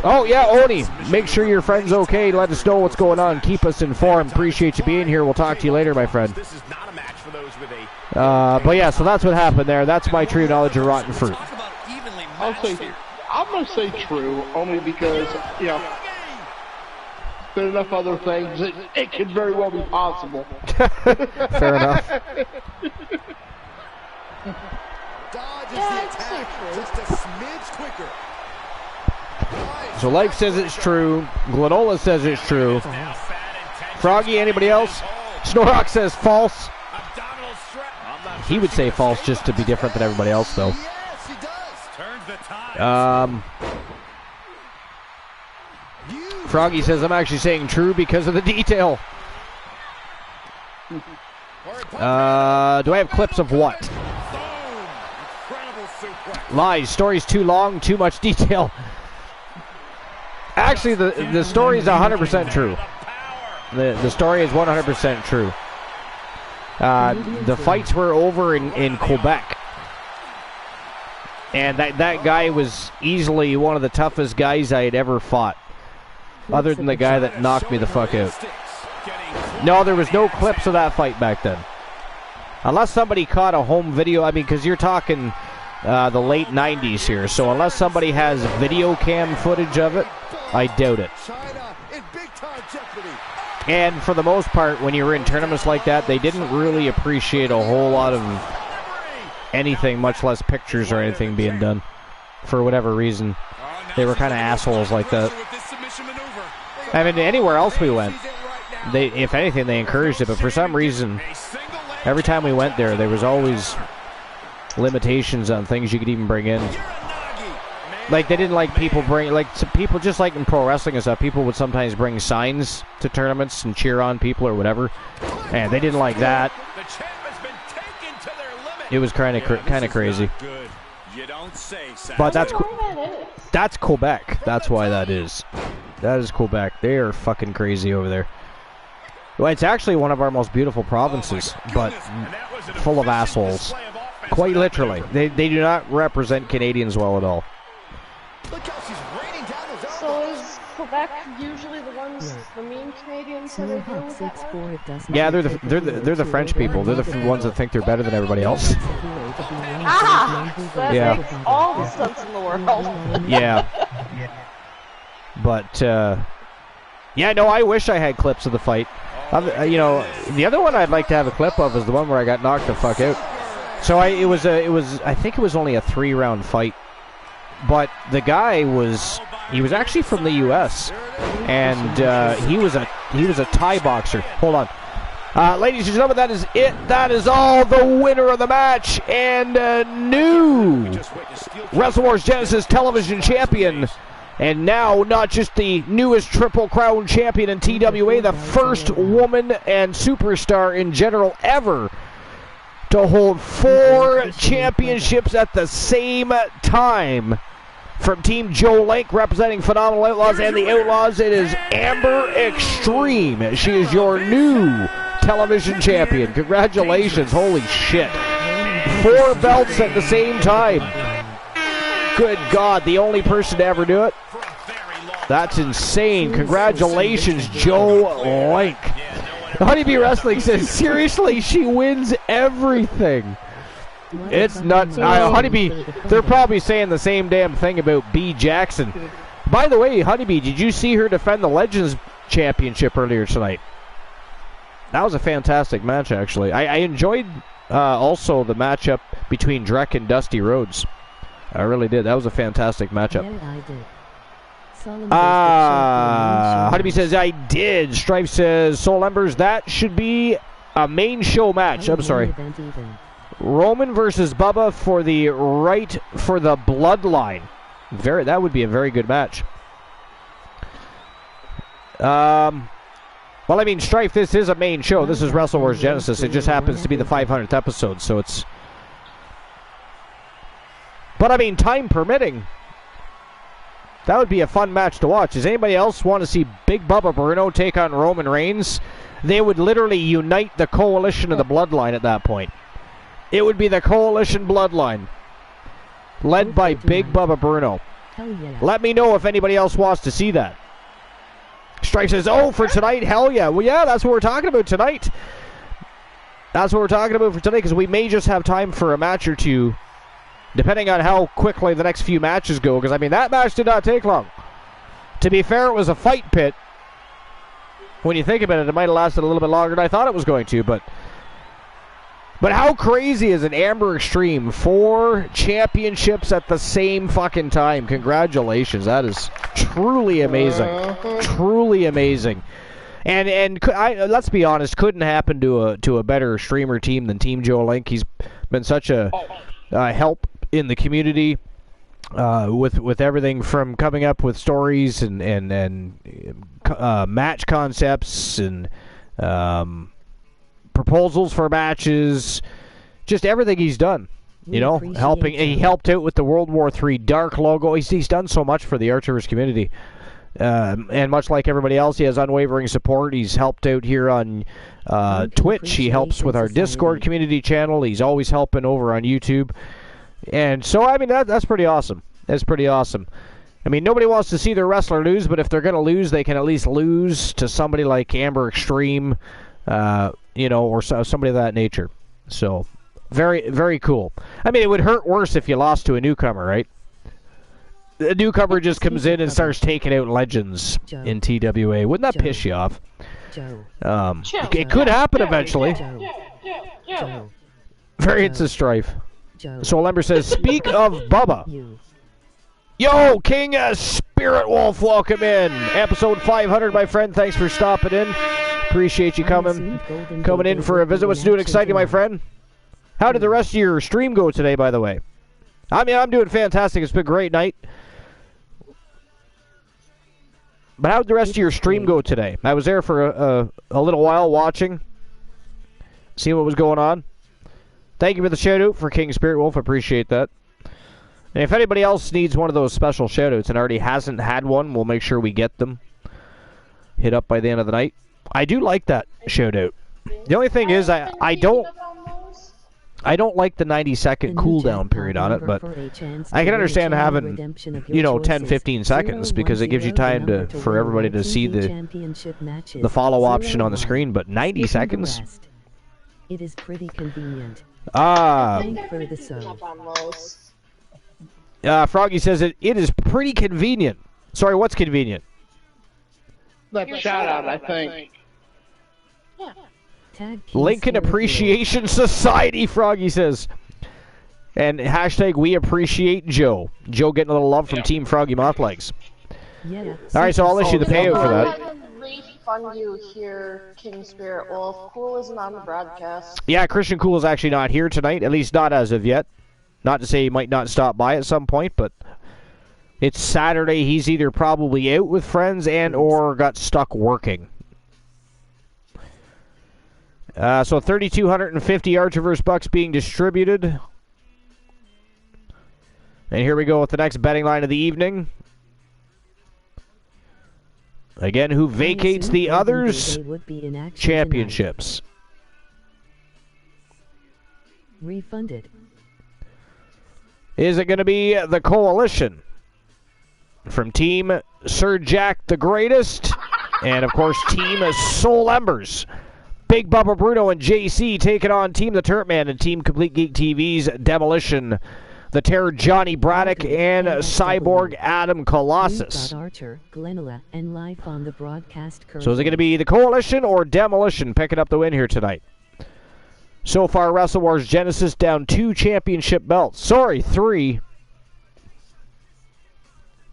Speaker 1: Oh yeah, Oni, make sure your friend's okay. Let us know what's going on. Keep us informed. Appreciate you being here. We'll talk to you later, my friend. But yeah, so that's what happened there. That's my true knowledge of rotten fruit.
Speaker 2: I'm going to say true, only because, and enough other things, it could very well be possible.
Speaker 1: Fair enough.
Speaker 7: Dodges the attack just a smidge quicker.
Speaker 1: So Life says it's true. Glenola says it's true. Froggy, anybody else? Snorrock says false. He would say false just to be different than everybody else, though.
Speaker 7: Yes, he does. Turns the tide.
Speaker 1: Froggy says I'm actually saying true because of the detail. Do I have clips of what? Lies. Story's too long, too much detail. Actually, the story is 100% true. The story is 100% true. The fights were over in Quebec. And that guy was easily one of the toughest guys I had ever fought. Other than the guy that knocked me the fuck out. No, there was no clips of that fight back then. Unless somebody caught a home video. I mean, because you're talking the late 90s here. So unless somebody has video cam footage of it, I doubt it. And for the most part, when you were in tournaments like that, they didn't really appreciate a whole lot of anything, much less pictures or anything being done. For whatever reason. They were kind of assholes like that. I mean, anywhere else we went, if anything, they encouraged it. But for some reason, every time we went there was always limitations on things you could even bring in. Like, they didn't like people bring, like, some people, just like in pro wrestling and stuff, people would sometimes bring signs to tournaments and cheer on people or whatever. And they didn't like that. It was kind of crazy. But that's Quebec. That's why that is. That is Quebec. They are fucking crazy over there. Well, it's actually one of our most beautiful provinces, but full of assholes. Quite literally. They do not represent Canadians well at all.
Speaker 5: So is Quebec usually the ones, the mean Canadians that they deal with that?
Speaker 1: Yeah, they're the French people. They're the ones that think they're better than everybody else.
Speaker 5: That makes all the sense in the world.
Speaker 1: Yeah. But, yeah, no, I wish I had clips of the fight. You know, the other one I'd like to have a clip of is the one where I got knocked the fuck out. So I think it was only a 3-round fight. But the guy was actually from the U.S. and he was a Thai boxer. Hold on, ladies and gentlemen, that is it. That is all. The winner of the match and new WrestleWars Genesis Television Champion, and now not just the newest Triple Crown champion in TWA, the first woman and superstar in general ever to hold 4 championships at the same time. From Team Joe Link, representing Phenomenal Outlaws and the Outlaws, it is Amber Extreme. She is your new television champion. Congratulations. Holy shit. 4 belts at the same time. Good God, the only person to ever do it? That's insane. Congratulations, Joe Link. Honeybee Wrestling says, seriously, she wins everything. It's nuts. Honeybee, they're probably saying the same damn thing about B. Jackson. By the way, Honeybee, did you see her defend the Legends Championship earlier tonight? That was a fantastic match, actually. I enjoyed also the matchup between Drek and Dusty Rhodes. I really did. That was a fantastic matchup.
Speaker 4: Yeah, I did.
Speaker 1: Honeybee says, I did. Strife says, Soul Embers, that should be a main show match. I'm sorry. Roman versus Bubba for the right for the bloodline. That would be a very good match. Well, I mean, Strife, this is a main show. This is WrestleWars Genesis. It just happens to be the 500th episode, so it's... But, I mean, time permitting, that would be a fun match to watch. Does anybody else want to see Big Bubba Bruno take on Roman Reigns? They would literally unite the coalition of the bloodline at that point. It would be the Coalition Bloodline, led by Big Bubba Bruno.
Speaker 4: Yeah.
Speaker 1: Let me know if anybody else wants to see that. Strife says, oh, for tonight, hell yeah. Well, yeah, that's what we're talking about tonight. That's what we're talking about for tonight, because we may just have time for a match or two, depending on how quickly the next few matches go, because, I mean, that match did not take long. To be fair, it was a fight pit, when you think about it, it might have lasted a little bit longer than I thought it was going to, but how crazy is an Amber Extreme? 4 championships at the same fucking time. Congratulations. That is truly amazing. Truly amazing. And let's be honest, couldn't happen to a better streamer team than Team Joe Link. He's been such a help in the community with everything from coming up with stories and match concepts and proposals for matches, just everything he's done. You know, helping. He helped out with the World War III Dark logo. He's done so much for the Archivers community. And much like everybody else, he has unwavering support. He's helped out here on Twitch. He helps with our Discord community channel. He's always helping over on YouTube. And so, I mean, that's pretty awesome. That's pretty awesome. I mean, nobody wants to see their wrestler lose, but if they're going to lose, they can at least lose to somebody like Amber Extreme, you know, or somebody of that nature. So, very, very cool. I mean, it would hurt worse if you lost to a newcomer, right? The newcomer just comes in and starts taking out legends in TWA. Wouldn't that piss you off? It could happen eventually. Variants of Strife. So Lember says, speak of Bubba. Yo, King Spirit Wolf, welcome in. Episode 500, my friend. Thanks for stopping in. Appreciate you coming in for a visit. What's new and exciting, my friend? How did the rest of your stream go today, by the way? I mean, I'm doing fantastic. It's been a great night. But how did the rest of your stream go today? I was there for a little while watching, seeing what was going on. Thank you for the shout-out for King Spirit Wolf. I appreciate that. And if anybody else needs one of those special shout-outs and already hasn't had one, we'll make sure we get them hit up by the end of the night. I do like that shout-out. The only thing is, I don't like the 90-second cooldown period on it, but I can understand having, 10, 15 seconds because it gives you time for everybody to see the follow option on the screen, but 90 seconds?
Speaker 4: It is pretty convenient.
Speaker 1: Froggy says it is pretty convenient. Sorry, what's convenient?
Speaker 2: That shout-out, I think.
Speaker 1: Lincoln Appreciation Society, Froggy says. And hashtag we appreciate Joe. Joe getting a little love from Team Froggy Mothlegs.
Speaker 4: Yeah.
Speaker 1: Alright, so I'll issue the payout for that.
Speaker 5: I can refund you here, King Spirit Wolf. Cool isn't on the broadcast.
Speaker 1: Yeah, Christian Cool is actually not here tonight, at least not as of yet. Not to say he might not stop by at some point, but it's Saturday. He's either probably out with friends and or got stuck working. So 3,250 Archiverse bucks being distributed. And here we go with the next betting line of the evening. Again, who vacates the others? Championships.
Speaker 4: Refunded.
Speaker 1: Is it going to be the Coalition? From Team Sir Jack the Greatest. And, of course, Team Soul Embers. Big Bubba Bruno and JC taking on Team the Turtman and Team Complete Geek TV's Demolition. The Terror Johnny Braddock and Cyborg Adam Colossus.
Speaker 4: Archer, Glenula, and live on the broadcast.
Speaker 1: So is it going to be the Coalition or Demolition picking up the win here tonight? So far, Wrestle Wars Genesis down 2 championship belts. Sorry, 3.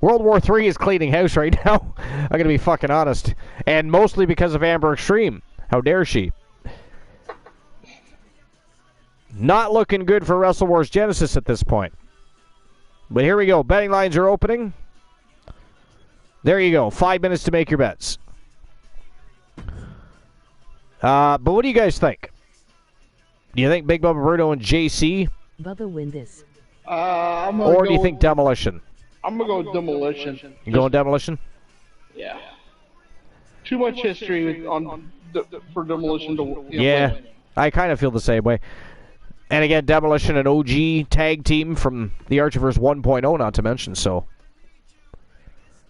Speaker 1: World War III is cleaning house right now. I'm going to be fucking honest. And mostly because of Amber Extreme. How dare she? Not looking good for Wrestle Wars Genesis at this point. But here we go. Betting lines are opening. There you go. 5 minutes to make your bets. But what do you guys think? Do you think Big Bubba Bruno and JC?
Speaker 4: Bubba win this.
Speaker 1: Or do you think Demolition?
Speaker 2: I'm going to go Demolition.
Speaker 1: You going Demolition?
Speaker 2: Yeah. Too much history for Demolition to
Speaker 1: win. I kind of feel the same way. And again, Demolition, an OG tag team from the Archiverse 1.0, not to mention, so.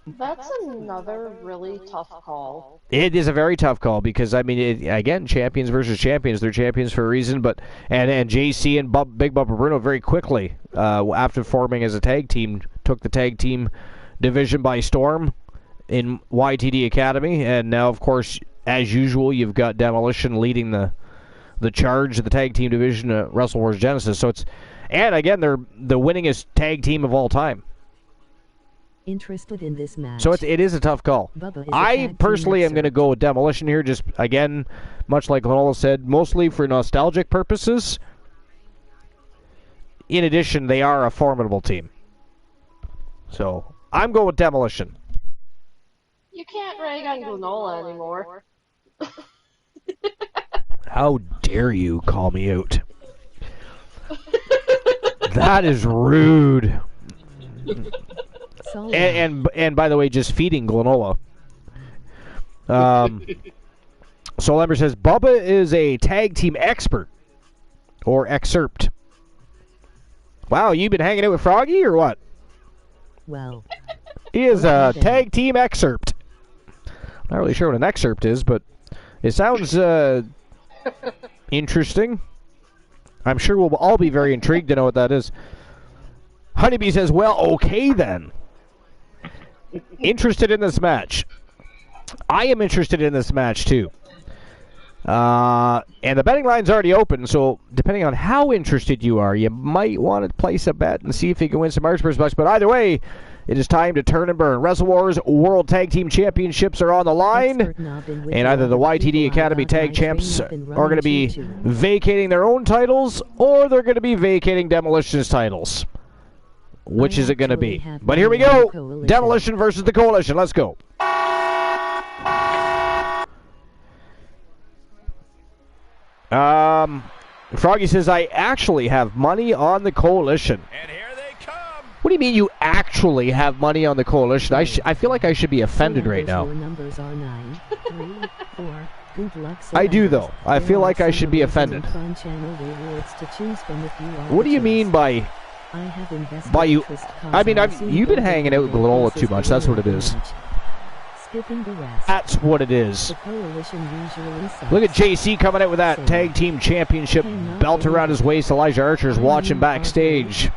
Speaker 5: That's another really tough call.
Speaker 1: It is a very tough call because, I mean, again, champions versus champions. They're champions for a reason, but and JC and Big Bubba Bruno very quickly, after forming as a tag team, took the tag team division by storm in YTD Academy, and now, of course, as usual, you've got Demolition leading the charge of the tag team division at Wrestle Wars Genesis. So and again, they're the winningest tag team of all time.
Speaker 4: Interested in this match.
Speaker 1: So it is a tough call. I personally am going to go with Demolition here, just, again, much like Lanola said, mostly for nostalgic purposes. In addition, they are a formidable team. So I'm going with Demolition.
Speaker 5: You can't rag on Glenola anymore.
Speaker 1: How dare you call me out? That is rude. And by the way, just feeding Glenola. Soul Ember says, Bubba is a tag team expert. Or excerpt. Wow, you been hanging out with Froggy or what?
Speaker 4: Well.
Speaker 1: He is a tag team excerpt. Not really sure what an excerpt is, but it sounds interesting. I'm sure we'll all be very intrigued to know what that is. Honeybee says, well, okay then. Interested in this match. I am interested in this match, too. And the betting line's already open, so depending on how interested you are, you might want to place a bet and see if you can win some March Burst bucks. But either way, it is time to turn and burn. Wrestle Wars World Tag Team Championships are on the line, and either the YTD Academy Tag Champs are going to be vacating their own titles, or they're going to be vacating Demolition's titles. Which is it going to be? But here we go. Demolition versus the Coalition. Let's go. Froggy says, I actually have money on the Coalition.
Speaker 6: And here they come.
Speaker 1: What do you mean you actually have money on the Coalition? I feel like I should be offended right now.
Speaker 4: Numbers are 9, 3, 4. Good luck.
Speaker 1: I do, though. I feel like I should be offended. What do you mean by... you? I mean, you've been hanging out with Glenola too much. That's what it is. That's what it is. Look at JC coming out with that tag team championship belt around his waist. Elijah Archer's watching backstage.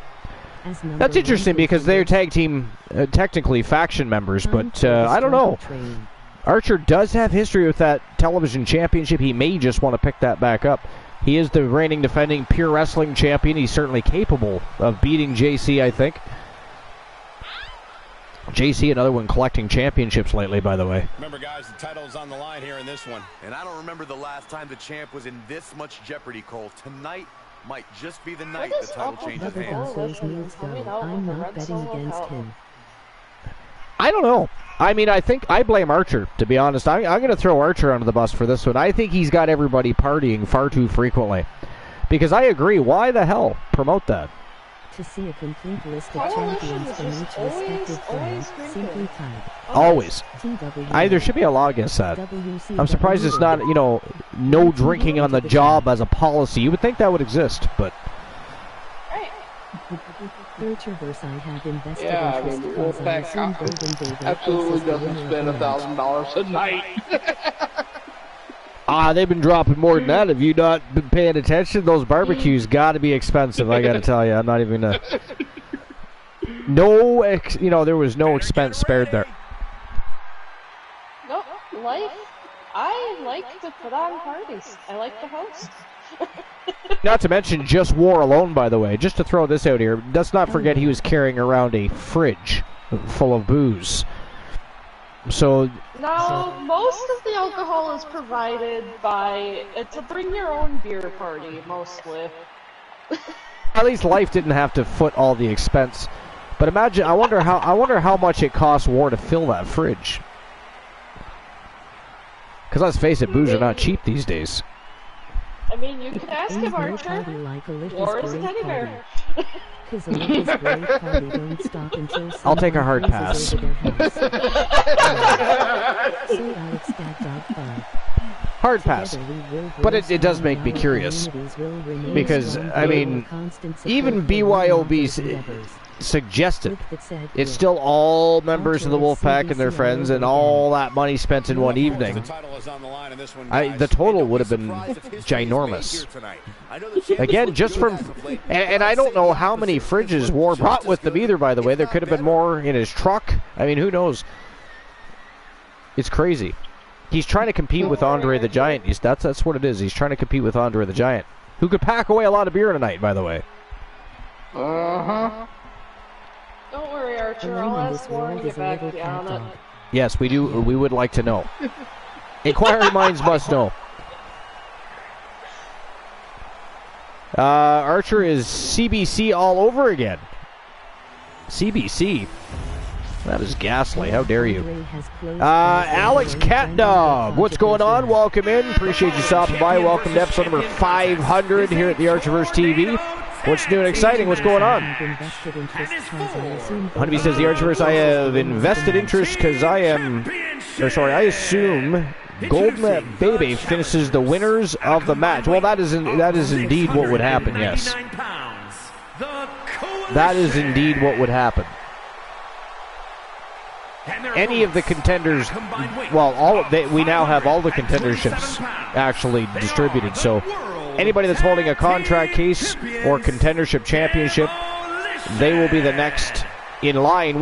Speaker 1: That's interesting because they're tag team, technically faction members, but I don't know. Archer does have history with that television championship. He may just want to pick that back up. He is the reigning defending Pure Wrestling champion. He's certainly capable of beating JC, I think. JC, another one collecting championships lately, by the way.
Speaker 6: Remember, guys, the title's on the line here in this one. And I don't remember the last time the champ was in this much jeopardy, Cole. Tonight might just be the night the title changes hands.
Speaker 4: I'm not betting against him.
Speaker 1: I don't know. I mean, I think I blame Archer, to be honest. I'm going to throw Archer under the bus for this one. I think he's got everybody partying far too frequently. Because I agree, why the hell promote that?
Speaker 4: To see a complete list of champions from each respective brand, simply type.
Speaker 1: Always. There should be a law against that. I'm surprised it's not, no drinking on the job as a policy. You would think that would exist, but...
Speaker 2: Yeah, I mean, Wolfpack absolutely doesn't spend $1,000 a night.
Speaker 1: They've been dropping more than that. Have you not been paying attention? Those barbecues got to be expensive, I got to tell you. I'm not even there was no expense spared there.
Speaker 5: Nope, I like to put on parties. I like to host.
Speaker 1: Not to mention Just War alone, by the way. Just to throw this out here, let's not forget he was carrying around a fridge full of booze. So...
Speaker 5: Now, most of the alcohol is provided by... It's a bring-your-own beer party, mostly.
Speaker 1: At least Life didn't have to foot all the expense. But imagine, I wonder how much it costs War to fill that fridge. Because let's face it, booze are not cheap these days.
Speaker 5: I mean, you can ask him, Archer. War is a teddy bear.
Speaker 1: I'll take a hard pass. Hard pass. But it does make me curious. Because, I mean, even BYOB suggested it's still all members of the Wolfpack and their friends and all that money spent in one evening. The total would have been ginormous. Again, just from... And I don't know how many fridges War brought with them either, by the way. There could have been more in his truck. I mean, who knows? It's crazy. He's trying to compete with Andre the Giant. That's what it is. He's trying to compete with Andre the Giant, who could pack away a lot of beer tonight, by the way.
Speaker 5: Uh-huh. Don't worry, Archer. I'll ask Warren to get back down it.
Speaker 1: Yes, we do. We would like to know. Inquiring minds must know. Archer is CBC all over again. CBC? That is ghastly. How dare you? Alex Catdog, what's going on? Welcome in. Appreciate you stopping by. Welcome to episode number 500 here at the Archerverse TV. What's new and exciting? What's going on? Honeybee says, the Archerverse, I have invested interest because I assume Golden Baby finishes the winners of the match. Well, that is indeed what would happen, yes. That is indeed what would happen. Any of the contenders, well, we now have all the contenderships actually distributed, so anybody that's holding a contract case or contendership championship, they will be the next in line.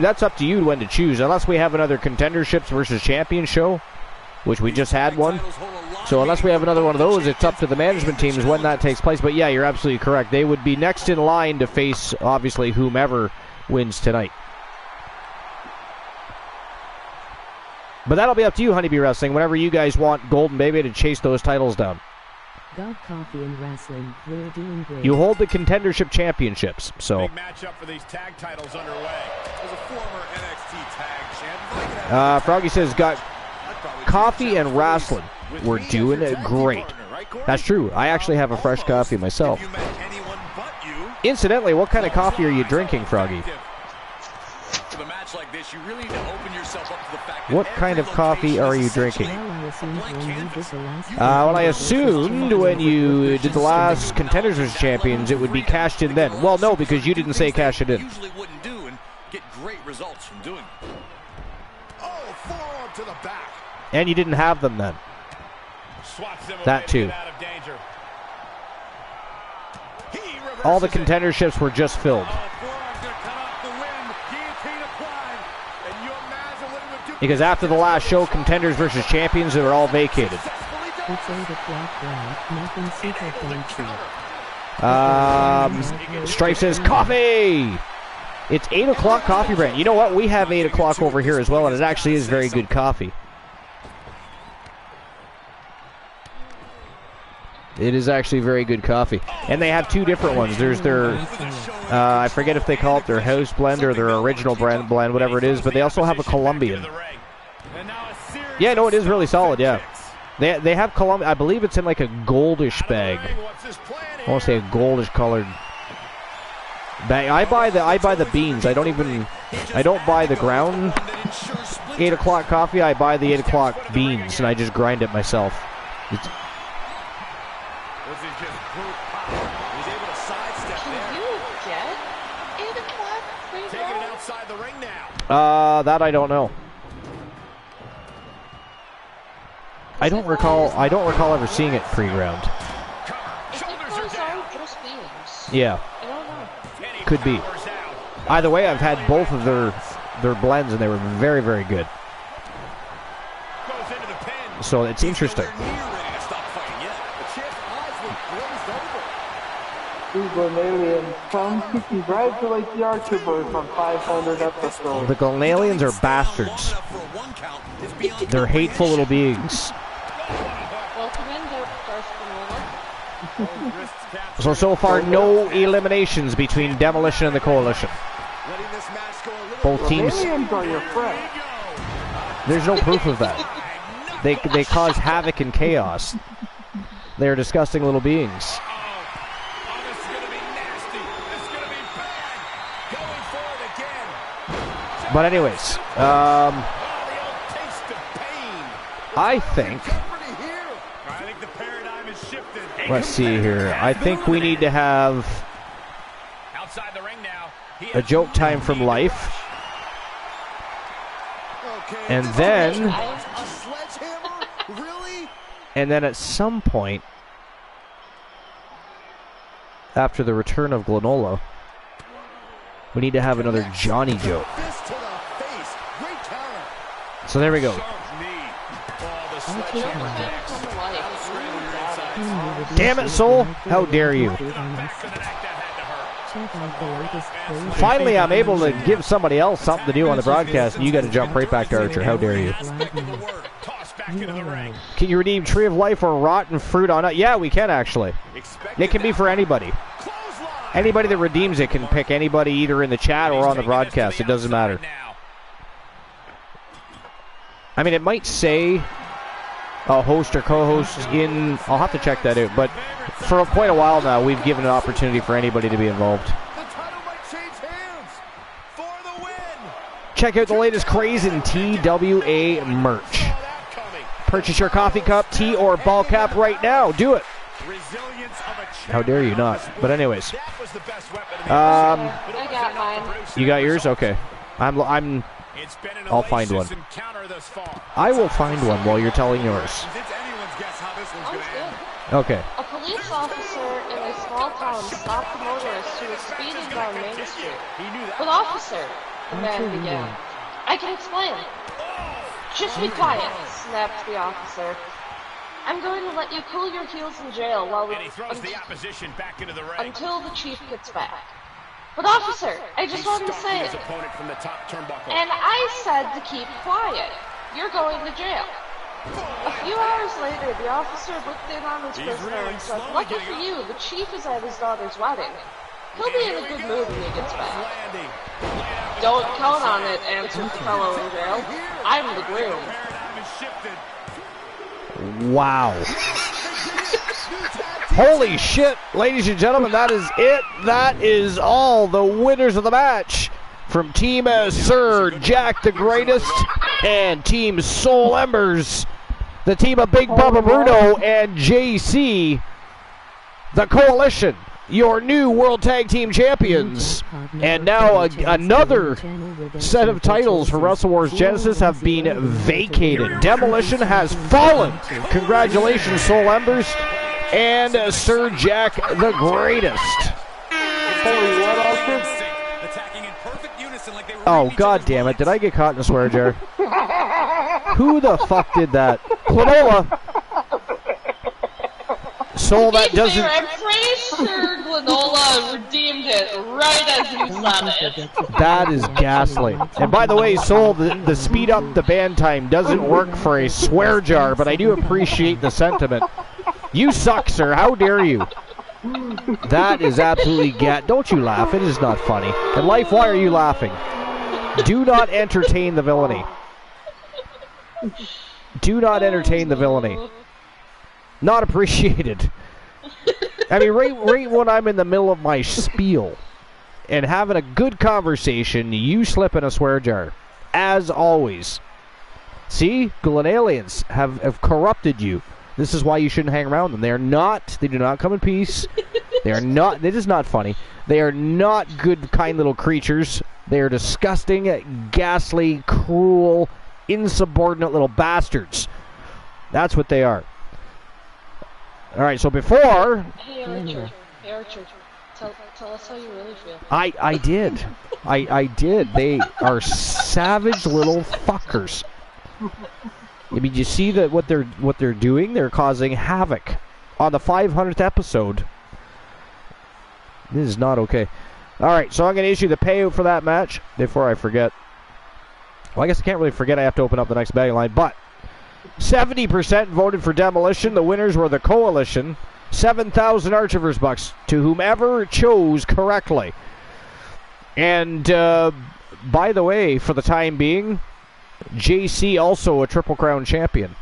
Speaker 1: That's up to you when to choose, unless we have another contenderships versus champion show, which we just had one. So unless we have another one of those, it's up to the management teams when that takes place. But yeah, you're absolutely correct. They would be next in line to face, obviously, whomever wins tonight. But that'll be up to you, Honeybee Wrestling, whenever you guys want Golden Baby to chase those titles down.
Speaker 4: God Coffee and Wrestling, we're doing great.
Speaker 1: You hold the contendership championships, so.
Speaker 6: Big matchup for these tag titles underway. As a former NXT tag champion,
Speaker 1: Froggy says, got Coffee and Wrestling. We're doing it great. That's true. I actually have a fresh coffee myself. Incidentally, what kind of coffee are you drinking, Froggy? What kind of coffee are you drinking? Well, I assumed when you did the last Contenders vs. Champions, it would be cashed in then. Well, no, because you didn't say cash it in.
Speaker 8: Usually wouldn't do and get great results from doing it.
Speaker 7: Oh, forearm to the back.
Speaker 1: And you didn't have them then. That too. All the contenderships were just filled. Because after the last show, Contenders versus Champions, they were all vacated. Strife says, coffee! It's 8 o'clock coffee brand. You know what? We have 8 o'clock over here as well, and it actually is very good coffee. It is actually very good coffee. And they have two different ones. There's their, I forget if they call it their house blend or their original blend, whatever it is, but they also have a Colombian. Yeah, no, it is really solid, yeah. They have Colombian, I believe it's in like a goldish bag. I want to say a goldish colored bag. I buy the beans. I don't buy the ground 8 o'clock coffee. I buy the 8 o'clock beans and I just grind it myself. It's, that I don't know. I don't recall ever seeing it pre-ground. Yeah. Could be. Either way, I've had both of their blends and they were very, very good. So it's interesting.
Speaker 2: Come to congratulate the Archerverse on 500 episodes.
Speaker 1: The Glenalians are bastards. They're hateful little beings. So far, no eliminations between Demolition and the Coalition. Both teams. There's no proof of that. They cause havoc and chaos. They're disgusting little beings. But anyways, I think, let's see here. I think we need to have a joke time from life. And then, at some point, after the return of Glenola, we need to have another Johnny joke. So there we go. Damn it, Soul! How dare you? Finally, I'm able to give somebody else something to do on the broadcast, and you got to jump right back to Archer. How dare you? Can you redeem Tree of Life or Rotten Fruit on it? Yeah, we can actually. It can be for anybody. Anybody that redeems it can pick anybody either in the chat or on the broadcast. It doesn't matter. I mean, it might say a host or co-host in... I'll have to check that out. But for quite a while now, we've given an opportunity for anybody to be involved. Check out the latest craze in TWA merch. Purchase your coffee cup, tea, or ball cap right now. Do it. How dare you not? But anyways.
Speaker 5: I got mine.
Speaker 1: You got yours? Okay. I'll find one. I will find one while you're telling yours. Okay.
Speaker 5: A police officer in a small town stopped a motorist who was speeding down Main Street. But officer, the man began. I can explain. Just be quiet, snapped the officer. I'm going to let you cool your heels in jail while we until the chief gets back. But officer, I just wanted to say it. And I said to keep quiet. You're going to jail. A few hours later, the officer looked in on his prisoner and said, lucky for you, the chief is at his daughter's wedding. He'll be in a good mood when he gets back. Don't count on it, answered the fellow in jail. I'm the groom.
Speaker 1: Wow. Holy shit, ladies and gentlemen, that is it. That is all the winners of the match from Team Sir Jack the Greatest and Team Soul Embers. The team of Big Bubba Bruno and JC, the Coalition, your new World Tag Team Champions. And now another set of titles for Wrestle Wars Genesis have been vacated. Demolition has fallen. Congratulations, Soul Embers and Sir Jack the Greatest. Oh, god damn it. Did I get caught in a swear jar? Who the fuck did that? Glenola! Soul, that doesn't...
Speaker 5: I'm pretty sure Glenola redeemed it right as you said it.
Speaker 1: That is ghastly. And by the way, Soul, the speed up the band time doesn't work for a swear jar, but I do appreciate the sentiment. You suck, sir. How dare you? That is absolutely Don't you laugh. It is not funny. And Life, why are you laughing? Do not entertain the villainy. Do not entertain the villainy. Not appreciated. I mean, right when I'm in the middle of my spiel and having a good conversation, you slip in a swear jar. As always. See? Glenalians have corrupted you. This is why you shouldn't hang around them. They do not come in peace. It is not funny. They are not good, kind little creatures. They are disgusting, ghastly, cruel, insubordinate little bastards. That's what they are. Alright, so before...
Speaker 5: Hey, Archer. Tell us how you really feel.
Speaker 1: I did. I did. They are savage little fuckers. I mean, you see that what they're doing? They're causing havoc on the 500th episode. This is not okay. Alright, so I'm going to issue the payout for that match before I forget. Well, I guess I can't really forget. I have to open up the next betting line, but 70% voted for Demolition. The winners were the Coalition. 7,000 Archivers bucks to whomever chose correctly. And by the way, for the time being, JC also a Triple Crown champion.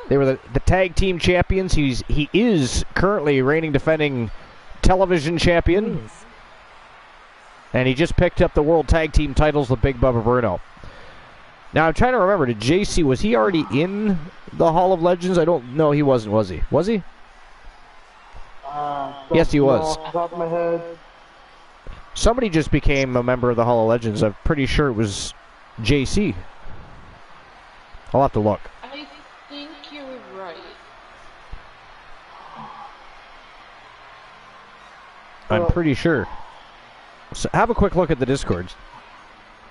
Speaker 1: They were the tag team champions. He is currently reigning defending television champion. And he just picked up the World Tag Team titles with Big Bubba Bruno. Now, I'm trying to remember, did JC, was he already in the Hall of Legends? I don't know, he wasn't, was he? Was he? Yes, he was.
Speaker 2: Top of my head.
Speaker 1: Somebody just became a member of the Hall of Legends. I'm pretty sure it was JC. I'll have to look.
Speaker 5: I think you're right.
Speaker 1: I'm pretty sure. So have a quick look at the Discords.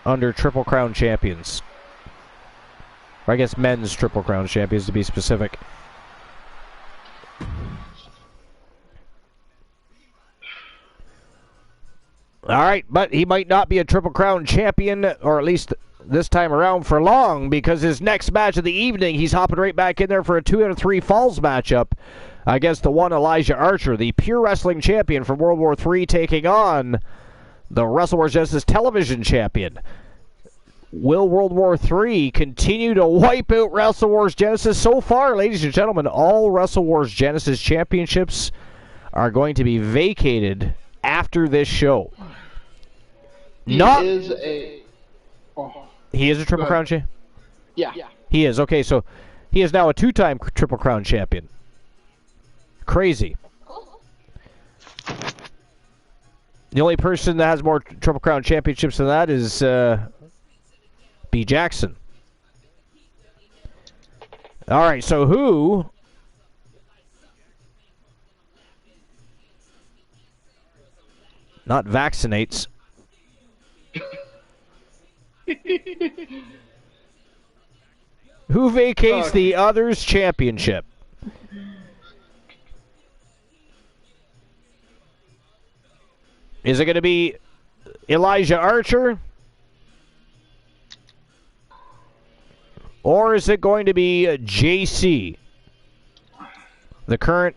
Speaker 1: under Triple Crown champions. Or I guess men's Triple Crown champions, to be specific. All right, but he might not be a Triple Crown champion, or at least this time around, for long, because his next match of the evening, he's hopping right back in there for a 2 out of 3 falls matchup against the one Elijah Archer, the Pure Wrestling champion from World War III, taking on the Wrestle Wars Genesis television champion. Will World War III continue to wipe out Wrestle Wars Genesis? So far, ladies and gentlemen, all Wrestle Wars Genesis championships are going to be vacated after this show. He is a Triple Crown champion?
Speaker 2: Yeah.
Speaker 1: He is. Okay, so he is now a 2-time Triple Crown champion. Crazy. The only person that has more Triple Crown championships than that is B. Jackson. All right, so who... not vaccinates... who vacates the other's championship? Is it going to be Elijah Archer? Or is it going to be JC, the current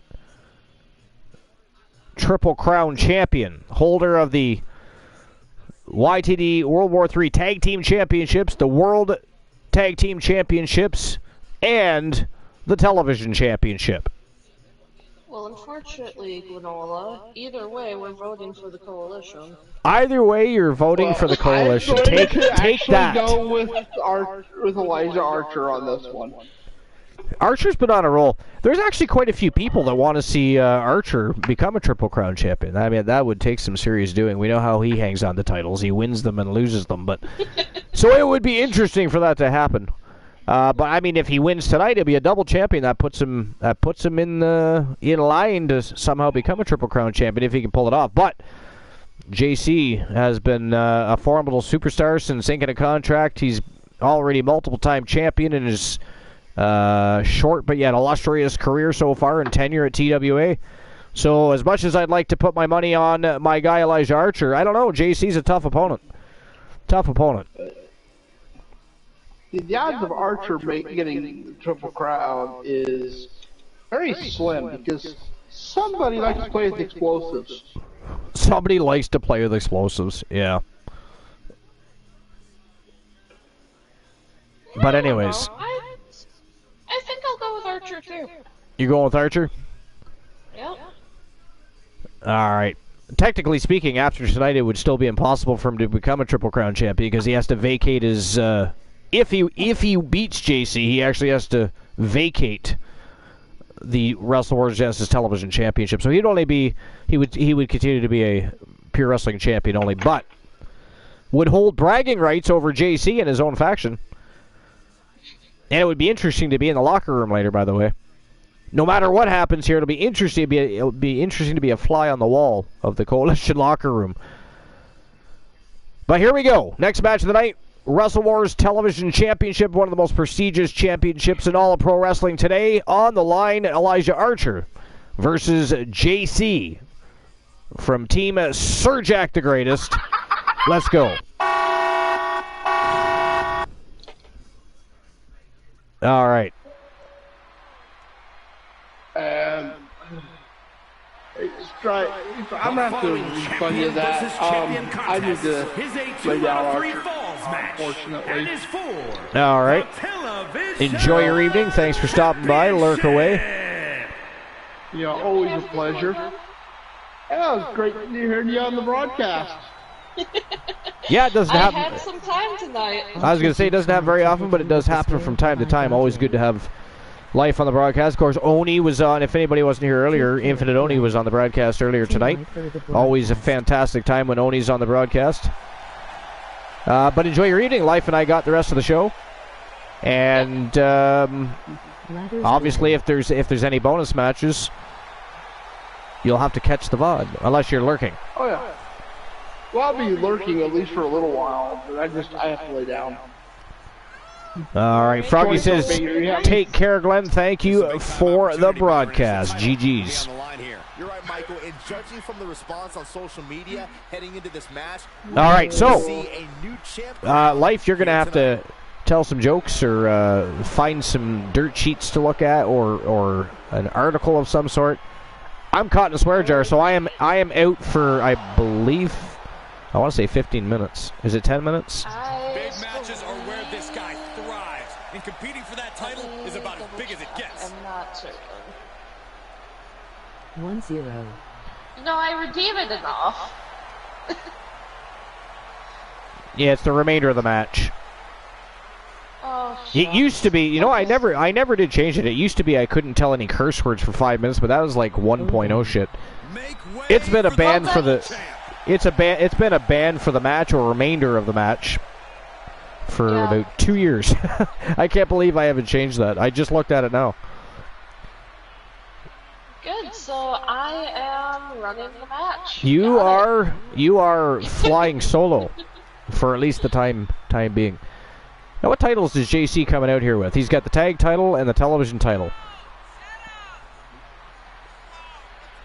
Speaker 1: Triple Crown champion, holder of the YTD World War III Tag Team Championships, the World Tag Team Championships, and the Television Championship?
Speaker 5: Well, unfortunately, Gwenola, either way, we're voting for the coalition.
Speaker 1: Either way, you're voting for the coalition. Take that.
Speaker 2: Go with Elijah Archer on this one.
Speaker 1: Archer's been on a roll. There's actually quite a few people that want to see Archer become a Triple Crown champion. I mean, that would take some serious doing. We know how he hangs on to titles. He wins them and loses them. But so it would be interesting for that to happen. But I mean, if he wins tonight, he'll be a double champion. That puts him in line to somehow become a Triple Crown champion if he can pull it off. But JC has been a formidable superstar since inking a contract. He's already multiple-time champion in his short but yet illustrious career so far and tenure at TWA. So as much as I'd like to put my money on my guy Elijah Archer, I don't know. JC's a tough opponent.
Speaker 2: The odds of Archer getting the Triple Crown is very slim because somebody likes to play with explosives.
Speaker 1: Somebody likes to play with explosives, yeah. But anyways.
Speaker 5: I think I'll go with Archer, too.
Speaker 1: You going with Archer?
Speaker 5: Yep.
Speaker 1: Alright. Technically speaking, after tonight, it would still be impossible for him to become a Triple Crown champion because he has to vacate his... If he beats JC, he actually has to vacate the Wrestle Wars Genesis Television Championship. So he would continue to be a Pure Wrestling champion only, but would hold bragging rights over JC in his own faction. And it would be interesting to be in the locker room later, by the way. No matter what happens here, it'll be interesting to be a fly on the wall of the Coalition locker room. But here we go. Next match of the night, Wrestle Wars Television Championship, one of the most prestigious championships in all of pro wrestling today. On the line, Elijah Archer versus JC from Team Sir Jack the Greatest. Let's go. All right.
Speaker 2: I'm going to have to refund you that. I need to lay down Archer, unfortunately.
Speaker 1: All right. Enjoy your evening. Thanks for stopping by. Lurk away.
Speaker 2: Yeah, always a pleasure. Yeah, it was great hearing you on the broadcast.
Speaker 1: Yeah, it doesn't happen.
Speaker 5: I had some time tonight.
Speaker 1: I was going to say it doesn't happen very often, but it does happen from time to time. Always good to have life on the broadcast. Of course, Oni was on. If anybody wasn't here earlier, Infinite Oni was on the broadcast earlier tonight. Always a fantastic time when Oni's on the broadcast. But enjoy your evening. Life and I got the rest of the show. And obviously, if there's any bonus matches, you'll have to catch the VOD, unless you're lurking.
Speaker 2: Oh, yeah. Well, I'll be lurking at least for a little while, but I have to lay down.
Speaker 1: All right, Froggy says, take care, Glenn. Thank you for the broadcast. GG's.
Speaker 7: You're right, Michael. And judging from the response on social media heading into this match,
Speaker 1: all right, so Life, you're going to have to tell some jokes or find some dirt sheets to look at or an article of some sort. I'm caught in a swear jar, so I am out for, I believe, I want to say 15 minutes. Is it 10 minutes?
Speaker 8: Big matches are where this guy thrives, and competing for that title is about as big as it gets.
Speaker 5: I'm not certain.
Speaker 4: 1-0.
Speaker 5: No, I redeem it enough.
Speaker 1: Yeah, it's the remainder of the match.
Speaker 5: Oh,
Speaker 1: it used to be, you know, I never did change it. It used to be I couldn't tell any curse words for 5 minutes, but that was like 1.0 shit. It's been a ban for the it's been a ban for the match or remainder of the match for about 2 years. I can't believe I haven't changed that. I just looked at it now.
Speaker 5: Good, so I am running the match.
Speaker 1: You are flying solo for at least the time being. Now, what titles is JC coming out here with? He's got the tag title and the television title.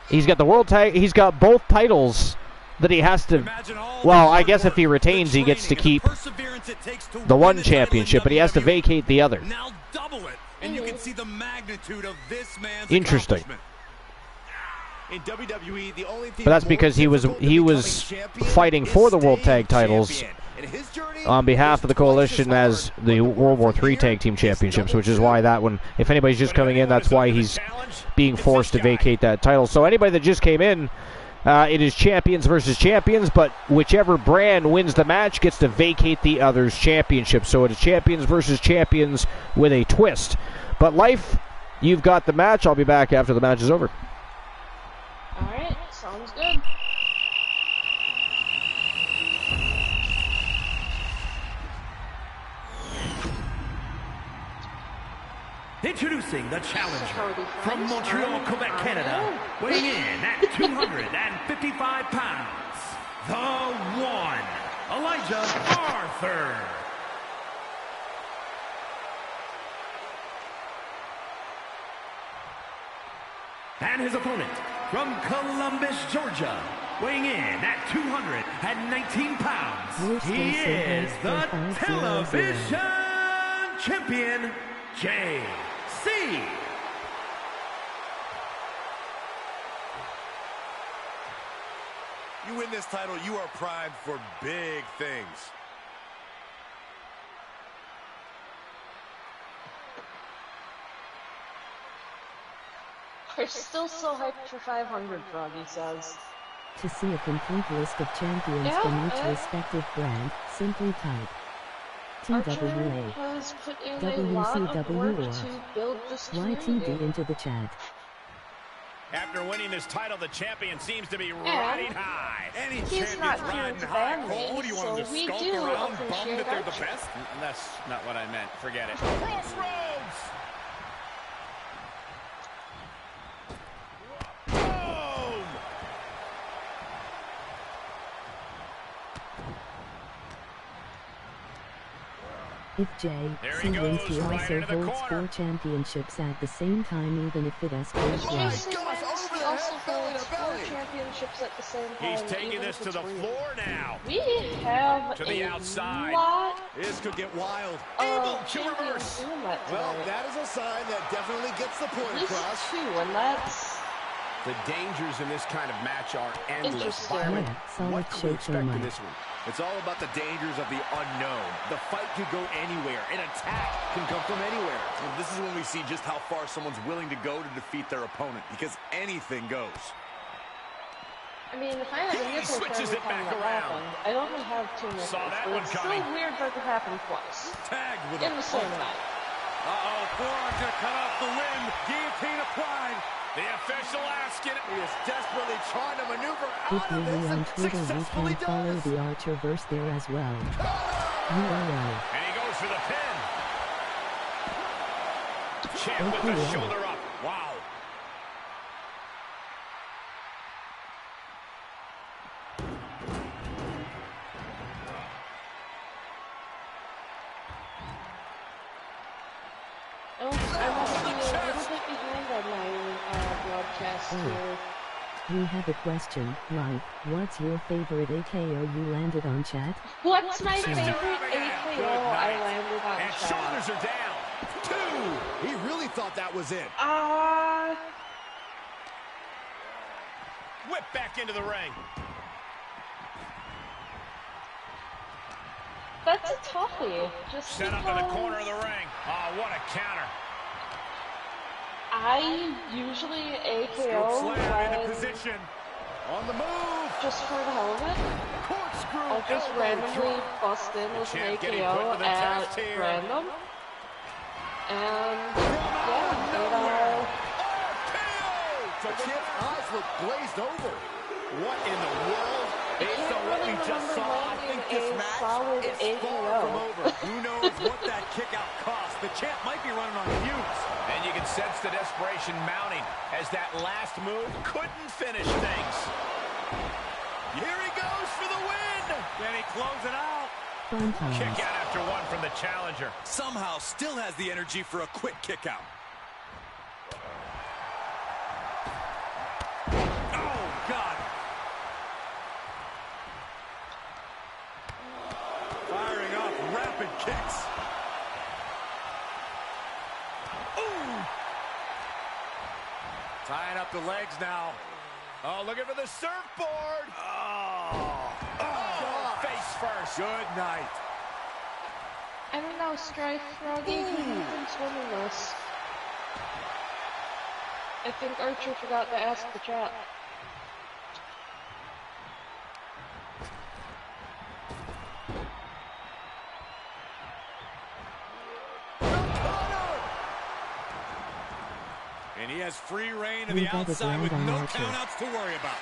Speaker 1: He's got the world tag. He's got both titles that he has to. Well, I guess if he retains, he gets to keep the one championship, but he has to vacate the other.
Speaker 8: Now double it, and you can see the magnitude of this man's
Speaker 1: interesting.
Speaker 7: In WWE, the only thing
Speaker 1: but that's because he was fighting for the world tag titles on behalf of the coalition as the World War III Tag Team Championships, which is why that one, if anybody's just coming in, that's why he's being forced to vacate that title. So anybody that just came in, it is champions versus champions, but whichever brand wins the match gets to vacate the other's championship. So it is champions versus champions with a twist. But Life, you've got the match. I'll be back after the match is over.
Speaker 5: Alright, sounds good.
Speaker 9: Introducing the challenger from Montreal, Quebec, Canada, weighing in at 255 pounds, the one, Elijah Arthur. And his opponent from Columbus, Georgia, weighing in at 219 pounds, he is the television champion, JC.
Speaker 6: You win this title, you are primed for big things.
Speaker 5: We're still so hyped for 500, Froggy says.
Speaker 4: To see a complete list of champions from each respective brand, simply type TWA,
Speaker 5: has put in a lot of work to build this
Speaker 4: YTD into the chat.
Speaker 6: After winning this title, the champion seems to be riding high. Any
Speaker 5: he's not here to ban me,
Speaker 6: What do you want
Speaker 5: so
Speaker 6: to
Speaker 5: we
Speaker 6: skulk
Speaker 5: do
Speaker 6: around, bummed
Speaker 5: appreciate
Speaker 6: that they're the
Speaker 5: Archer.
Speaker 6: best? That's not what I meant. Forget it. Crossroads! Boom!
Speaker 4: If JC wins, he also holds 4 championships at the same time, even if it is close one.
Speaker 5: He also holds 4 championships at the same time.
Speaker 6: He's taking this to the floor now.
Speaker 5: We have
Speaker 6: to the outside.
Speaker 5: Lot
Speaker 7: this could get wild.
Speaker 6: Able to reverse.
Speaker 7: Well, that is a sign that definitely gets the point across.
Speaker 5: 2, and that's
Speaker 6: The dangers in this kind of match are endless.
Speaker 4: Yeah, solid
Speaker 6: What can we
Speaker 4: show
Speaker 6: expect in
Speaker 4: much.
Speaker 6: this one? It's all about the dangers of the unknown. The fight could go anywhere. An attack can come from anywhere. And this is when we see just how far someone's willing to go to defeat their opponent, because anything goes.
Speaker 5: I mean, if I had a nickel for every time that happened, I don't have 2 nickels.
Speaker 6: Saw that
Speaker 5: but
Speaker 6: one
Speaker 5: it's
Speaker 6: coming.
Speaker 5: still weird that it happened twice.
Speaker 6: Tag with
Speaker 5: In the same night.
Speaker 6: Uh-oh, forearm to cut off the wind. Guillotine applied. The official asking.
Speaker 7: He is desperately trying to maneuver
Speaker 4: If
Speaker 7: out
Speaker 4: you're
Speaker 7: of this
Speaker 4: on
Speaker 7: and
Speaker 4: Twitter, you
Speaker 7: successfully
Speaker 4: can follow
Speaker 7: does.
Speaker 4: the Archerverse there as well. URL.
Speaker 6: And he goes for the pin. Champ with the shoulder up. Wow.
Speaker 5: I'm a little bit behind on my broadcast here.
Speaker 4: We have a question, like, what's your favorite AKO you landed on, chat?
Speaker 5: What's my favorite AKO I landed on,
Speaker 8: and
Speaker 5: chat?
Speaker 8: shoulders are down. 2.
Speaker 7: He really thought that was it.
Speaker 8: Whip back into the ring.
Speaker 5: That's a toughie. Just
Speaker 8: Set up in the corner of the ring. Oh, what a counter.
Speaker 5: I usually AKO
Speaker 8: in position. On the move.
Speaker 5: just for the hell of it.
Speaker 8: Corkscrew.
Speaker 5: I'll just randomly bust in with an AKO at random. And yeah,
Speaker 7: The champ's eyes look glazed over.
Speaker 8: What in the world? Based on what we just saw, I think this match is far from over. Who knows what that kick out cost? The champ might be running on fumes. And you can sense the desperation mounting as that last move couldn't finish things. Here he goes for the win. Can he close it out? Kick out after 1 from the challenger.
Speaker 7: Somehow still has the energy for a quick kick out.
Speaker 8: Oh, God. Firing off rapid kicks. Ooh. Tying up the legs now. Oh, looking for the surfboard. Oh, face first. Good night.
Speaker 5: I don't know, Strife, Froggy, who do you think's winning this? I think Archer forgot to ask the chat.
Speaker 8: And he has free reign to the outside with no countouts to worry about.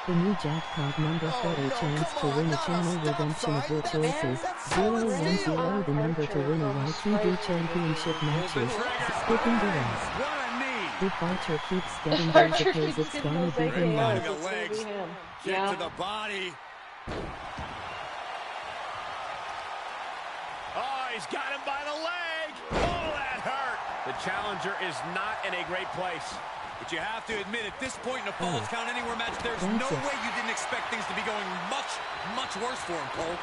Speaker 4: The new jackpot number 4, a chance to win a channel redemption of your choices. 010, the number to win a YTD championship matches. Skipping the rest. If Archer keeps getting those appears, it's gonna be him now.
Speaker 8: The legs. Kick to the body. Oh, he's got him by the leg. Oh, that hurt. The challenger is not in a great place. But you have to admit, at this point in a Falls Count Anywhere match, there's no way you didn't expect things to be going much, much worse for him, Cole.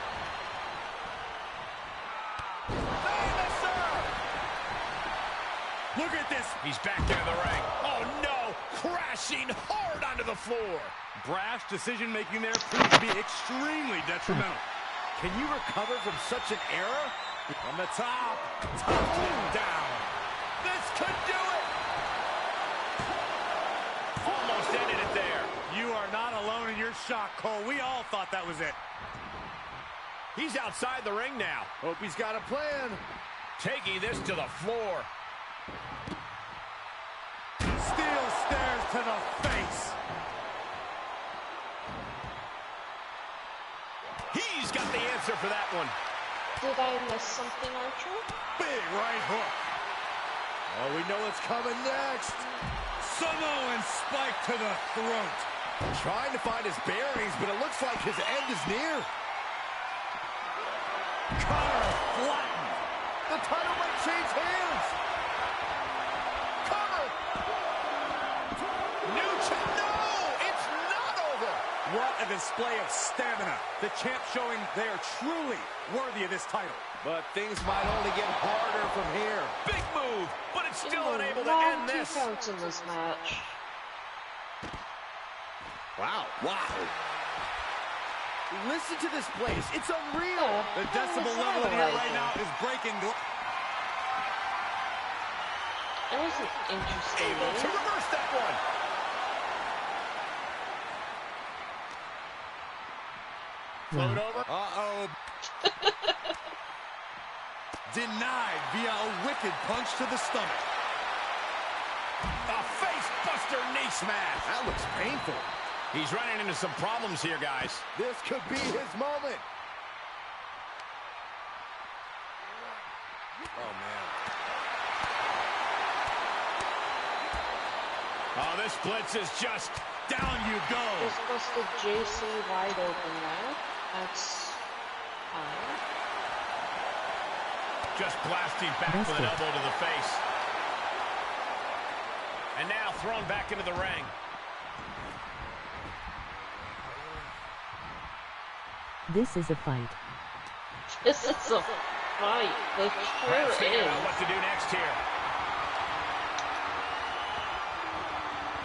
Speaker 8: Look at this. He's back into the ring. Oh, no. Crashing hard onto the floor. Brash decision-making there proved to be extremely detrimental. Can you recover from such an error? From the top. Down. This could do it. Almost ended it there. You are not alone in your shock, Cole. We all thought that was it. He's outside the ring now. Hope he's got a plan. Taking this to the floor. Steel stairs to the face. He's got the answer for that one.
Speaker 5: Did I miss something, Archer?
Speaker 8: Big right hook. Oh, we know what's coming next. Samoan spike to the throat.
Speaker 7: Trying to find his bearings, but it looks like his end is near.
Speaker 8: Connor flattened.
Speaker 7: The title might change hands.
Speaker 8: Cover. New champ. No, it's not over. What a display of stamina. The champ showing they are truly worthy of this title. But things might only get harder from here. Big move, but it's still unable to end this.
Speaker 5: 2 counts in this match.
Speaker 7: Wow. Listen to this place. It's unreal.
Speaker 8: The decibel level in here right now is breaking.
Speaker 5: It wasn't interesting.
Speaker 8: Able to reverse that one. Float over. Uh-oh. Denied via a wicked punch to the stomach. A face-buster knee smash.
Speaker 7: That looks painful.
Speaker 8: He's running into some problems here, guys.
Speaker 7: This could be his moment.
Speaker 8: Oh, man. Oh, this blitz is just down you go.
Speaker 5: Just busted JC wide open there. That's fine.
Speaker 8: Just blasting back with an elbow to the face.
Speaker 6: thrown back into the ring.
Speaker 4: This is a fight.
Speaker 5: This is a fight. It
Speaker 6: Perhaps
Speaker 5: sure
Speaker 6: figuring
Speaker 5: is.
Speaker 6: out what to do next here.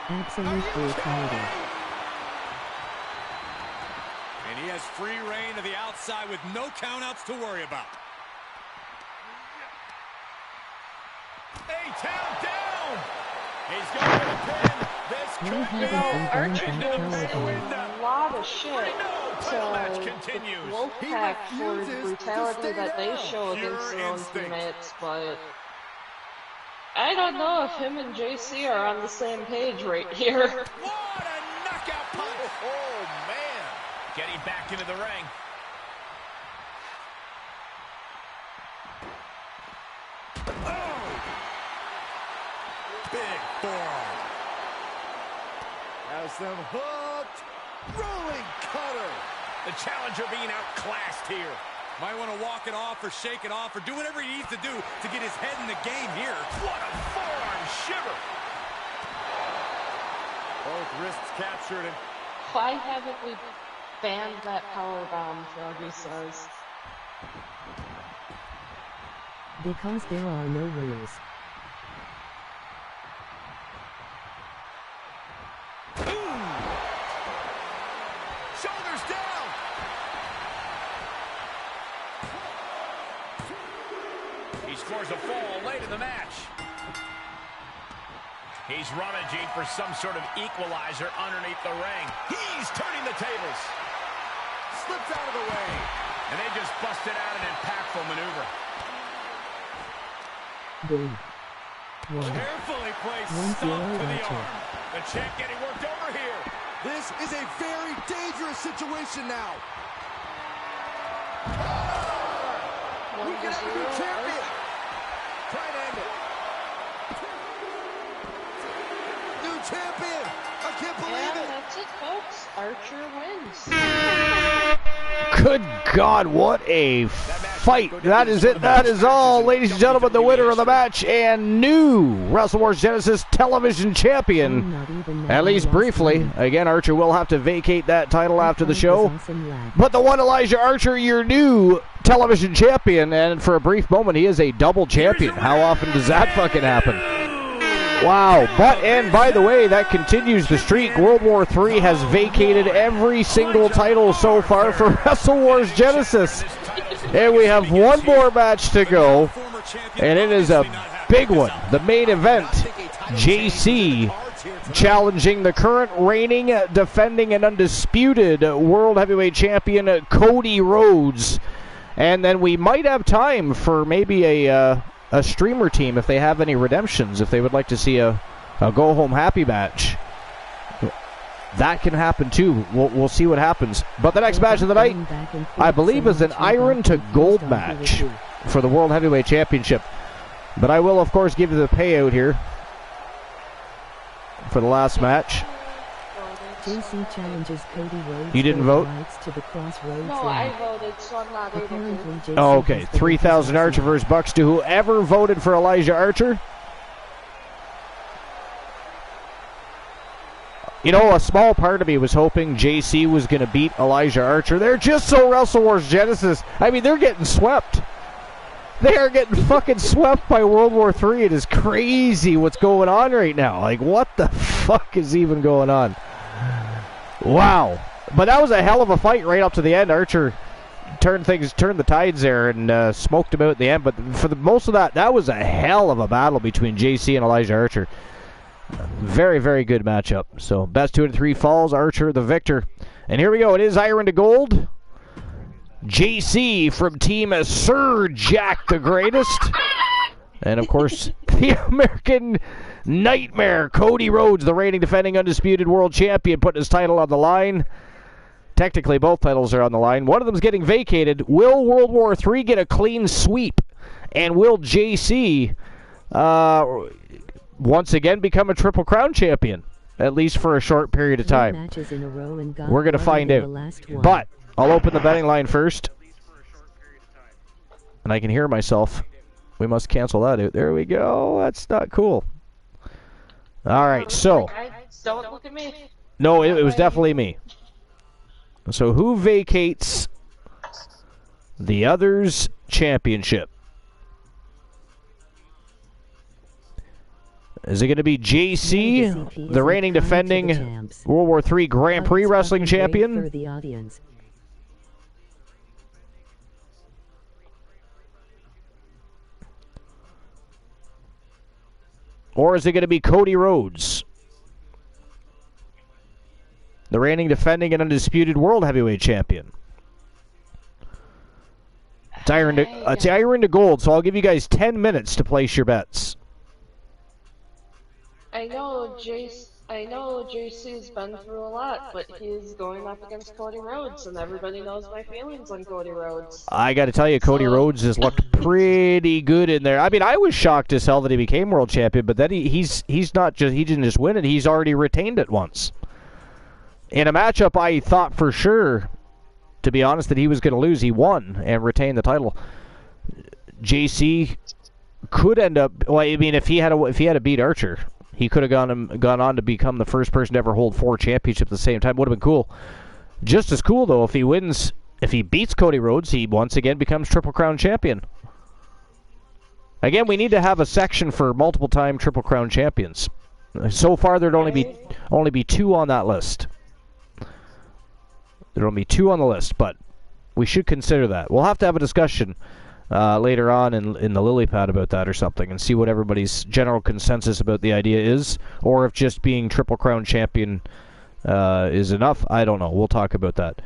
Speaker 4: Absolute brutality.
Speaker 8: And he has free reign to the outside with no countouts to worry about. A-town down! He's going to the pin. This could be
Speaker 5: Archer
Speaker 8: into the
Speaker 5: does a lot of shit
Speaker 6: Match
Speaker 5: to
Speaker 6: continues.
Speaker 5: the Wolfpack for the brutality that they show against their own teammates, but I don't know if him and JC are on the same page right here.
Speaker 8: What a knockout punch! Oh, man!
Speaker 6: Getting back into the ring.
Speaker 8: Oh! Big forearm. Has them hooked. Rolling cutter.
Speaker 6: The challenger being outclassed here.
Speaker 8: Might want to walk it off or shake it off or do whatever he needs to do to get his head in the game here.
Speaker 6: What a forearm shiver.
Speaker 8: Both wrists captured and
Speaker 5: Why haven't we banned that powerbomb, Froggy says?
Speaker 4: Because there are no rules.
Speaker 8: shoulders down.
Speaker 6: He scores a fall late in the match. He's rummaging for some sort of equalizer underneath the ring. He's turning the tables.
Speaker 8: Slips out of the way.
Speaker 6: And they just busted out an impactful maneuver.
Speaker 4: Boom. One.
Speaker 8: Carefully placed
Speaker 4: 1-0
Speaker 8: stop to the
Speaker 4: Archer.
Speaker 8: arm.
Speaker 6: The champ getting worked over here.
Speaker 7: This is a very dangerous situation now.
Speaker 8: We can have a new champion. Try to end it.
Speaker 7: New champion. I can't believe
Speaker 5: And
Speaker 7: it.
Speaker 5: that's it, folks. Archer wins.
Speaker 1: Good God, what a fight. That is it. That is all. Ladies and gentlemen, the winner of the match and new Wrestle Wars Genesis television champion, at least briefly. Again, Archer will have to vacate that title after the show. But the one Elijah Archer, your new television champion, and for a brief moment, he is a double champion. How often does that fucking happen? Wow. But, and by the way, that continues the streak. World War III has vacated every single title so far for Wrestle Wars Genesis. And we have one more match to go, and it is a big one. The main event, JC challenging the current reigning, defending, and undisputed World Heavyweight Champion Cody Rhodes. And then we might have time for maybe a streamer team if they have any redemptions, if they would like to see a go-home happy match. That can happen too. We'll see what happens. But the next match of the night, I believe, is an iron to gold match for the World Heavyweight Championship. But I will, of course, give you the payout here for the last match.
Speaker 4: JC challenges Cody Rhodes.
Speaker 1: You didn't vote?
Speaker 4: To the Crossroads
Speaker 5: No,
Speaker 4: line.
Speaker 5: I voted, so I'm not able to.
Speaker 4: Apparently, JC
Speaker 1: Oh, okay.
Speaker 4: has the
Speaker 1: 3,000 Archer versus Bucks to whoever voted for Elijah Archer. You know, a small part of me was hoping JC was going to beat Elijah Archer. They're just so Wrestle Wars Genesis. I mean, they're getting swept. They are getting fucking swept by World War III. It is crazy what's going on right now. Like, what the fuck is even going on? Wow. But that was a hell of a fight right up to the end. Archer turned the tides there and smoked him out at the end. But for the most of that was a hell of a battle between JC and Elijah Archer. Very, very good matchup. So, best 2 out of 3 falls. Archer, the victor. And here we go. It is iron to gold. JC from Team Sir Jack the Greatest. And, of course, the American Nightmare, Cody Rhodes, the reigning, defending, undisputed world champion, putting his title on the line. Technically, both titles are on the line. One of them's getting vacated. Will World War III get a clean sweep? And will JC once again become a Triple Crown champion? At least for a short period of time. We're going to find out. But I'll open the betting line first. And I can hear myself. We must cancel that out. There we go. That's not cool. All right, so.
Speaker 5: Don't look at me.
Speaker 1: No, it was definitely me. So who vacates the other's championship? Is it going to be JC, the reigning defending World War III Grand Prix Wrestling Champion? Or is it going to be Cody Rhodes, the reigning defending and undisputed World Heavyweight Champion? It's iron to gold, so I'll give you guys 10 minutes to place your bets.
Speaker 5: I know JC's been through a lot, but he's going up against Cody Rhodes, and everybody knows my feelings on Cody Rhodes.
Speaker 1: I got to tell you, Cody Rhodes has looked pretty good in there. I mean, I was shocked as hell that he became world champion, but then he didn't just win it; he's already retained it once. In a matchup, I thought for sure, to be honest, that he was going to lose. He won and retained the title. JC could end up. Well, I mean, if he had to beat Archer, he could have gone on to become the first person to ever hold 4 championships at the same time. Would have been cool. Just as cool though if he beats Cody Rhodes, he once again becomes Triple Crown champion. Again, we need to have a section for multiple time Triple Crown champions. So far, there'd only be 2 on that list. There'll be 2 on the list, but we should consider that. We'll have to have a discussion later on in the lily pad about that or something, and see what everybody's general consensus about the idea is, or if just being Triple Crown champion is enough. I don't know. We'll talk about that.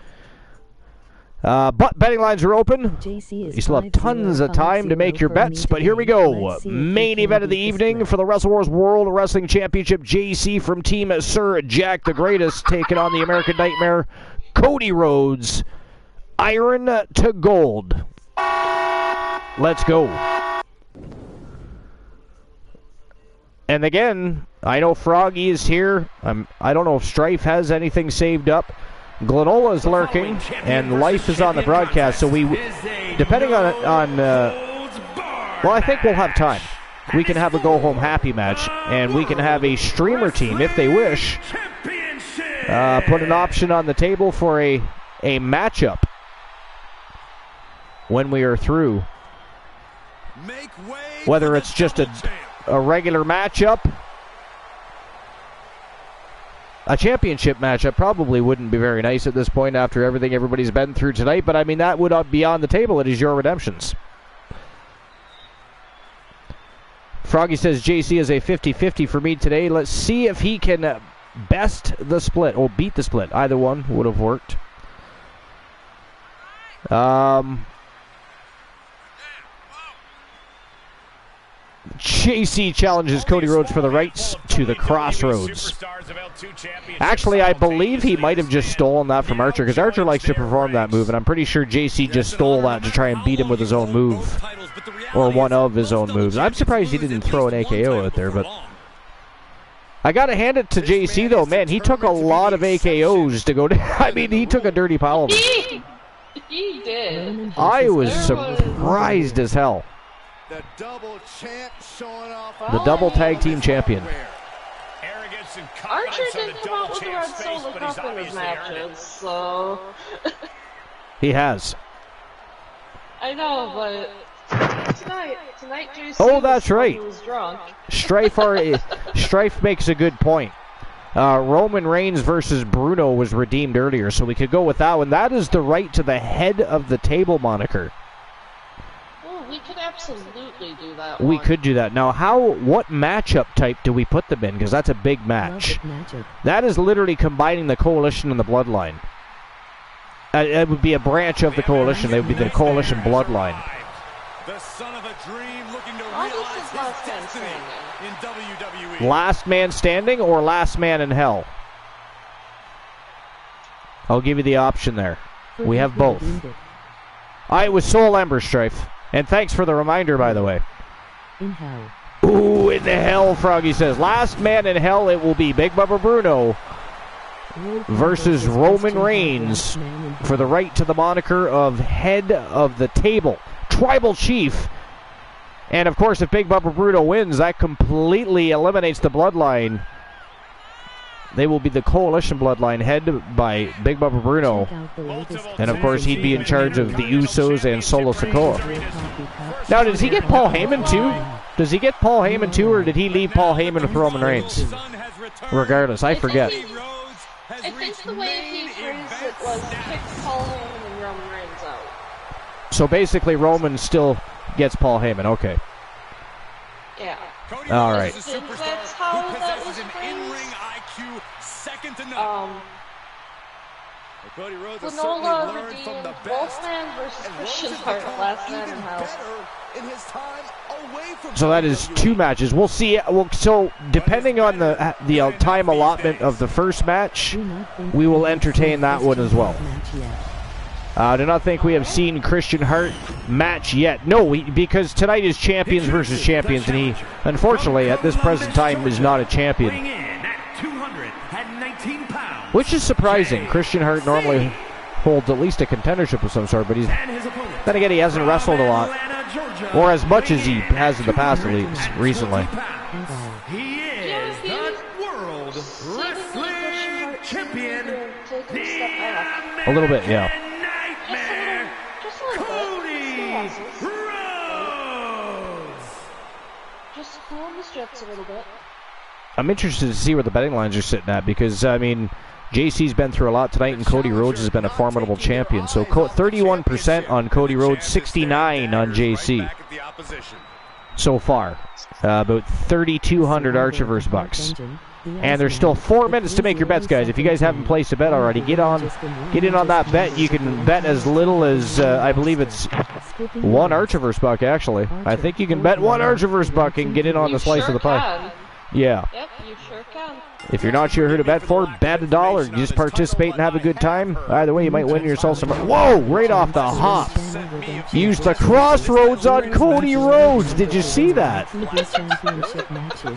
Speaker 1: But betting lines are open. You still have tons of time to make your bets, but here we go. Main event of the evening for the Wrestle Wars World Wrestling Championship. JC from Team Sir Jack the Greatest taking on the American Nightmare, Cody Rhodes. Iron to gold. Let's go. And again, I know Froggy is here. I don't know if Strife has anything saved up. Glenola is lurking, and Life is on the broadcast. So depending on well, I think we'll have time. We can have a go-home happy match, and we can have a streamer team, if they wish, put an option on the table for a matchup when we are through. Whether it's just a regular matchup, a championship matchup probably wouldn't be very nice at this point after everything everybody's been through tonight, but I mean, that would be on the table. It is your redemptions. Froggy says JC is a 50-50 for me today. Let's see if he can best the split, or beat the split. Either one would have worked. JC challenges Cody Rhodes for the rights to the Crossroads. Actually, I believe he might have just stolen that from Archer, because Archer likes to perform that move, and I'm pretty sure JC just stole that to try and beat him with his own move, or one of his own moves. I'm surprised he didn't throw an AKO out there, but I gotta hand it to JC though. Man, he took a lot of AKOs to go down. I mean, he took a dirty pile of them.
Speaker 5: He did.
Speaker 1: I was surprised as hell.
Speaker 7: The double champ showing off.
Speaker 1: The double tag team champion.
Speaker 5: Archer did come out with the Red Solo Cup in his matches, so...
Speaker 1: He has.
Speaker 5: I know, but tonight JC
Speaker 1: that's right.
Speaker 5: was drunk.
Speaker 1: Strife makes a good point. Roman Reigns versus Bruno was redeemed earlier, so we could go with that one. That is the right to the head of the table moniker.
Speaker 5: We could absolutely do that.
Speaker 1: We could do that. Now, what matchup type do we put them in? Because that's a big match. That is literally combining the Coalition and the Bloodline. It would be a branch of the Coalition. It would be the Coalition Bloodline.
Speaker 6: The son of a dream looking to realize his destiny in WWE.
Speaker 1: Last man standing or last man in hell? I'll give you the option there. We have both. It was Soul Ember, Strife. And thanks for the reminder, by the way.
Speaker 4: In hell.
Speaker 1: Ooh, in the hell, Froggy says. Last man in hell, it will be Big Bubba Bruno versus Roman Reigns for the right to the moniker of head of the table. Tribal Chief And, of course, if Big Bubba Bruno wins, that completely eliminates the bloodline. They will be the coalition bloodline headed by Big Bubba Bruno. And, of course, he'd be in charge of the Usos and Solo Sikoa. Now, does he get Paul Heyman, too? Does he get Paul Heyman, too, or did he leave Paul Heyman with Roman Reigns? Regardless, I forget.
Speaker 10: I think the way he phrased it was kick Paul Heyman and Roman Reigns out.
Speaker 1: So, basically, Roman still gets Paul Heyman. Okay.
Speaker 10: Yeah.
Speaker 1: All right.
Speaker 10: I think that's how that was phrased.
Speaker 8: Cody Rhodes
Speaker 10: Granola redeemed Wolfman versus Christian Hart last night in Hell.
Speaker 1: So that is 2 matches. We'll see. So depending on the time allotment of the first match, we will entertain that one as well. I do not think we have seen Christian Hart match yet. No, because tonight is champions versus champions, and he, unfortunately, at this present time, is not a champion. Which is surprising. Christian Hart normally holds at least a contendership of some sort, but then again, he hasn't wrestled a lot, or as much as he has in the past, at least recently.
Speaker 9: He is the World Wrestling Champion,
Speaker 1: A little bit, yeah.
Speaker 10: Just a little bit. Just pulling the strips a little bit.
Speaker 1: I'm interested to see where the betting lines are sitting at, because, I mean, JC's been through a lot tonight, and Cody Rhodes has been a formidable champion. So 31% on Cody Rhodes, 69 on JC so far. About 3,200 Archerverse bucks. And there's still 4 minutes to make your bets, guys. If you guys haven't placed a bet already, get in on that bet. You can bet as little as, I believe it's 1 Archerverse buck, actually. I think you can bet 1 Archerverse buck and get in on the slice of the pie. Yeah.
Speaker 10: Yep, you sure can.
Speaker 1: If you're not sure who to bet for, bet $1. You just participate and have a good time. Either way, you might win yourself some... Whoa! Right off the hop. Use the crossroads on Cody Rhodes. Did you see that?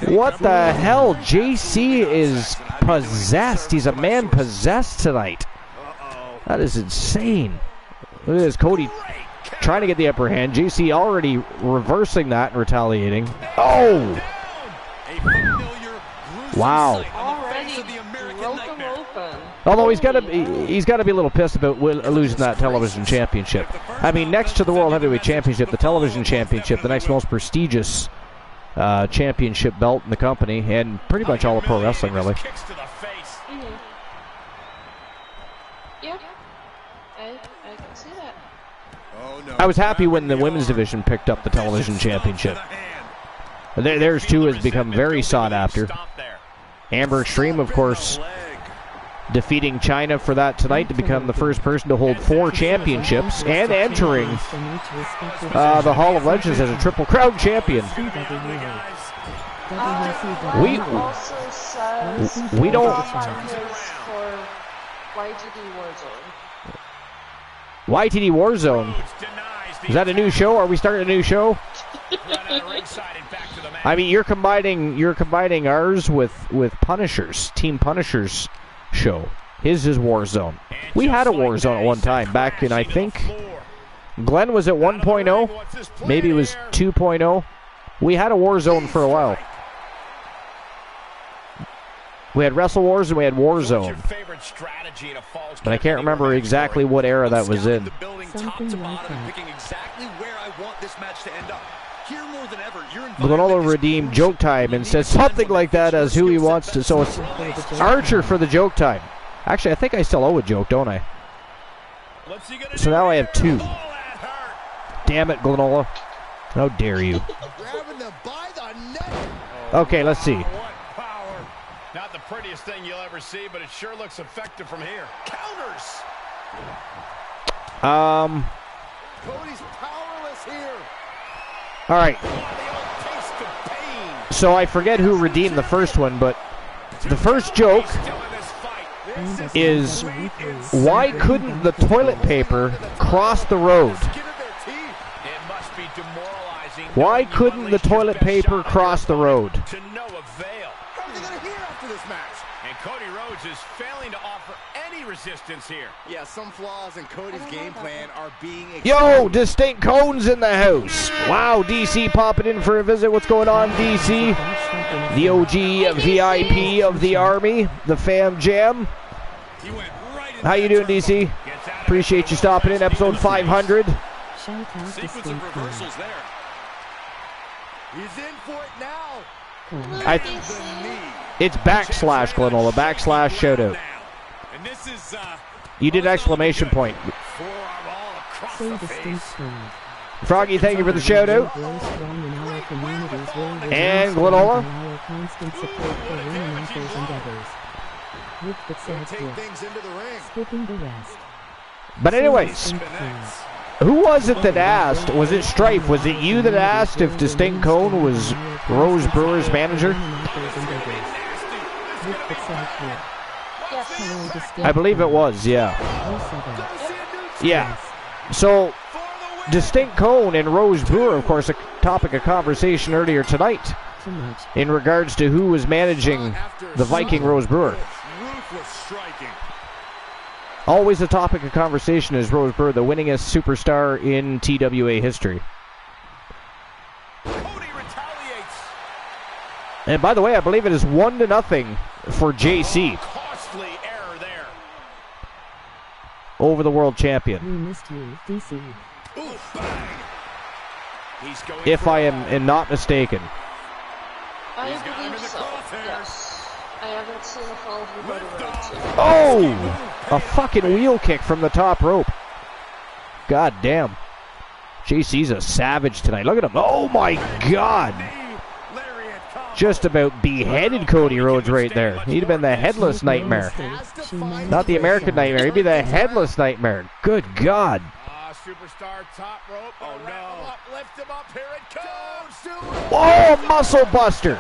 Speaker 1: What the hell? JC is possessed. He's a man possessed tonight. That is insane. Look at this. Cody trying to get the upper hand. JC already reversing that and retaliating. Oh! Wow.
Speaker 10: Already broke him open.
Speaker 1: Although he's got to be a little pissed about losing that television championship. I mean, next to the World Heavyweight Championship, the television championship, the next most prestigious championship belt in the company, and pretty much all of pro wrestling, really.
Speaker 10: Yeah, I can see that.
Speaker 1: I was happy when the women's division picked up the television championship. Theirs too has become very sought after. Amber Extreme, of course, defeating Chyna for that tonight to become the first person to hold 4 championships and entering the Hall of Legends as a Triple Crown champion. We don't. YTD Warzone. Is that a new show? Are we starting a new show? I mean, you're combining ours with Punisher's Team Punisher's show. His is Warzone. We had a Warzone at one time back in, I think, Glenn was at 1.0, maybe it was 2.0. We had a Warzone for a while. We had Wrestle Wars and we had Warzone. But I can't remember exactly what era that was in. Granola redeemed Joke Time and said something like that as who he wants to. So it's Archer for the Joke Time. Actually, I think I still owe a joke, don't I? So now I have 2. Damn it, Granola. How dare you. Okay, let's see.
Speaker 6: Not the prettiest thing you'll ever see, but it sure looks effective from here. Counters.
Speaker 7: Cody's powerless here.
Speaker 1: All right. So I forget who redeemed the first one, but the first joke is, why couldn't the toilet paper cross the road? Why couldn't the toilet paper cross the road?
Speaker 8: How's he going to hear after this match?
Speaker 6: And Cody Rhodes is failing to offer any resistance here.
Speaker 7: Yeah, some flaws in Cody's game plan are being...
Speaker 1: Yo, Distinct Cone's in the house. Wow, DC popping in for a visit. What's going on, DC? The OG VIP of the Army, the Fam Jam. How you doing, DC? Appreciate you stopping in. Episode 500.
Speaker 8: Sequence of reversals there.
Speaker 7: He's in for it now.
Speaker 1: It's backslash, Glenola. Backslash shoutout.
Speaker 8: And this is,
Speaker 1: You did exclamation point.
Speaker 8: forearm all across the face.
Speaker 1: Froggy, thank you for the shoutout. And Glenola.
Speaker 7: Take things into the ring.
Speaker 4: Skipping the rest.
Speaker 1: But anyways, who was it that asked? Was it Strife? Was it you that asked if Distinct Cone was Rose Brewer's manager? I believe it was, yeah. Yeah. So, Distinct Cone and Rose Brewer, of course, a topic of conversation earlier tonight in regards to who was managing the Viking Rose Brewer. Always a topic of conversation is Rose Brewer, the winningest superstar in TWA history.
Speaker 8: Cody retaliates.
Speaker 1: And by the way, I believe it is 1-0 for JC
Speaker 8: Costly error there.
Speaker 1: over the world champion.
Speaker 4: We missed you, DC.
Speaker 8: Ooh, bang. He's going
Speaker 1: If I am not mistaken.
Speaker 10: I believe so. Yes. I haven't seen a fall from Cody Rhodes yet.
Speaker 1: Oh! A fucking wheel kick from the top rope. God damn. JC's a savage tonight. Look at him. Oh my God. Just about beheaded Cody Rhodes right there. He'd have been the headless nightmare. Not the American nightmare. He'd be the headless nightmare. Good God.
Speaker 8: Superstar top rope. Oh no. Lift him up. Here it comes.
Speaker 1: Oh, muscle buster.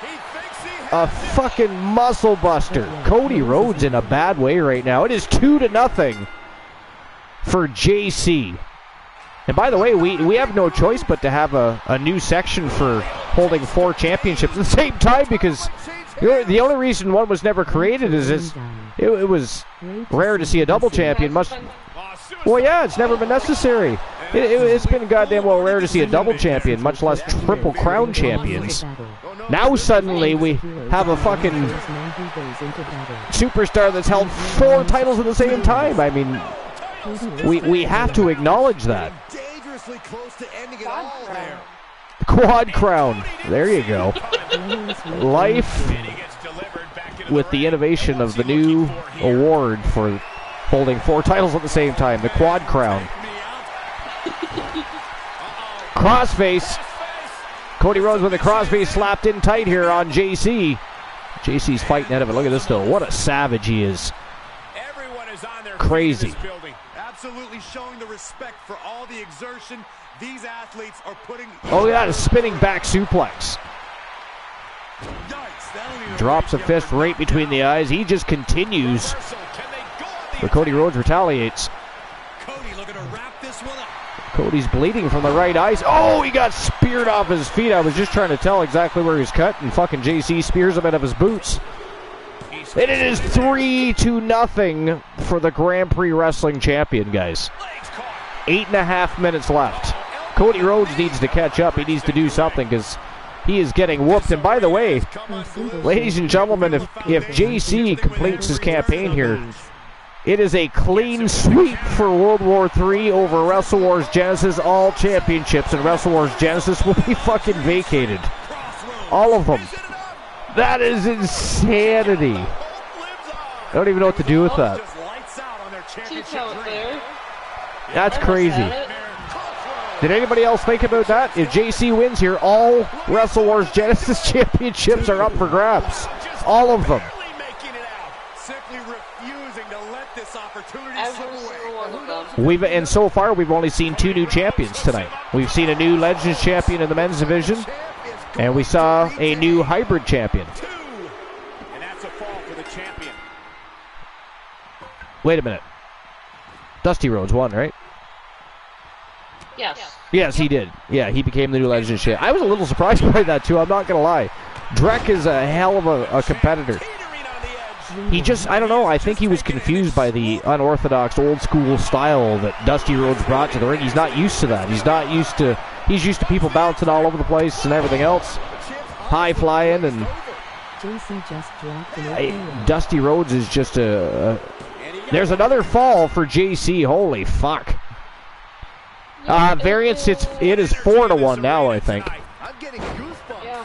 Speaker 8: He thinks he
Speaker 1: A fucking muscle buster. Cody Rhodes in a bad way right now. It is 2-0 for JC. And by the way, we have no choice but to have a new section for holding 4 championships at the same time, because the only reason one was never created is it was rare to see a double champion. Well, yeah, it's never been necessary. It's been goddamn well rare to see a double champion, much less triple crown champions. Now suddenly we have a fucking superstar that's held 4 titles at the same time. I mean, we have to acknowledge that.
Speaker 7: Dangerously close to ending it all there.
Speaker 1: Quad crown. There you go. Life with the innovation of the new award for holding 4 titles at the same time. The quad crown. Crossface. Cody Rhodes with a crossface slapped in tight here on JC. JC's fighting out of it. Look at this though. What a savage he is.
Speaker 8: Everyone is on their
Speaker 1: Crazy.
Speaker 8: feet in this building. Absolutely showing the respect for all the exertion these athletes are putting.
Speaker 1: Oh yeah, a spinning back suplex. Drops a fist right between the eyes. He just continues. But Cody Rhodes retaliates.
Speaker 8: Cody looking to wrap this one up.
Speaker 1: Cody's bleeding from the right eye. Oh, he got speared off his feet. I was just trying to tell exactly where he's cut, and fucking JC spears him out of his boots. And it is 3-0 for the Grand Prix Wrestling Champion, guys. 8.5 minutes left. Cody Rhodes needs to catch up. He needs to do something because he is getting whooped. And by the way, ladies and gentlemen, if JC completes his campaign here, it is a clean sweep for World War III over Wrestle Wars Genesis. All championships in Wrestle Wars Genesis will be fucking vacated. All of them. That is insanity. I don't even know what to do with that. That's crazy. Did anybody else think about that? If JC wins here, all Wrestle Wars Genesis championships are up for grabs. All of them. And so far, we've only seen 2 new champions tonight. We've seen a new Legends champion in the men's division, and we saw a new hybrid champion.
Speaker 8: And that's a fall for the champion.
Speaker 1: Wait a minute. Dusty Rhodes won, right?
Speaker 10: Yes.
Speaker 1: Yes, he did. Yeah, he became the new Legends champion. I was a little surprised by that, too. I'm not going to lie. Drek is a hell of a competitor. He just, I don't know, I think he was confused by the unorthodox old school style that Dusty Rhodes brought to the ring. He's not used to that. He's used to people bouncing all over the place and everything else. High flying, and Dusty Rhodes is just there's another fall for JC. Holy fuck. Variance, it is 4-1 now, I think.
Speaker 7: I'm getting goosebumps.
Speaker 10: Yeah.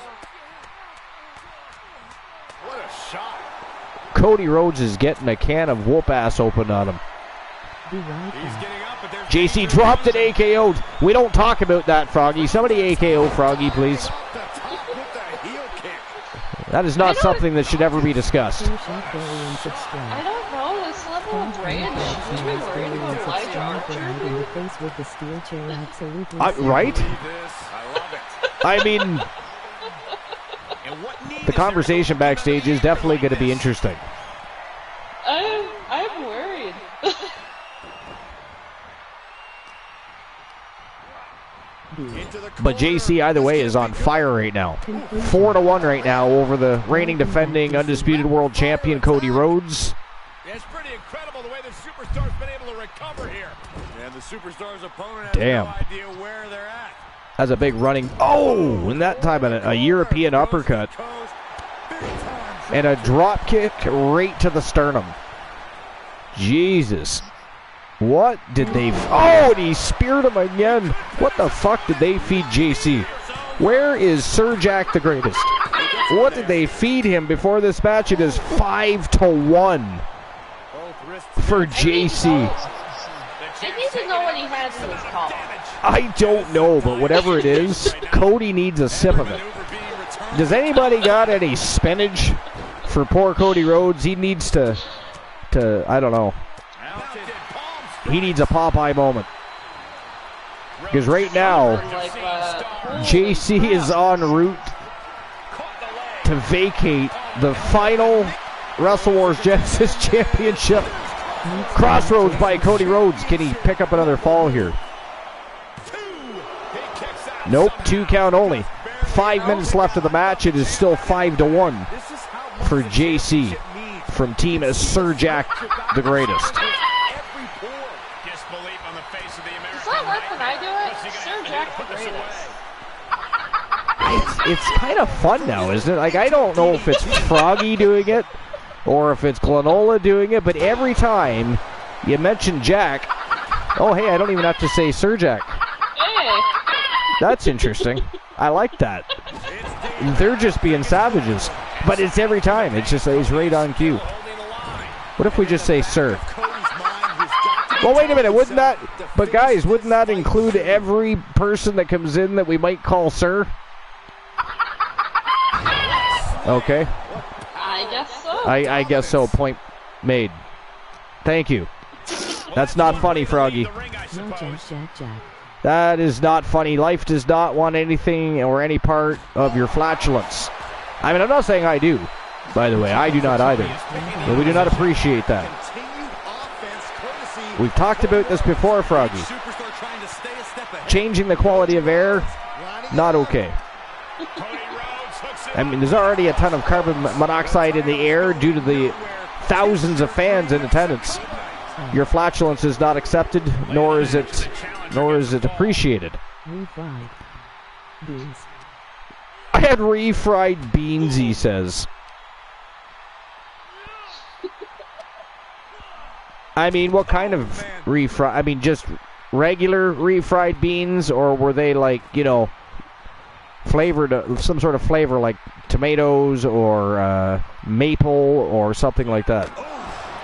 Speaker 7: What a shot.
Speaker 1: Cody Rhodes is getting a can of whoop ass open on him. JC dropped an AKO'd. We don't talk about that, Froggy. Somebody AKO Froggy, please. That is not something that should ever be discussed.
Speaker 10: I don't know, this level of rage. Should we be worried about Elijah Archer?
Speaker 1: Right? I mean, the conversation backstage is definitely going to be interesting.
Speaker 10: I'm worried.
Speaker 1: But JC, either way, is on fire right now. 4-1 right now over the reigning, defending, undisputed world champion Cody Rhodes.
Speaker 6: Yeah, it's pretty incredible the way the Superstar's been able to recover here. And the Superstar's opponent has
Speaker 1: no
Speaker 6: idea where they're at.
Speaker 1: That's a big running. Oh, and that time a European uppercut. And a drop kick right to the sternum. Jesus. What did they... Oh, and he speared him again. What the fuck did they feed JC? Where is Sir Jack the Greatest? What did they feed him before this match? It is 5-1 for JC.
Speaker 10: They need to know what he has in his collar.
Speaker 1: I don't know, but whatever it is, Cody needs a sip of it. Does anybody got any spinach for poor Cody Rhodes? He needs to I don't know. He needs a Popeye moment. Because right now, JC is en route to vacate the final Wrestle Wars Genesis Championship. Crossroads by Cody Rhodes. Can he pick up another fall here? Nope, 2 count only. 5 minutes left of the match. It is still 5-1 for JC from Team Sir Jack the Greatest. It's kind of fun now, isn't it? Like, I don't know if it's Froggy doing it or if it's Glenola doing it, but every time you mention Jack, oh, hey, I don't even have to say Sir Jack.
Speaker 10: Hey.
Speaker 1: That's interesting. I like that. They're just being savages, but it's every time. It's just, it's right on cue. What if we just say Sir? Well, wait a minute, wouldn't that, but guys, wouldn't that include every person that comes in that we might call Sir? Okay.
Speaker 10: I guess so.
Speaker 1: I guess so. Point made. Thank you. That's not funny, Froggy. That is not funny. Life does not want anything or any part of your flatulence. I mean, I'm not saying I do, by the way. I do not either. But we do not appreciate that. We've talked about this before, Froggy. Changing the quality of air, not okay. I mean, there's already a ton of carbon monoxide in the air due to the thousands of fans in attendance. Your flatulence is not accepted, nor is it appreciated.
Speaker 4: Refried beans.
Speaker 1: I had refried beans, he says. I mean, what kind of refried? I mean, just regular refried beans, or were they like, you know, flavored, some sort of flavor like tomatoes or maple or something like that?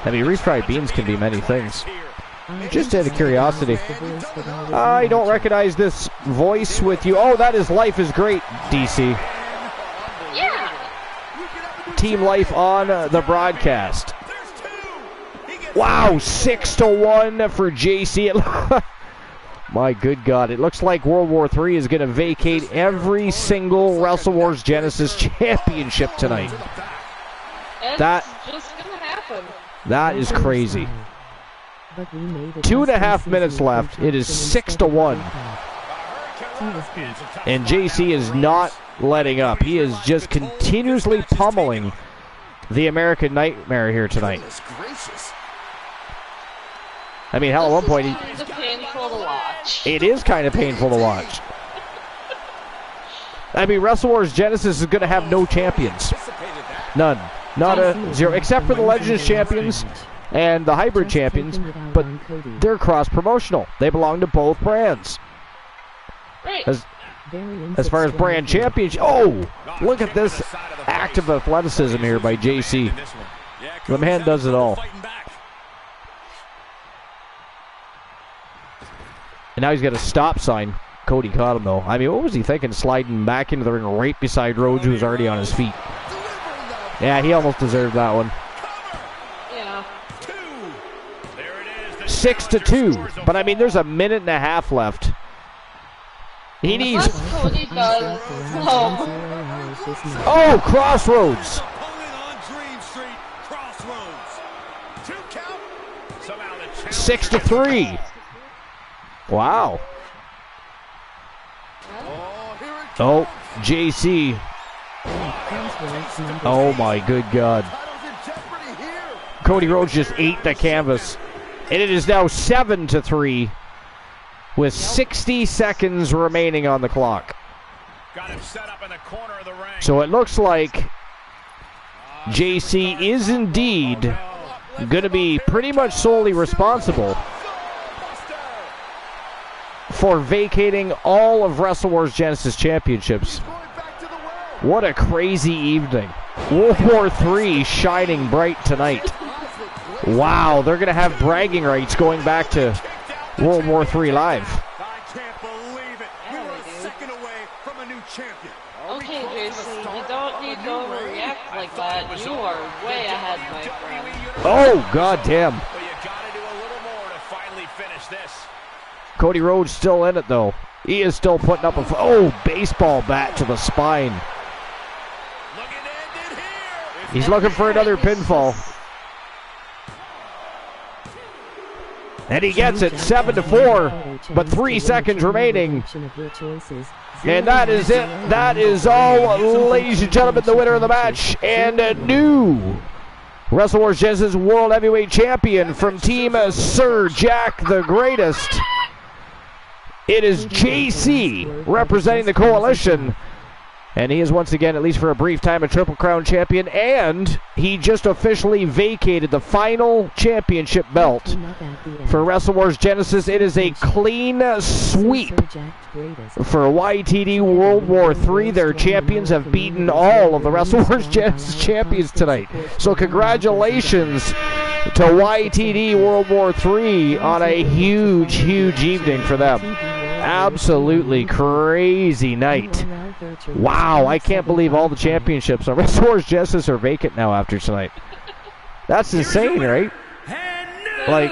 Speaker 1: I mean, refried beans can be many things. Just out of curiosity. I don't recognize this voice with you. Oh, that is Life is Great, DC.
Speaker 10: Yeah.
Speaker 1: Team Life on the broadcast. Wow, 6-1 for JC. My good God, it looks like World War III is going to vacate every single Wrestle Wars Genesis Championship tonight.
Speaker 10: It's just going to happen.
Speaker 1: That is crazy. 2.5 minutes left. It is 6-1. And JC is not letting up. He is just continuously pummeling the American Nightmare here tonight. I mean, hell, at one point,
Speaker 10: It's painful to watch.
Speaker 1: it is kind of painful to watch. I mean, Wrestle Wars Genesis is going to have no champions. None. Not a zero, except for the Legends champions and the hybrid champions, but they're cross-promotional. They belong to both brands.
Speaker 10: Right.
Speaker 1: As far as brand championship, oh, look at this act of athleticism here by JC. The man does it all. And now he's got a stop sign. Cody caught him, though. I mean, what was he thinking, sliding back into the ring right beside Rhodes, who was already on his feet? Yeah, he almost deserved that one.
Speaker 10: Yeah.
Speaker 1: 6-2. But, I mean, there's a minute and a half left. He needs...
Speaker 10: Cody does.
Speaker 1: Oh, Crossroads. 6-3. Wow. Oh, JC. Oh my good God. Cody Rhodes just ate the canvas. And it is now 7-3 with 60 seconds remaining on the clock.
Speaker 6: Got him set up in the corner of the ring.
Speaker 1: So it looks like JC is indeed going to be pretty much solely responsible for vacating all of Wrestle Wars Genesis championships. What a crazy evening. World War III shining bright tonight. Wow, they're going to have bragging rights going back to World War III live.
Speaker 6: I can't believe it. We were a second away from a new champion.
Speaker 10: Okay, Jason, you don't need to overreact like that. You are way ahead, my friend.
Speaker 1: Oh, goddamn.
Speaker 6: But you gotta do a little more to finally finish this.
Speaker 1: Cody Rhodes still in it, though. He is still putting up a... Oh, baseball bat to the spine. He's looking for another pinfall. And he gets it, 7-4, but 3 seconds remaining. And that is it. That is all, ladies and gentlemen, the winner of the match. And a new Wrestle Wars Genesis World Heavyweight Champion from Team Sir Jack the Greatest. It is JC representing the Coalition. And he is once again, at least for a brief time, a Triple Crown champion. And he just officially vacated the final championship belt for Wrestle Wars Genesis. It is a clean sweep for YTD World War III. Their champions have beaten all of the Wrestle Wars Genesis champions tonight. So congratulations to YTD World War III on a huge, huge evening for them. Absolutely crazy night. Wow, I can't believe all the championships on Wrestle Wars Genesis are vacant now after tonight. That's insane, right? Like,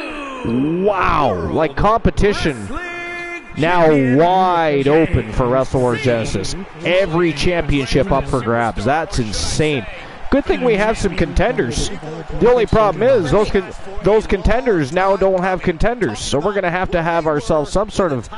Speaker 1: wow. Like, competition now wide open for Wrestle Wars Genesis. Every championship up for grabs. That's insane. Good thing we have some contenders. The only problem is those contenders now don't have contenders. So we're going to have ourselves some sort of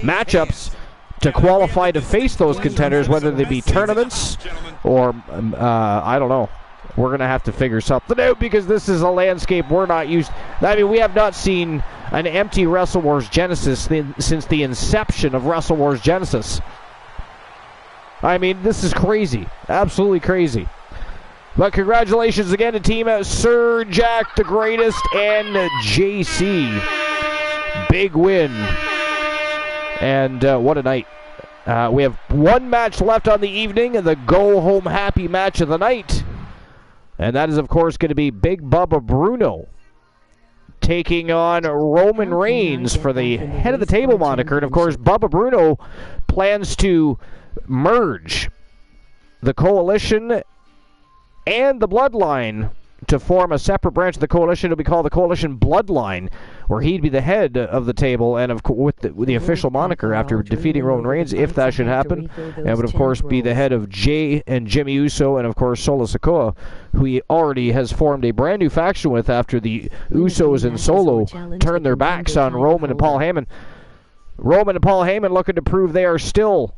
Speaker 1: matchups to qualify to face those contenders, whether they be tournaments or, I don't know. We're going to have to figure something out because this is a landscape we're not used. I mean, we have not seen an empty Wrestle Wars Genesis since the inception of Wrestle Wars Genesis. I mean, this is crazy. Absolutely crazy. But congratulations again to Team Sir Jack the Greatest and JC. Big win. And what a night. We have one match left on the evening, and the go-home happy match of the night. And that is, of course, going to be Big Bubba Bruno taking on Roman Reigns for the head of the table moniker. And, of course, Bubba Bruno plans to merge the Coalition and the Bloodline to form a separate branch of the Coalition. It'll be called the Coalition Bloodline, where he'd be the head of the table and with the official moniker after defeating Roman Reigns, if that should happen, and would of course be the head of Jay and Jimmy Uso and of course Solo Sikoa, who he already has formed a brand new faction with after the Usos and Solo turned their backs on Roman and Paul Heyman. Roman and Paul Heyman looking to prove they are still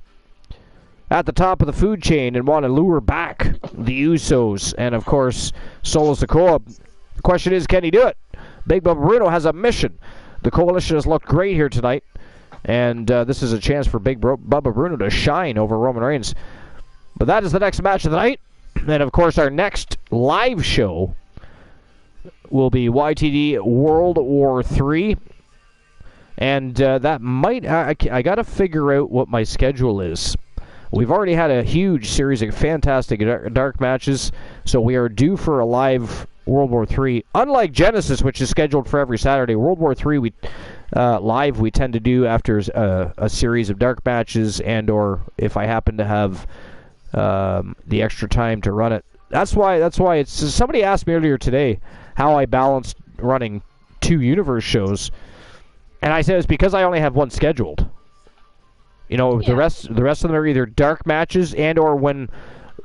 Speaker 1: at the top of the food chain and want to lure back the Usos and, of course, Solo Sikoa. The question is, can he do it? Big Bubba Bruno has a mission. The Coalition has looked great here tonight, and this is a chance for Big Bubba Bruno to shine over Roman Reigns. But that is the next match of the night. And, of course, our next live show will be YTD World War III. And that might... I got to figure out what my schedule is. We've already had a huge series of fantastic dark matches, so we are due for a live World War III. Unlike Genesis, which is scheduled for every Saturday, World War III live we tend to do after a series of dark matches, and or if I happen to have the extra time to run it. That's why it's... Somebody asked me earlier today how I balanced running 2 Universe shows, and I said it's because I only have one scheduled. You know, the rest of them are either dark matches and or when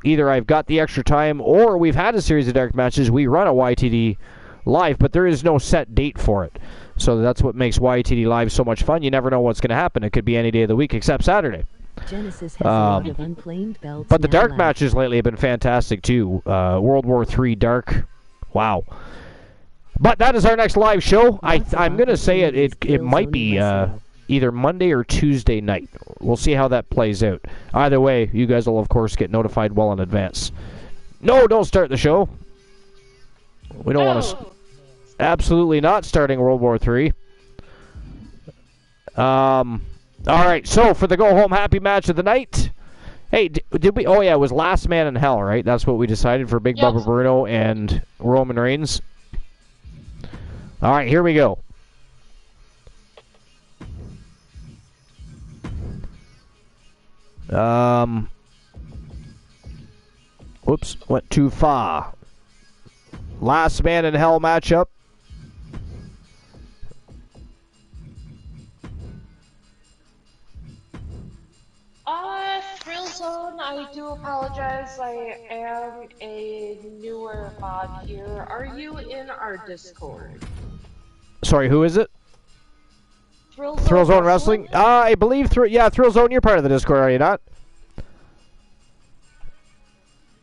Speaker 1: either I've got the extra time or we've had a series of dark matches, we run a YTD live, but there is no set date for it. So that's what makes YTD live so much fun. You never know what's going to happen. It could be any day of the week except Saturday.
Speaker 4: Genesis has a lot of unclaimed belts.
Speaker 1: But the dark matches lately have been fantastic too. World War III Dark. Wow. But that is our next live show. I'm going to say it might be either Monday or Tuesday night. We'll see how that plays out. Either way, you guys will, of course, get notified well in advance. No, don't start the show. We don't want to... Absolutely not starting World War III. All right, so for the go-home happy match of the night... Hey, did we... Oh, yeah, it was Last Man in Hell, right? That's what we decided for Big Bubba Bruno and Roman Reigns. All right, here we go. Whoops, went too far. Last Man in Hell matchup.
Speaker 10: Thrill Zone, I do apologize. I am a newer mod here. Are you in our Discord?
Speaker 1: Sorry, who is it?
Speaker 10: Thrill
Speaker 1: Zone Wrestling? I believe Thrill Zone, you're part of the Discord, are you not?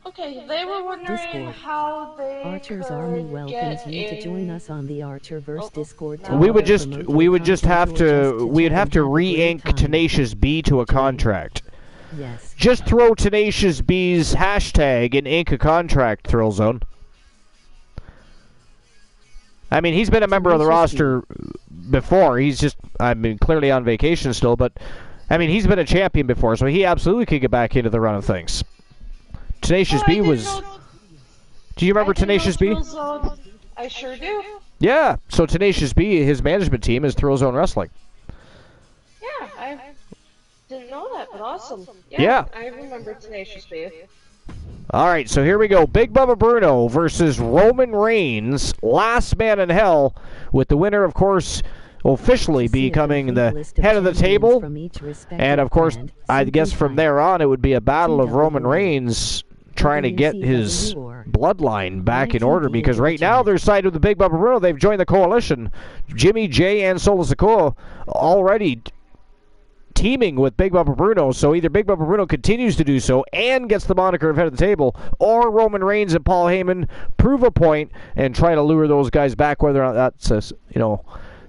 Speaker 10: Okay, they were wondering
Speaker 4: Discord.
Speaker 10: how they
Speaker 4: Archer's
Speaker 10: could
Speaker 4: Army welcomes
Speaker 10: get
Speaker 4: you to join us on the Archerverse Discord.
Speaker 1: We would have to re-ink Tenacious B to a contract.
Speaker 4: Yes.
Speaker 1: Just throw Tenacious B's hashtag and ink a contract, Thrill Zone. I mean, he's been a member of the roster before. He's just, clearly on vacation still, but, he's been a champion before, so he absolutely could get back into the run of things. Tenacious B was... Do you remember Tenacious B?
Speaker 10: I sure do.
Speaker 1: Yeah, so Tenacious B, his management team is Thrill Zone Wrestling.
Speaker 10: Yeah, I didn't know that, but awesome.
Speaker 1: Yeah.
Speaker 10: I remember Tenacious B.
Speaker 1: All right, so here we go. Big Bubba Bruno versus Roman Reigns, Last Man in Hell, with the winner, of course, officially becoming the head of the table. And, of course, I guess from there on it would be a battle of Roman Reigns trying to get his bloodline back in order, because right now they're sided with the Big Bubba Bruno. They've joined the coalition. Jimmy, Jay, and Solo Sikoa already teaming with Big Bubba Bruno, so either Big Bubba Bruno continues to do so and gets the moniker of head of the table, or Roman Reigns and Paul Heyman prove a point and try to lure those guys back. Whether or not that's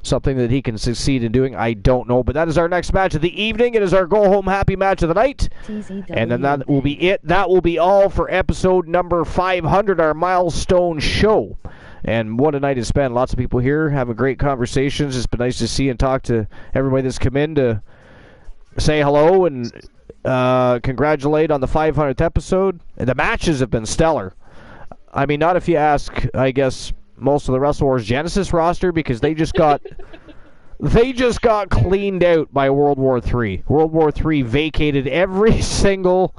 Speaker 1: something that he can succeed in doing, I don't know. But that is our next match of the evening. It is our go-home happy match of the night. And then that will be it. That will be all for episode number 500, our milestone show. And what a night it's been. Lots of people here having great conversations. It's been nice to see and talk to everybody that's come in to say hello and congratulate on the 500th episode. And the matches have been stellar. I mean, not if you ask, I guess, most of the Wrestle Wars Genesis roster, because they just got cleaned out by World War III. World War III vacated every single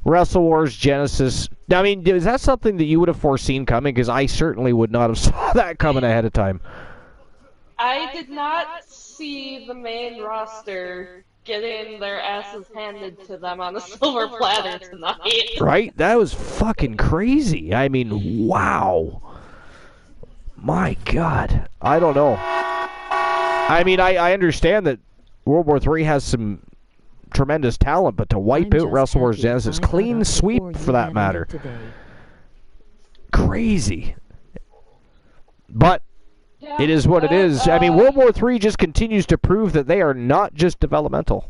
Speaker 1: Wrestle Wars Genesis. I mean, is that something that you would have foreseen coming? Because I certainly would not have saw that coming ahead of time.
Speaker 10: I did not see the main roster getting their asses handed to them on a silver platter tonight.
Speaker 1: Right? That was fucking crazy. I mean, wow. My God. I don't know. I mean, I understand that World War III has some tremendous talent, but to wipe out WrestleWars Genesis, clean sweep for that matter. Crazy. But it is what it is. I mean, World War III just continues to prove that they are not just developmental.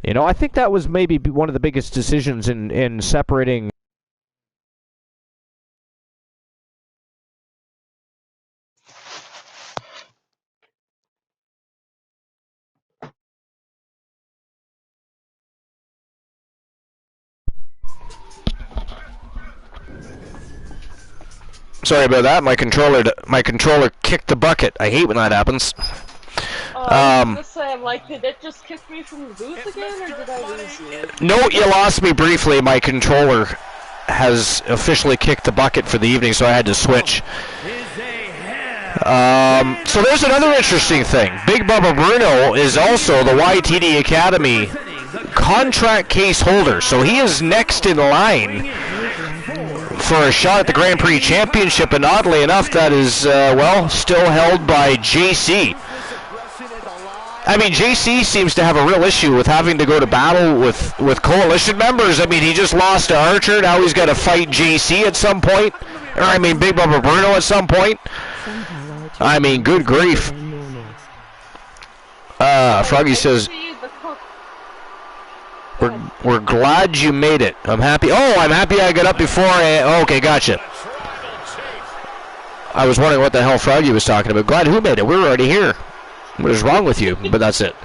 Speaker 1: You know, I think that was maybe one of the biggest decisions in separating. Sorry about that. My controller kicked the bucket. I hate when that happens.
Speaker 10: I was gonna say, I'm like, did it just kick me from the booth again, or did I lose you?
Speaker 1: No, you lost me briefly. My controller has officially kicked the bucket for the evening, so I had to switch. So there's another interesting thing. Big Bubba Bruno is also the YTD Academy contract case holder, so he is next in line for a shot at the Grand Prix Championship, and oddly enough, that is, well, still held by JC. I mean, JC seems to have a real issue with having to go to battle with coalition members. I mean, he just lost to Archer, now he's got to fight JC at some point, or I mean, Big Bubba Bruno at some point. I mean, good grief. Froggy says, We're glad you made it. I'm happy. Oh, I'm happy I got up before I... okay, gotcha. I was wondering what the hell Froggy was talking about. Glad who made it? We were already here. What is wrong with you? But that's it.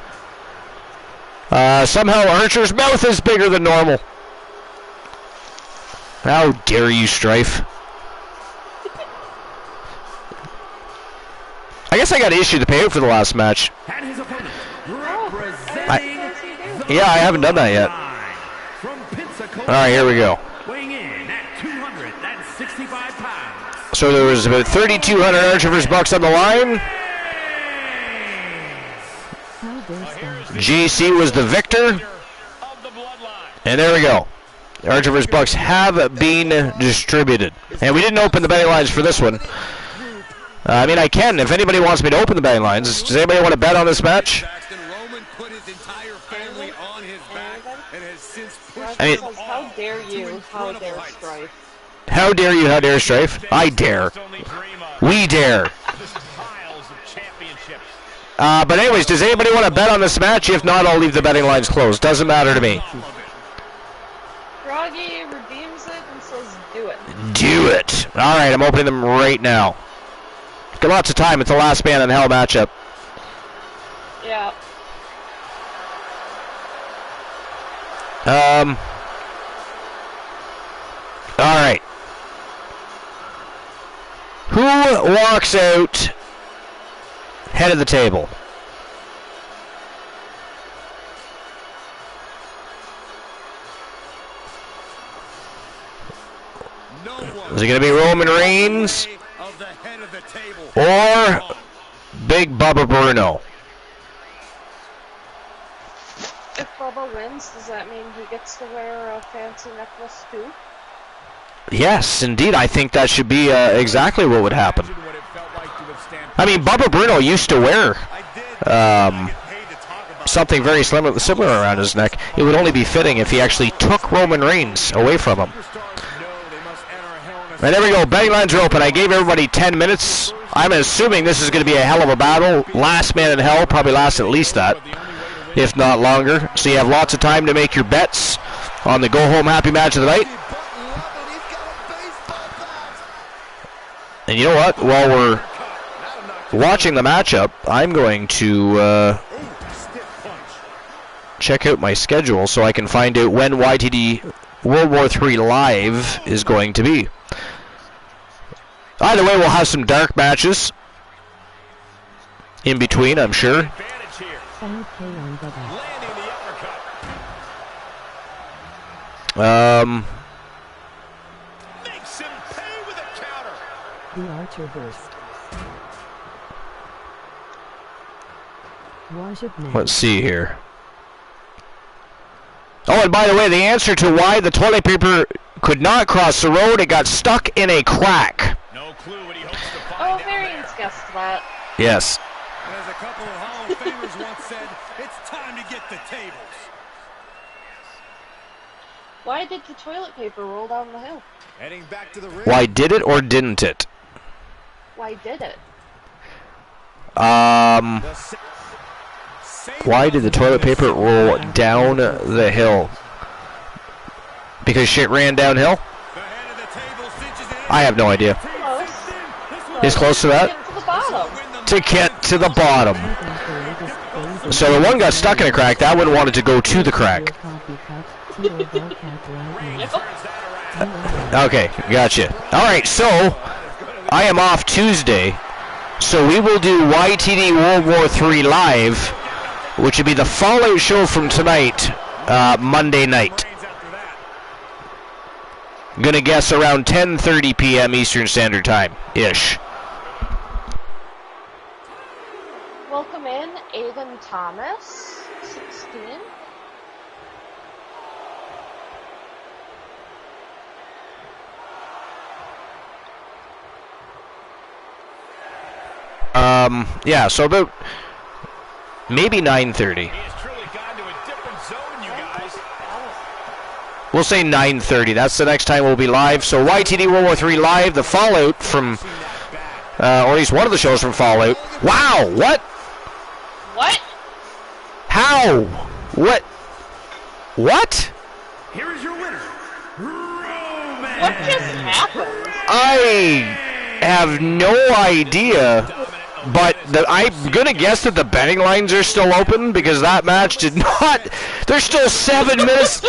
Speaker 1: Somehow Archer's mouth is bigger than normal. How dare you, Strife? I guess I got to issue the payout for the last match. Yeah, I haven't done that yet. Alright, here we go. So there was about 3,200 Archer vs. Bucks on the line. GC was the victor. And there we go. Archer vs. Bucks have been distributed. And we didn't open the betting lines for this one. I mean, I can. If anybody wants me to open the betting lines. Does anybody want to bet on this match? I mean,
Speaker 10: how dare you? How dare Strife?
Speaker 1: How dare you? How dare Strife? I dare. We dare. But anyways, does anybody want to bet on this match? If not, I'll leave the betting lines closed. Doesn't matter to me.
Speaker 10: Froggy redeems it and says, do it.
Speaker 1: Do it. All right, I'm opening them right now. Got lots of time. It's the last man in hell matchup.
Speaker 10: Yeah.
Speaker 1: All right. Who walks out head of the table? Is it going to be Roman Reigns or Big Bubba Bruno?
Speaker 10: If Bubba wins, does that mean he gets to wear a fancy necklace too?
Speaker 1: Yes, indeed. I think that should be exactly what would happen. I mean, Bubba Bruno used to wear something very similar around his neck. It would only be fitting if he actually took Roman Reigns away from him. And there we go. Betting lines are open. I gave everybody 10 minutes. I'm assuming this is going to be a hell of a battle. Last man in hell probably lasts at least that, if not longer. So you have lots of time to make your bets on the go-home happy match of the night. And you know what? While we're watching the matchup, I'm going to check out my schedule so I can find out when YTD World War III Live is going to be. Either way, we'll have some dark matches in between, I'm sure.
Speaker 4: The Archerverse.
Speaker 1: Let's see here. Oh, and by the way, the answer to why the toilet paper could not cross the road, it got stuck in a crack.
Speaker 6: No clue what he hopes to find.
Speaker 10: Oh, Marion's guessed that.
Speaker 1: Yes.
Speaker 7: As a couple of Hall of Famers once said, it's time to get the tables.
Speaker 10: Why did the toilet paper roll down the hill?
Speaker 6: Heading back to the ring.
Speaker 1: Why did it or didn't it?
Speaker 10: Why did it?
Speaker 1: Why did the toilet paper roll down the hill? Because shit ran downhill? I have no idea. Is close to that? To get to the bottom. So the one got stuck in a crack. That one wanted to go to the crack. Okay, gotcha. Alright, so I am off Tuesday. So we will do YTD World War III live, which would be the Fallout show from tonight, Monday night. I'm gonna guess around 10:30 p.m. Eastern Standard Time-ish.
Speaker 10: Welcome in, Aiden Thomas, 16.
Speaker 1: Yeah, so about maybe 9:30. We'll say 9:30. That's the next time we'll be live. So YTD World War III live, the Fallout from, or at least one of the shows from Fallout. Wow, what?
Speaker 10: What?
Speaker 1: How? What? What?
Speaker 9: Here is your winner, Roman.
Speaker 10: What just happened?
Speaker 1: I have no idea, but I'm going to guess that the betting lines are still open because that match did not. There's still 7 minutes.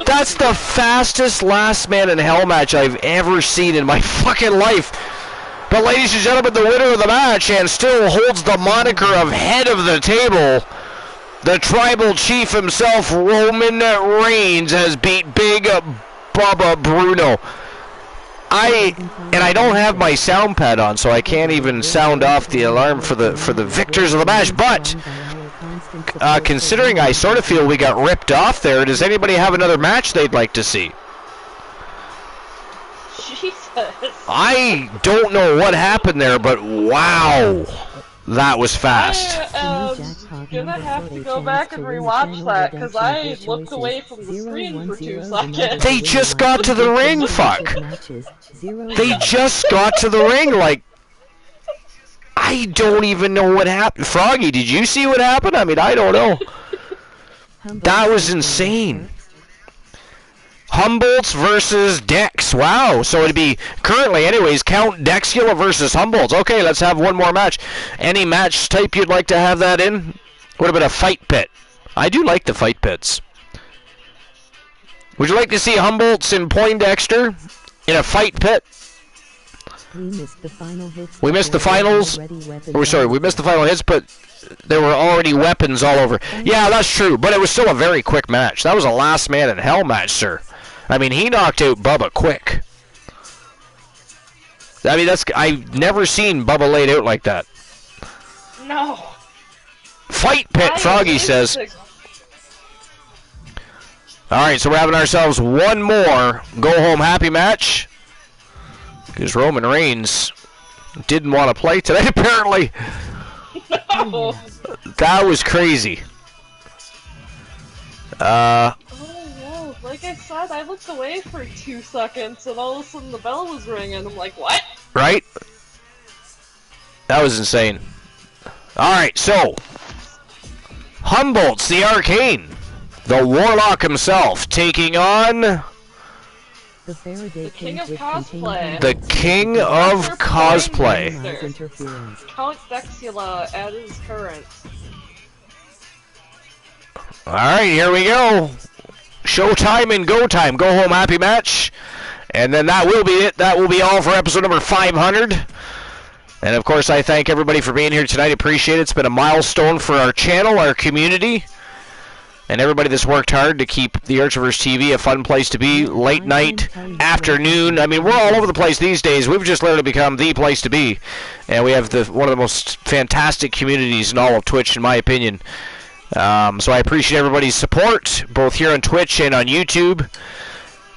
Speaker 1: That's the fastest last man in hell match I've ever seen in my fucking life. But ladies and gentlemen, the winner of the match and still holds the moniker of head of the table, the tribal chief himself, Roman Reigns, has beat Big Bubba Bruno. I don't have my sound pad on, so I can't even sound off the alarm for the victors of the match. But considering I sort of feel we got ripped off there, does anybody have another match they'd like to see?
Speaker 10: Jesus.
Speaker 1: I don't know what happened there, but wow, that was fast.
Speaker 10: I am gonna have to go back and rewatch that because I looked away from the screen for 2 seconds.
Speaker 1: They just got to the ring, fuck. They just got to the ring, like, I don't even know what happened. Froggy, did you see what happened? I mean, I don't know. That was insane. Humboldts versus Dex. Wow. So it'd be currently, anyways, Count Dexula versus Humboldts. Okay, let's have one more match. Any match type you'd like to have that in? What about a fight pit? I do like the fight pits. Would you like to see Humboldts and Poindexter in a fight pit? We missed the final hits. We missed the finals. We missed the final hits, but there were already weapons all over. Yeah, that's true, but it was still a very quick match. That was a last man in hell match, sir. I mean, he knocked out Bubba quick. I mean, I've never seen Bubba laid out like that.
Speaker 10: No.
Speaker 1: Fight pit, Froggy says. Alright, so we're having ourselves one more go-home happy match. Because Roman Reigns didn't want to play today, apparently.
Speaker 10: No.
Speaker 1: That was crazy.
Speaker 10: Oh, no. Like I said, I looked away for 2 seconds, and all of a sudden the bell was ringing. I'm like, what?
Speaker 1: Right? That was insane. Alright, so Humboldt's the Arcane. The Warlock himself taking on
Speaker 10: the King of Cosplay.
Speaker 1: The King of Cosplay.
Speaker 10: Count Dexula at his current.
Speaker 1: Alright, here we go. Showtime and go time. Go home happy match. And then that will be it. That will be all for episode number 500. And of course, I thank everybody for being here tonight. Appreciate it. It's been a milestone for our channel, our community, and everybody that's worked hard to keep the Archiverse TV a fun place to be. Late night, afternoon. I mean, we're all over the place these days. We've just literally become the place to be. And we have one of the most fantastic communities in all of Twitch, in my opinion. So I appreciate everybody's support, both here on Twitch and on YouTube.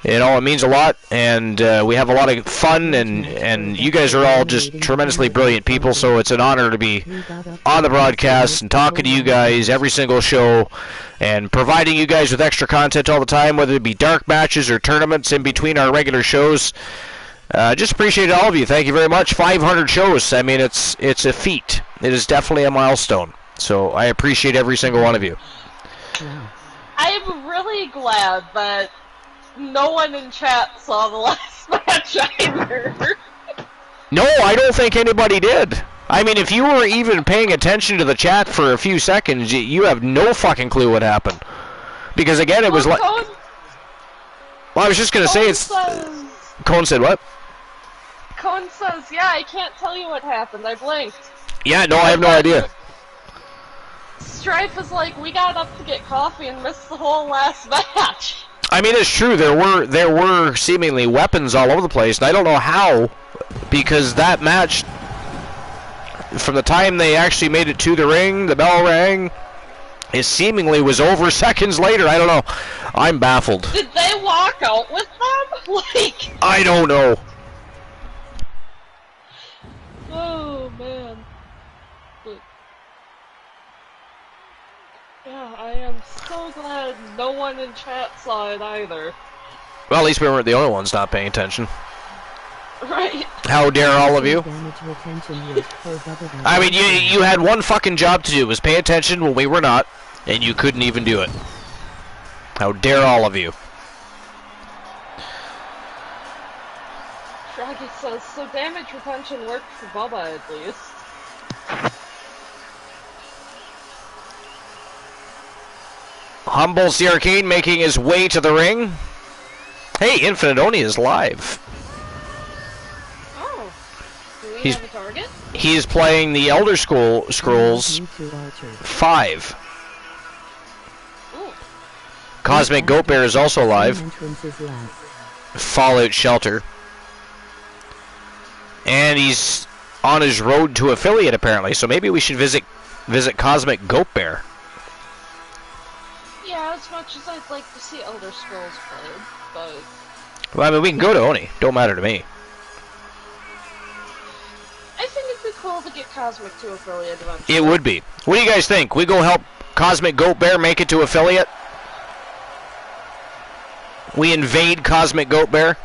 Speaker 1: You know, it means a lot, and we have a lot of fun, and you guys are all just tremendously brilliant people, so it's an honor to be on the broadcast and talking to you guys every single show and providing you guys with extra content all the time, whether it be dark matches or tournaments in between our regular shows. Just appreciate all of you. Thank you very much. 500 shows. I mean, it's a feat. It is definitely a milestone. So I appreciate every single one of you.
Speaker 10: I'm really glad that no one in chat saw the last match either.
Speaker 1: No, I don't think anybody did. I mean, if you were even paying attention to the chat for a few seconds, you have no fucking clue what happened. Because again, it was like... Well, I was just going to say it's... Cone said what?
Speaker 10: Cone says, yeah, I can't tell you what happened. I blinked.
Speaker 1: Yeah, no, I have no idea.
Speaker 10: Strife is like, we got up to get coffee and missed the whole last match.
Speaker 1: I mean, it's true. There were seemingly weapons all over the place, and I don't know how, because that match, from the time they actually made it to the ring, the bell rang, it seemingly was over seconds later. I don't know. I'm baffled.
Speaker 10: Did they walk out with them? Like,
Speaker 1: I don't know.
Speaker 10: Oh man. But, yeah, I am so glad no one in chat saw it either.
Speaker 1: Well, at least we weren't the only ones not paying attention.
Speaker 10: Right.
Speaker 1: How dare all of you? I mean, you had one fucking job to do, was pay attention when we were not, and you couldn't even do it. How dare all of you?
Speaker 10: Froggy says, so damage retention worked for Bubba at least.
Speaker 1: Humbles the Arcade making his way to the ring. Hey, Infinite Oni is live.
Speaker 10: Oh. Do we have a target?
Speaker 1: He's playing the Elder Scrolls 5.
Speaker 10: Ooh.
Speaker 1: Cosmic Goat Bear is also live. Fallout Shelter. And he's on his road to affiliate apparently, so maybe we should visit Cosmic Goat Bear.
Speaker 10: Yeah, as much as I'd like to see Elder Scrolls played, but...
Speaker 1: Well, I mean, we can go to Oni. Don't matter to me.
Speaker 10: I think it'd be cool to get Cosmic to affiliate eventually.
Speaker 1: It would be. What do you guys think? We go help Cosmic Goat Bear make it to affiliate? We invade Cosmic Goat Bear?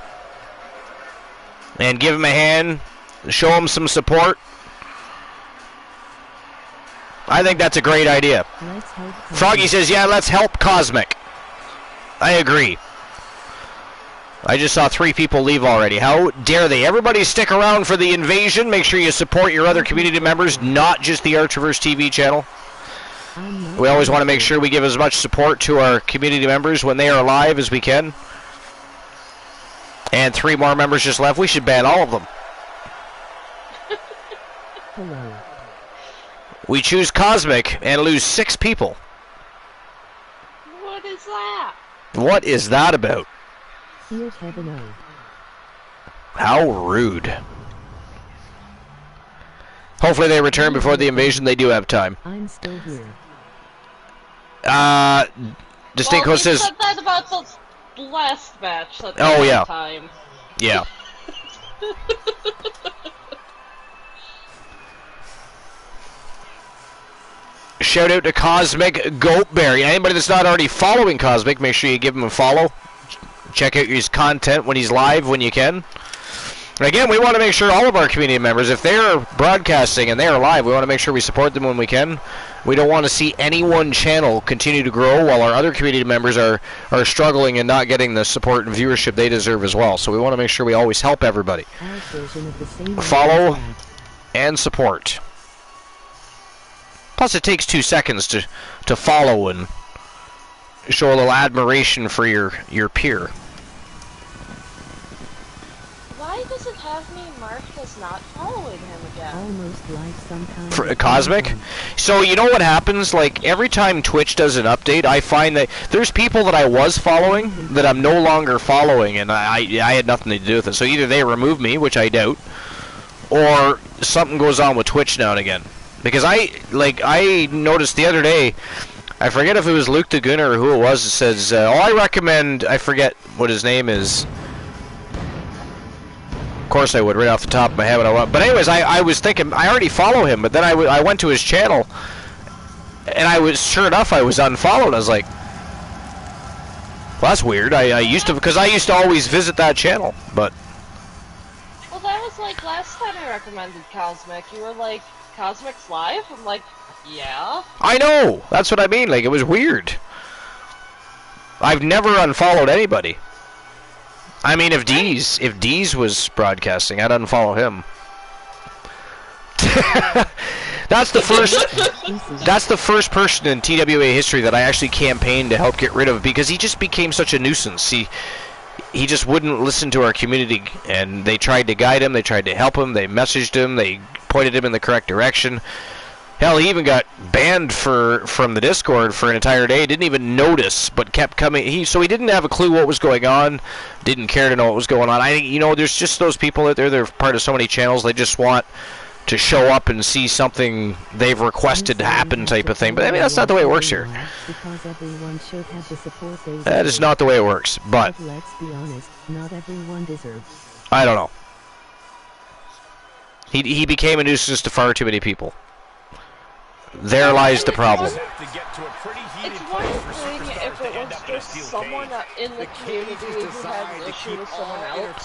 Speaker 1: And give him a hand, show him some support. I think that's a great idea. Froggy says, yeah, let's help Cosmic. I agree. I just saw 3 people leave already. How dare they? Everybody stick around for the invasion. Make sure you support your other community members, not just the Archerverse TV channel. We always want to make sure we give as much support to our community members when they are live as we can. And 3 more members just left. We should ban all of them.
Speaker 4: Hello.
Speaker 1: We choose Cosmic and lose 6 people.
Speaker 10: What is that?
Speaker 1: What is that about?
Speaker 4: Here's Heaven O.
Speaker 1: How rude. Hopefully they return before the invasion. They do have time.
Speaker 4: I'm still here.
Speaker 1: Distinct Host says...
Speaker 10: said that about the last match. That
Speaker 1: oh, yeah.
Speaker 10: Time.
Speaker 1: Yeah. Shout out to Cosmic Goat Bear. Anybody that's not already following Cosmic, make sure you give him a follow. Check out his content when he's live when you can. And again, we want to make sure all of our community members, if they're broadcasting and they're live, we want to make sure we support them when we can. We don't want to see any one channel continue to grow while our other community members are struggling and not getting the support and viewership they deserve as well. So we want to make sure we always help everybody. Follow and support. Plus, it takes 2 seconds to follow and show a little admiration for your peer.
Speaker 10: Why does it have me marked as not following him again?
Speaker 4: Almost like some kind
Speaker 1: For
Speaker 4: of
Speaker 1: Cosmic? So, you know what happens? Like, every time Twitch does an update, I find that there's people that I was following that I'm no longer following, and I had nothing to do with it. So either they remove me, which I doubt, or something goes on with Twitch now and again. Because I noticed the other day, I forget if it was Luke Daguna or who it was that says, I recommend, I forget what his name is. Of course I would, right off the top of my head. But anyways, I was thinking, I already follow him, but then I went to his channel, and sure enough, I was unfollowed. I was like, well, that's weird. Because I used to always visit that channel, but...
Speaker 10: Well, that was like last time I recommended Cosmic. You were like, Cosmic's live? I'm like, yeah.
Speaker 1: I know! That's what I mean. Like, it was weird. I've never unfollowed anybody. I mean, if Deez was broadcasting, I'd unfollow him. That's the first person in TWA history that I actually campaigned to help get rid of, because he just became such a nuisance. He just wouldn't listen to our community, and they tried to guide him, they tried to help him, they messaged him, they pointed him in the correct direction. Hell, he even got banned from the Discord for an entire day. Didn't even notice, but kept coming. So he didn't have a clue what was going on. Didn't care to know what was going on. There's just those people out there. They're part of so many channels. They just want to show up and see something they've requested to happen, type of thing. But I mean, that's not the way it works here. That is not the way it works. But
Speaker 4: let's be honest, not everyone deserves.
Speaker 1: I don't know. He became a nuisance to far too many people. There lies the problem.
Speaker 10: It's one thing if it was just someone in the community who had an issue with someone else.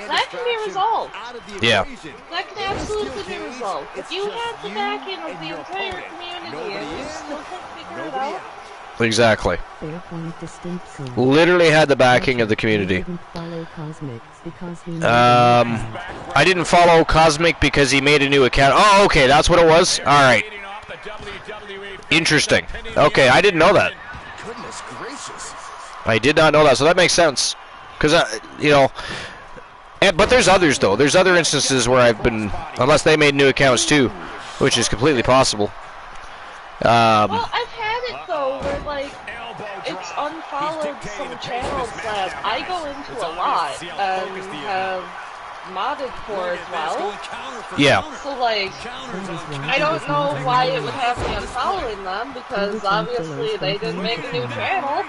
Speaker 10: That can be resolved.
Speaker 1: Yeah.
Speaker 10: That can absolutely be resolved. If you had the backing of the entire community and you still can't figure it out.
Speaker 1: Exactly. Literally had the backing of the community. I didn't follow Cosmic because he made a new account. Oh, okay, that's what it was? Alright. Interesting. Okay, I didn't know that.
Speaker 7: Goodness gracious.
Speaker 1: I did not know that, so that makes sense. Because, but there's others, though. There's other instances where I've been, unless they made new accounts, too, which is completely possible.
Speaker 10: Well, I've had it, though, where, like, it's unfollowed some channels that I go into a lot and have modded for as well.
Speaker 1: Yeah.
Speaker 10: So, like, I don't know why it would have me unfollowing them, because obviously they didn't make a new channel.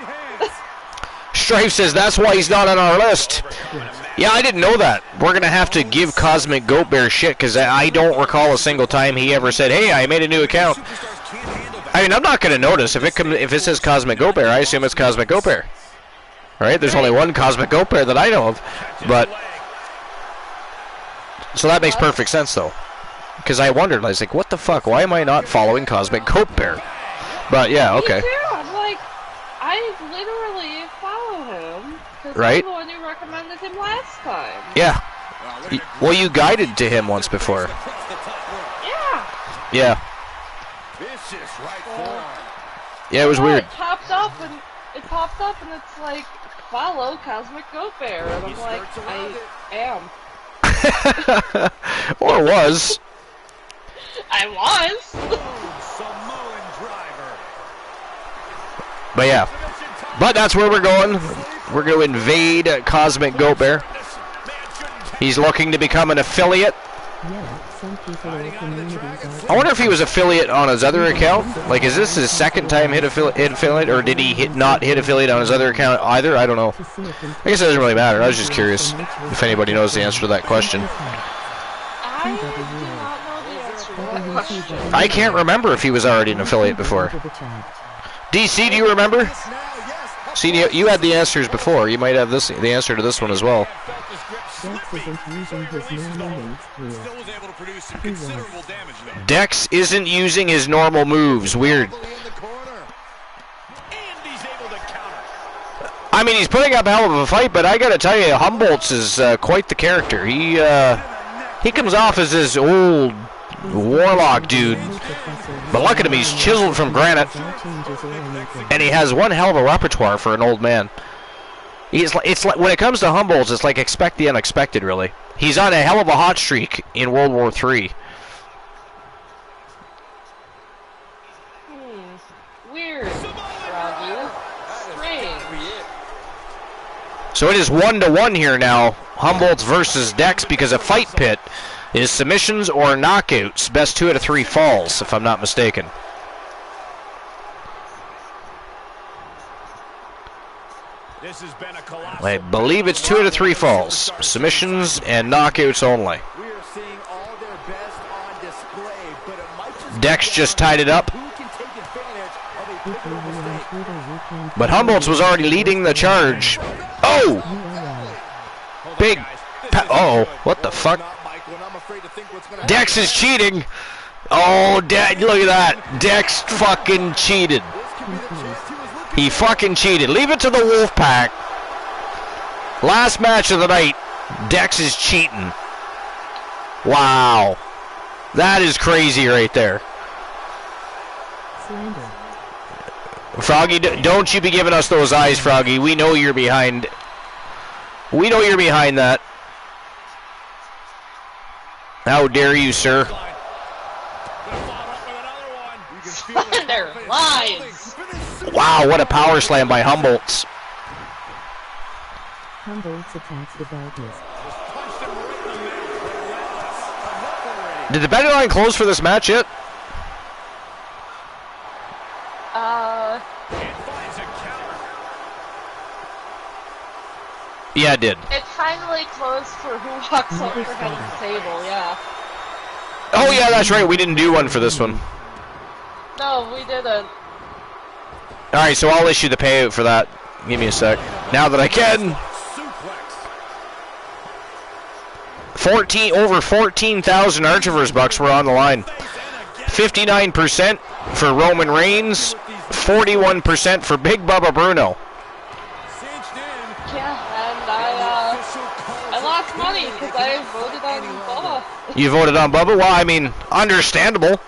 Speaker 1: Strife says that's why he's not on our list. Yeah, I didn't know that. We're going to have to give Cosmic Goat Bear shit, because I don't recall a single time he ever said, hey, I made a new account. I mean, I'm not going to notice. If it says Cosmic Goat Bear, I assume it's Cosmic Goat Bear. Right? There's only one Cosmic Goat Bear that I know of. But... So that makes perfect sense, though. Because I wondered, I was like, what the fuck? Why am I not following Cosmic Goat Bear? But, yeah, okay.
Speaker 10: Me too. I'm like, I literally follow him. Because
Speaker 1: right?
Speaker 10: I'm the one who recommended him last time.
Speaker 1: Yeah. Well, you guided to him once before.
Speaker 10: Yeah.
Speaker 1: Yeah. Yeah, it was weird.
Speaker 10: It popped up and it's like, follow Cosmic Goat Bear. And I'm like, I am.
Speaker 1: Or was.
Speaker 10: I was.
Speaker 1: But yeah. But that's where we're going. We're going to invade Cosmic Goat Bear. He's looking to become an affiliate. I wonder if he was affiliate on his other account. Like, is this his second time hit affiliate, or did he not hit affiliate on his other account either? I don't know. I guess it doesn't really matter. I was just curious if anybody knows the answer to that question.
Speaker 10: I do not know the answer to that question.
Speaker 1: I can't remember if he was already an affiliate before. DC, do you remember? See, you had the answers before. You might have the answer to this one as well. Dex isn't using his normal moves. Weird. I mean, he's putting up a hell of a fight, but I gotta tell you, Humboldt's is quite the character. He comes off as this old warlock dude, but look at him, he's chiseled from granite, and he has one hell of a repertoire for an old man. It's like when it comes to Humboldt's, it's like expect the unexpected, really. He's on a hell of a hot streak in World War III.
Speaker 10: Weird, Robbie. Strange.
Speaker 1: So it is 1-1 here now. Humboldt's versus Dex, because a fight pit is submissions or knockouts. Best 2 out of 3 falls, if I'm not mistaken. I believe it's 2 out of 3 falls. Submissions and knockouts only. Dex just tied it up. But Humboldt's was already leading the charge. Oh! Big... Uh-oh. What the fuck? Dex is cheating. Oh, look at that. Dex fucking cheated. He fucking cheated. Leave it to the Wolfpack. Last match of the night. Dex is cheating. Wow. That is crazy right there. Froggy, don't you be giving us those eyes, Froggy. We know you're behind. We know you're behind that. How dare you, sir?
Speaker 10: Thunder lies.
Speaker 1: Wow, what a power slam by Humboldt's.
Speaker 4: Humboldt's attacks the darkness.
Speaker 1: Did the betting line close for this match yet? Yeah, it did.
Speaker 10: It finally closed for who walks over head of the table, yeah.
Speaker 1: Oh, yeah, that's right. We didn't do one for this one.
Speaker 10: No, we didn't.
Speaker 1: Alright, so I'll issue the payout for that. Give me a sec. Now that I can. Over 14,000 Archiver's bucks were on the line. 59% for Roman Reigns, 41% for Big Bubba Bruno.
Speaker 10: Yeah, and I lost money because I voted on Bubba.
Speaker 1: You voted on Bubba? Well, I mean, understandable.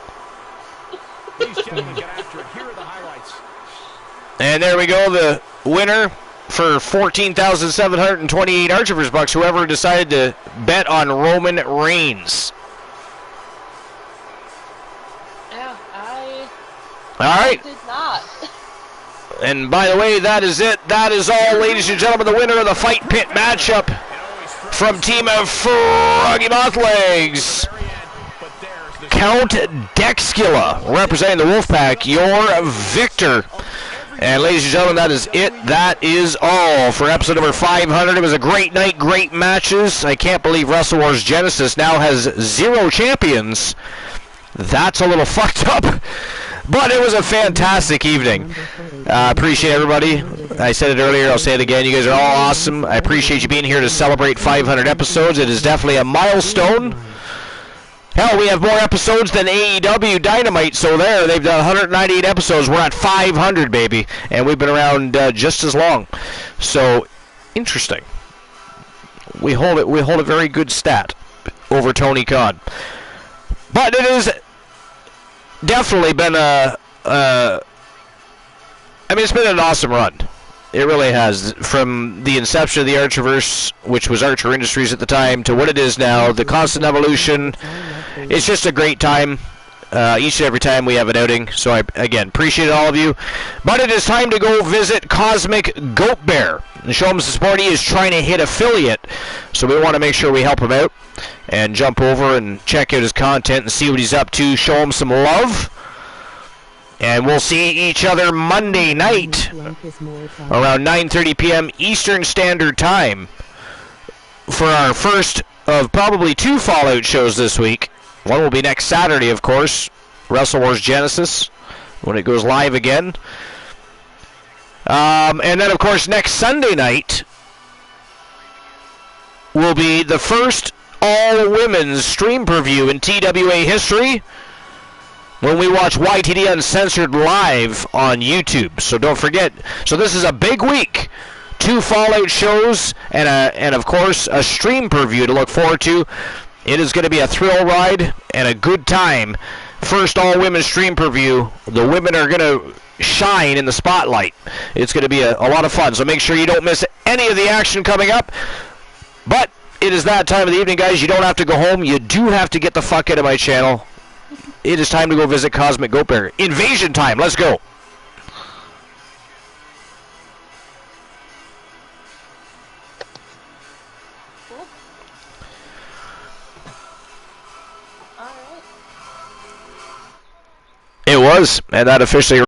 Speaker 1: And there we go, the winner for 14,728 Archiver's bucks, whoever decided to bet on Roman Reigns.
Speaker 10: Yeah,
Speaker 1: I
Speaker 10: did not.
Speaker 1: And by the way, that is it. That is all, ladies and gentlemen. The winner of the Fight Pit matchup from Team of Froggy Mothlegs, Count Dexcula, representing the Wolfpack, your victor. And ladies and gentlemen, that is it. That is all for episode number 500. It was a great night, great matches. I can't believe Wrestle Wars Genesis now has 0 champions. That's a little fucked up. But it was a fantastic evening. Appreciate everybody. I said it earlier, I'll say it again. You guys are all awesome. I appreciate you being here to celebrate 500 episodes. It is definitely a milestone. Hell, we have more episodes than AEW Dynamite, so they've done 198 episodes. We're at 500, baby, and we've been around just as long. So, interesting. We hold a very good stat over Tony Khan. But it has definitely been it's been an awesome run. It really has. From the inception of the Archiverse, which was Archer Industries at the time, to what it is now, the constant evolution. It's just a great time. Each and every time we have an outing. So I, again, appreciate all of you. But it is time to go visit Cosmic Goat Bear and show him some support. He is trying to hit affiliate. So we want to make sure we help him out and jump over and check out his content and see what he's up to. Show him some love. And we'll see each other Monday night around 9:30 p.m. Eastern Standard Time for our first of probably 2 Fallout shows this week. One will be next Saturday, of course, Wrestle Wars Genesis, when it goes live again. And then, of course, next Sunday night will be the first all-women's stream preview in TWA history, when we watch YTD Uncensored live on YouTube. So don't forget. So this is a big week. 2 Fallout shows and of course a stream preview to look forward to. It is going to be a thrill ride and a good time. First all-women stream preview. The women are going to shine in the spotlight. It's going to be a lot of fun. So make sure you don't miss any of the action coming up. But it is that time of the evening, guys. You don't have to go home. You do have to get the fuck out of my channel. It is time to go visit Cosmic Goat Bear. Invasion time. Let's go. It was, and that officially